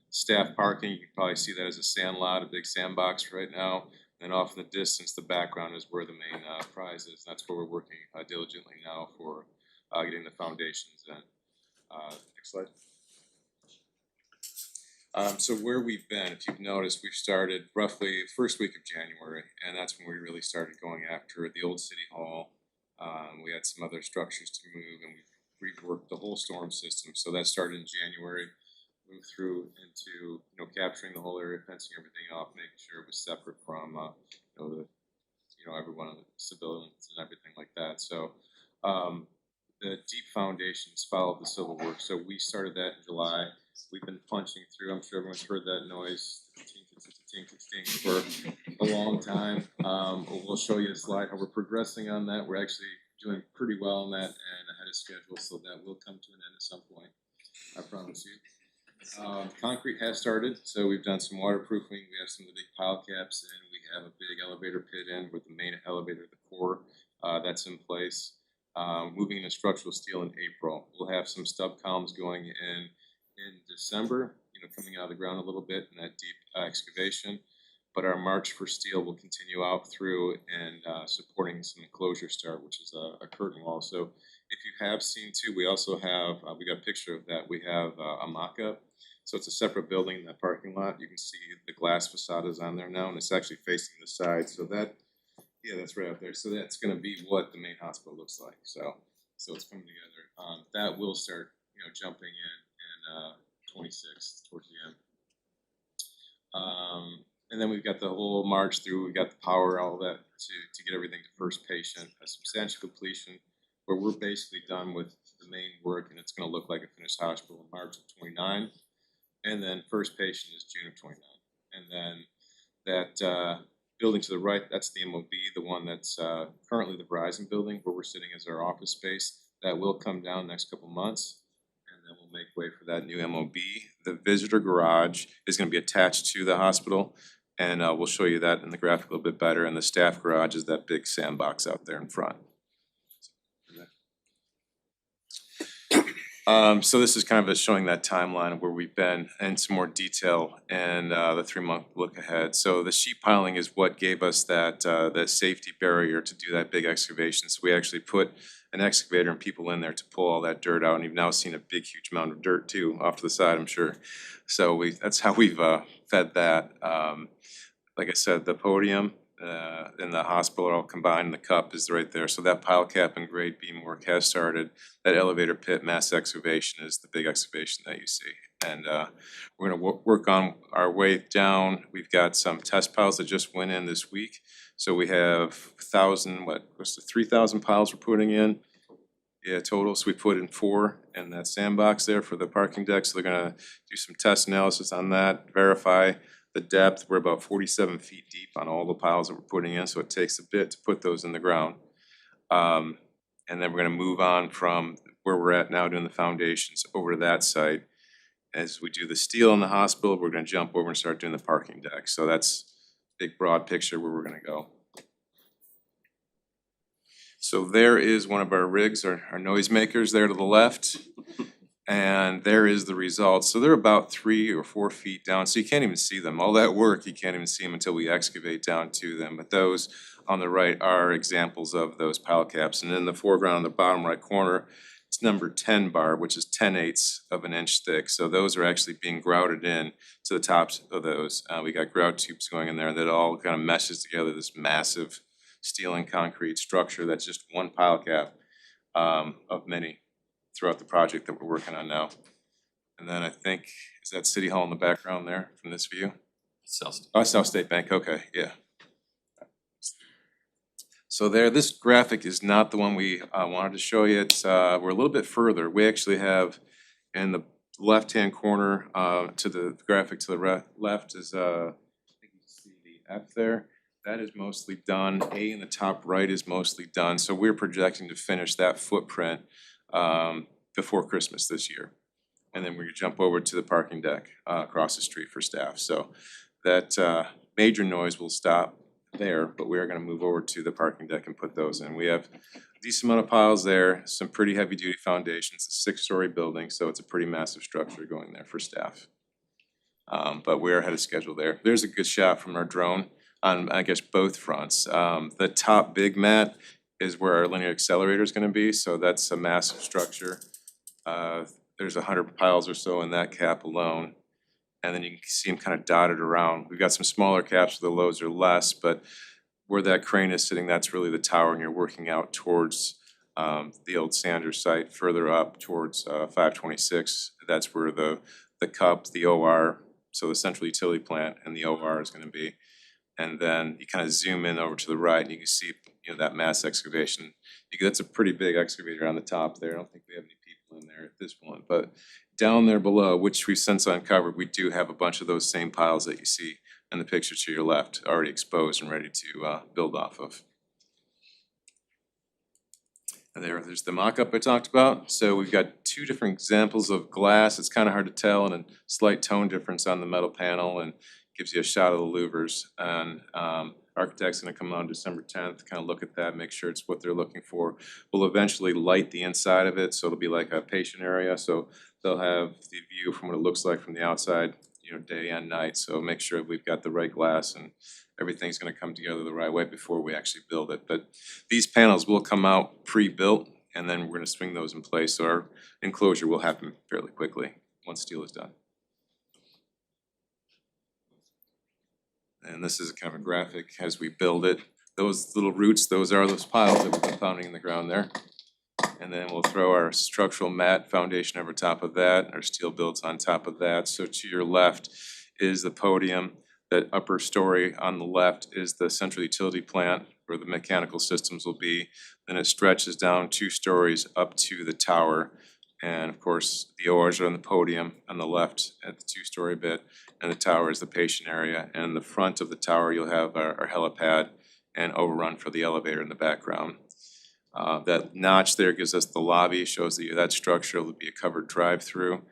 Staff parking, you can probably see that as a sand lot, a big sandbox right now. And off in the distance, the background is where the main prize is. That's where we're working diligently now for getting the foundations in. Next slide. So where we've been, if you've noticed, we've started roughly first week of January, and that's when we really started going after the old City Hall. We had some other structures to move, and we reworked the whole storm system. So that started in January, moved through into capturing the whole area, fencing everything off, making sure it was separate from every one of the civilians and everything like that. So the deep foundations followed the civil work. So we started that in July. We've been punching through. I'm sure everyone's heard that noise, tink for a long time. We'll show you a slide how we're progressing on that. We're actually doing pretty well on that and ahead of schedule, so that will come to an end at some point, I promise you. Concrete has started, so we've done some waterproofing. We have some of the big pile caps in. We have a big elevator pit in with the main elevator, the core, that's in place. Moving into structural steel in April. We'll have some stub columns going in December, coming out of the ground a little bit in that deep excavation. But our march for steel will continue out through and supporting some enclosure start, which is a curtain wall. So if you have seen too, we also have, we got a picture of that. We have a mock-up. So it's a separate building in that parking lot. You can see the glass facade is on there now, and it's actually facing the side. So that, yeah, that's right out there. So that's going to be what the main hospital looks like. So it's coming together. That will start, jumping in 26 towards the end. And then we've got the whole march through. We've got the power, all of that to get everything to first patient, a substantial completion, where we're basically done with the main work, and it's going to look like a finished hospital in March of 29. And then first patient is June of 29. And then that building to the right, that's the MOB, the one that's currently the Verizon building, where we're sitting as our office space. That will come down next couple months, and then we'll make way for that new MOB. The visitor garage is going to be attached to the hospital, and we'll show you that in the graphic a little bit better. And the staff garage is that big sandbox out there in front. So this is kind of showing that timeline of where we've been and some more detail and the 3-month look ahead. So the sheet piling is what gave us that safety barrier to do that big excavation. So we actually put an excavator and people in there to pull all that dirt out, and you've now seen a big, huge amount of dirt too off to the side, I'm sure. So that's how we've fed that. Like I said, the podium in the hospital are all combined, the cup is right there. So that pile cap and grade beam work has started. That elevator pit mass excavation is the big excavation that you see. And we're gonna work on our way down. We've got some test piles that just went in this week. So we have 3,000 piles we're putting in. Yeah, total, so we put in 4 in that sandbox there for the parking deck. So they're gonna do some test analysis on that, verify the depth. We're about 47 feet deep on all the piles that we're putting in, so it takes a bit to put those in the ground. And then we're gonna move on from where we're at now doing the foundations over to that site. As we do the steel in the hospital, we're gonna jump over and start doing the parking deck. So that's a big broad picture where we're gonna go. So there is one of our rigs, our noisemakers there to the left. And there is the results. So they're about 3 or 4 feet down, so you can't even see them. All that work, you can't even see them until we excavate down to them. But those on the right are examples of those pile caps. And in the foreground, in the bottom right corner, it's number 10 bar, which is 10/8 of an inch thick. So those are actually being grouted in to the tops of those. We got grout tubes going in there that all kind of meshes together this massive steel and concrete structure that's just one pile cap of many throughout the project that we're working on now. And then I think, is that City Hall in the background there from this view? South. Oh, South State Bank, okay, yeah. So there, this graphic is not the one we wanted to show you. It's, we're a little bit further. We actually have in the left-hand corner to the graphic to the left is, I think you see the F there. That is mostly done. A in the top right is mostly done. So we're projecting to finish that footprint before Christmas this year. And then we're gonna jump over to the parking deck across the street for staff. So that major noise will stop there, but we are gonna move over to the parking deck and put those in. We have a decent amount of piles there, some pretty heavy duty foundations, a 6-story building, so it's a pretty massive structure going there for staff. But we're ahead of schedule there. There's a good shot from our drone on, I guess, both fronts. The top big mat is where our linear accelerator is gonna be, so that's a massive structure. There's 100 piles or so in that cap alone. And then you can see them kind of dotted around. We've got some smaller caps where the loads are less, but where that crane is sitting, that's really the tower, and you're working out towards the old Sanders site, further up towards 526. That's where the cup, the OR, so the central utility plant and the OR is gonna be. And then you kind of zoom in over to the right and you can see, you know, that mass excavation. That's a pretty big excavator on the top there. I don't think we have any people in there at this point, but down there below, which we've since uncovered, we do have a bunch of those same piles that you see in the picture to your left, already exposed and ready to build off of. And there's the mock-up I talked about. So we've got 2 different examples of glass. It's kind of hard to tell, and a slight tone difference on the metal panel, and gives you a shot of the louvers. And architect's gonna come on December 10th, kind of look at that, make sure it's what they're looking for. We'll eventually light the inside of it, so it'll be like a patient area, so they'll have the view from what it looks like from the outside, you know, day and night. So make sure we've got the right glass and everything's gonna come together the right way before we actually build it. But these panels will come out pre-built, and then we're gonna swing those in place, so our enclosure will happen fairly quickly once steel is done. And this is kind of a graphic as we build it. Those little roots, those are those piles that we've been pounding in the ground there. And then we'll throw our structural mat foundation over top of that, our steel builds on top of that. So to your left is the podium. That upper story on the left is the central utility plant where the mechanical systems will be. Then it stretches down 2 stories up to the tower. And of course, the ORs are on the podium on the left at the 2-story bit, and the tower is the patient area. And in the front of the tower, you'll have our helipad and overrun for the elevator in the background. That notch there gives us the lobby, shows that structure will be a covered drive-through.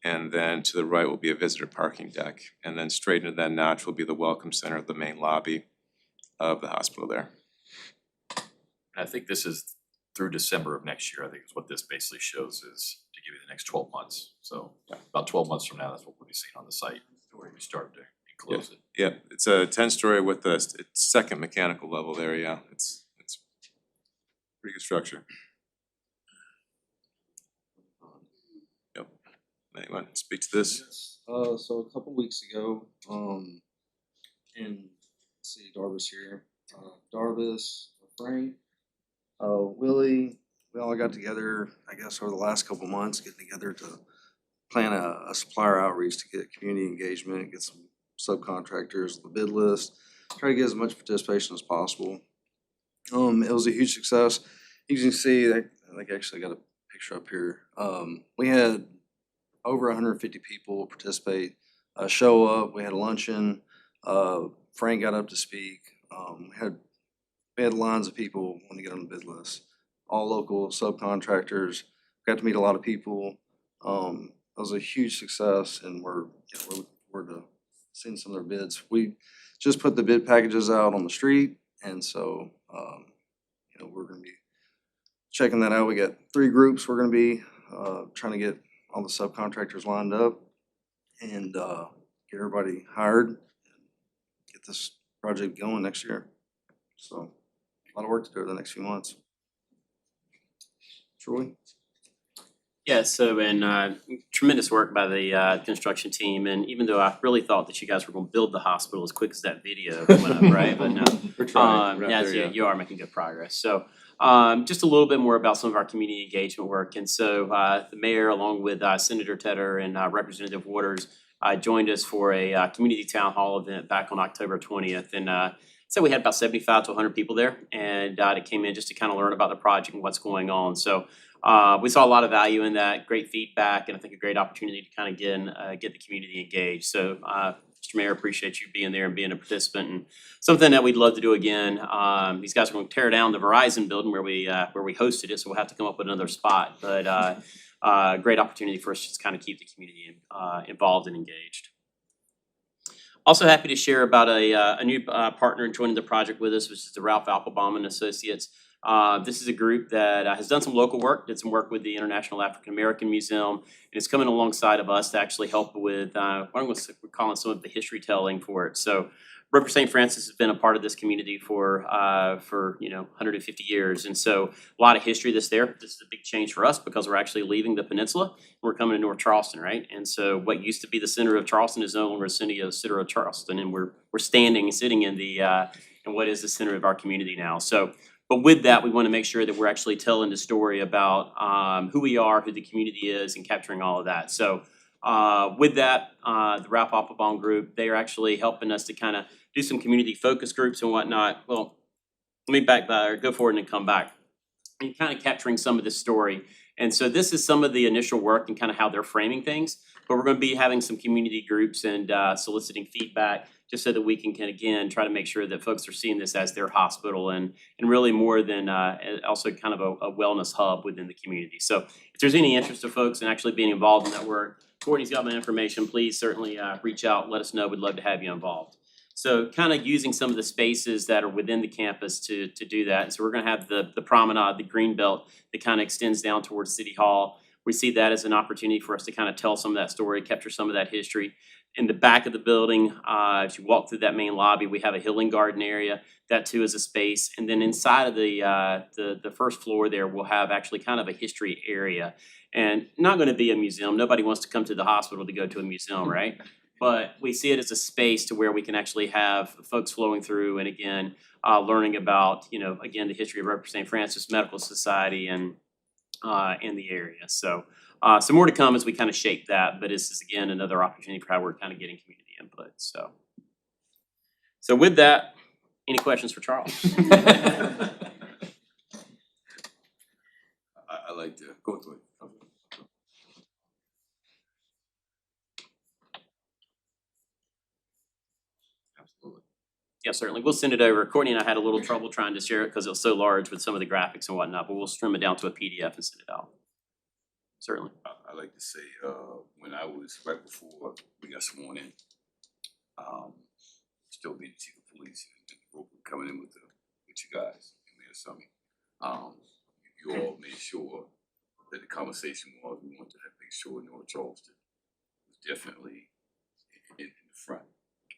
And then to the right will be a visitor parking deck. And then straight into that notch will be the welcome center of the main lobby of the hospital there. I think this is through December of next year, I think is what this basically shows, is to maybe the next 12 months. So about 12 months from now, that's what we'll be seeing on the site, where we start to enclose it. Yeah, it's a 10-story with a second mechanical level there, yeah, it's pretty good structure. Yep, anyone speak to this? So a couple weeks ago, let's see, Darvis here, Darvis, Frank, Willie, we all got together, I guess, over the last couple months, getting together to plan a supplier outreach to get community engagement, get some subcontractors on the bid list, try to get as much participation as possible. It was a huge success. You can see, I think I actually got a picture up here. We had over 150 people participate, show up. We had a luncheon. Frank got up to speak. We had lines of people wanting to get on the bid list. All local subcontractors. Got to meet a lot of people. It was a huge success, and we're to seeing some of their bids. We just put the bid packages out on the street, and so we're going to be checking that out. We got 3 groups. We're going to be trying to get all the subcontractors lined up and get everybody hired and get this project going next year. So a lot of work to do over the next few months. Troy? Yeah, so tremendous work by the construction team, and even though I really thought that you guys were gonna build the hospital as quick as that video went up, right? But no. We're trying. We're out Yeah, there, so yeah. you are making good progress. So just a little bit more about some of our community engagement work. And so the mayor, along with Senator Tedder and Representative Waters, joined us for a community town hall event back on October 20th. And so we had about 75 to 100 people there, and they came in just to kind of learn about the project and what's going on. So we saw a lot of value in that, great feedback, and I think a great opportunity to kind of get the community engaged. So Mr. Mayor, appreciate you being there and being a participant, and something that we'd love to do again. These guys are going to tear down the Verizon building where we hosted it, so we'll have to come up with another spot. But great opportunity for us to just kind of keep the community involved and engaged. Also happy to share about a new partner joining the project with us, which is the Ralph Applebaum and Associates. This is a group that has done some local work, did some work with the International African American Museum, and is coming alongside of us to actually help with what I'm calling some of the history telling for it. So River St. Francis has been a part of this community for 150 years, and so a lot of history that's there. This is a big change for us because we're actually leaving the peninsula. We're coming to North Charleston, right? And so what used to be the center of Charleston is no longer the center of Charleston, and we're sitting in the in what is the center of our community now. So. But with that, we want to make sure that we're actually telling the story about who we are, who the community is, and capturing all of that. So with that, the Ralph Applebaum group, they are actually helping us to kind of do some community focus groups and whatnot. Well, let me go forward and then come back. And kind of capturing some of this story. And so this is some of the initial work and kind of how they're framing things. But we're going to be having some community groups and soliciting feedback just so that we can again try to make sure that folks are seeing this as their hospital and really more than also kind of a wellness hub within the community. So if there's any interest of folks in actually being involved in that work, Courtney's got my information. Please certainly reach out, let us know. We'd love to have you involved. So kind of using some of the spaces that are within the campus to do that. And so we're going to have the promenade, the green belt that kind of extends down towards City Hall. We see that as an opportunity for us to kind of tell some of that story, capture some of that history. In the back of the building, as you walk through that main lobby, we have a healing garden area. That too is a space. And then inside of the first floor there, we'll have actually kind of a history area. And not going to be a museum. Nobody wants to come to the hospital to go to a museum, right? But we see it as a space to where we can actually have folks flowing through and again, learning about, again, the history of River St. Francis Medical Society and in the area. So some more to come as we kind of shape that, but this is again another opportunity for how we're kind of getting community input. So with that, any questions for Charles? I like to go through it. Absolutely. Yeah, certainly. We'll send it over. Courtney and I had a little trouble trying to share it because it was so large with some of the graphics and whatnot, but we'll trim it down to a PDF and send it out. Certainly. I like to say, when I was right before we got sworn in, still being chief of police and coming in with you guys and Mayor Summey, you all made sure that the conversation was we want to making sure North Charleston was definitely in the front.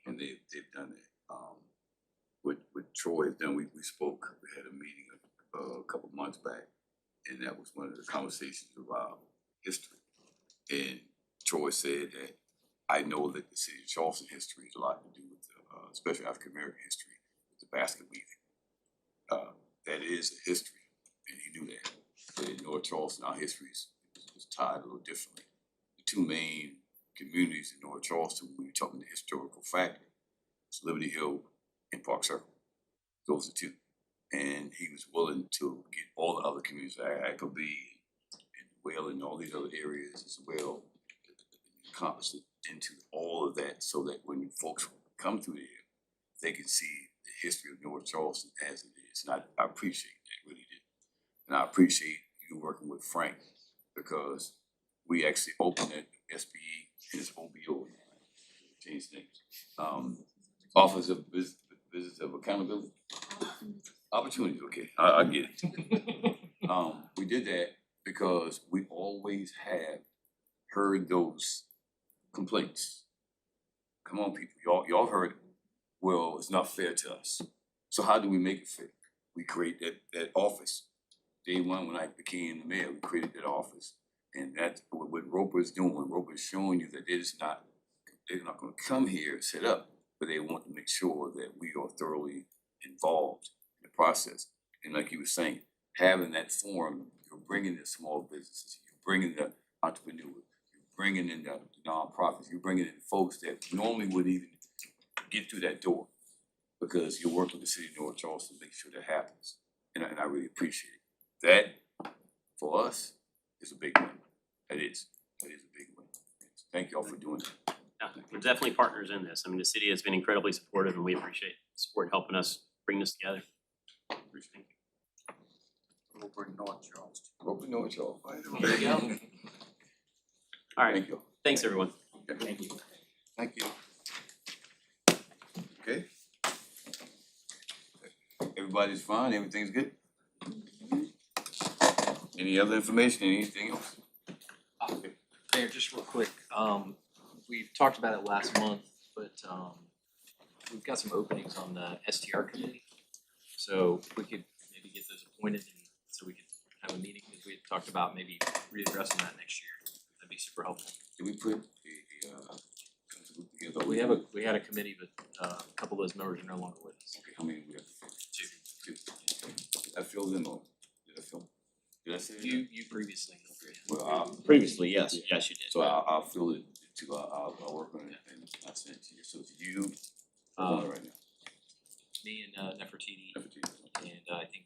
And they've done it. What Troy has done, we spoke, we had a meeting a couple months back, and that was one of the conversations about history. And Troy said that I know that the city of Charleston history has a lot to do with, especially African American history, with the basket weaving. That is a history, and he knew that. But in North Charleston, our history is tied a little differently. The two main communities in North Charleston, when you're talking the historical factor, it's Liberty Hill and Park Circle. Those are two. And he was willing to get all the other communities, Ackleby and Whale and all these other areas as well, encompass it into all of that so that when folks come through here, they can see the history of North Charleston as it is. And I appreciate that, really did. And I appreciate you working with Frank because we actually opened at SBE and it's OBO. Change names. Office of Business of Accountability. Opportunity, okay, I get it. We did that because we always have heard those complaints. Come on, people, y'all heard it. Well, it's not fair to us. So how do we make it fair? We create that office. Day one, when I became the mayor, we created that office. And that's what Roper's doing. Roper's showing you that they're not gonna come here and set up, but they want to make sure that we are thoroughly involved in the process. And like you were saying, having that forum, you're bringing the small businesses, you're bringing the entrepreneurs, you're bringing in the nonprofits, you're bringing in folks that normally would even get through that door because you're working with the city of North Charleston to make sure that happens. And I really appreciate it. That, for us, is a big win. That is a big win. Thank y'all for doing that. We're definitely partners in this. I mean, the city has been incredibly supportive and we appreciate support helping us bring this together. Appreciate it. Roper North Charleston. Roper North Charleston. There you go. All right, Thank you. thanks everyone. Thank you. Thank you. Okay. Everybody's fine, everything's good? Any other information, anything else? Mayor, just real quick, we've talked about it last month, but we've got some openings on the STR committee. So if we could maybe get those appointed and so we could have a meeting, because we had talked about maybe readdressing that next year. That'd be super helpful. Did we put together? We had a committee, but a couple of those members are no longer with us. Okay, how many we have? Two. I filled in or did I fill? Did I say that? You previously. Well, Previously, yes, yes, you did. So I'll fill it to, I'll work on it and I'll send it to you. So it's you, right now. Me and Nefertiti, Nefertiti. and I think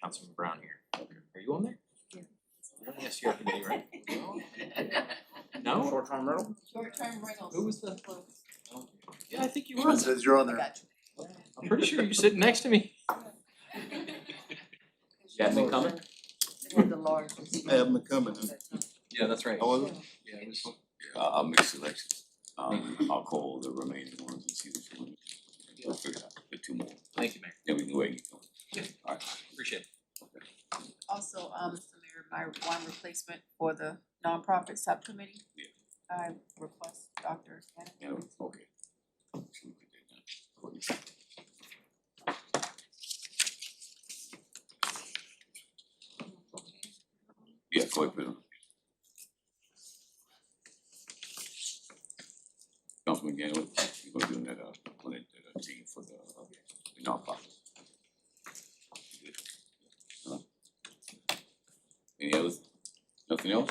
Councilman Brown here. Okay. Are you on there? Yeah. You're on the STR committee, right? No? Short-term rental? Short-term rentals. Who was the? Yeah, I think you were. It says you're on there. I'm pretty sure you're sitting next to me. Got me coming? One of the largest. Have them coming. Yeah, that's right. How was it? Yeah, it was. Yeah, I'll make selections. I'll call the remaining ones and see which one. We'll figure it out. Get two more. Thank you, Mayor. Then we can wait. Alright. Appreciate it. Also, Mr. Mayor, my one replacement for the nonprofit subcommittee. Yeah. I request Dr. Hannah. Yeah, okay. Should we put that down? Yeah, go ahead, put it on. Councilman Gannon, you're gonna do that, on that team for the nonprofit. Any others? Nothing else?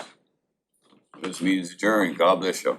This meeting is adjourned. God bless you.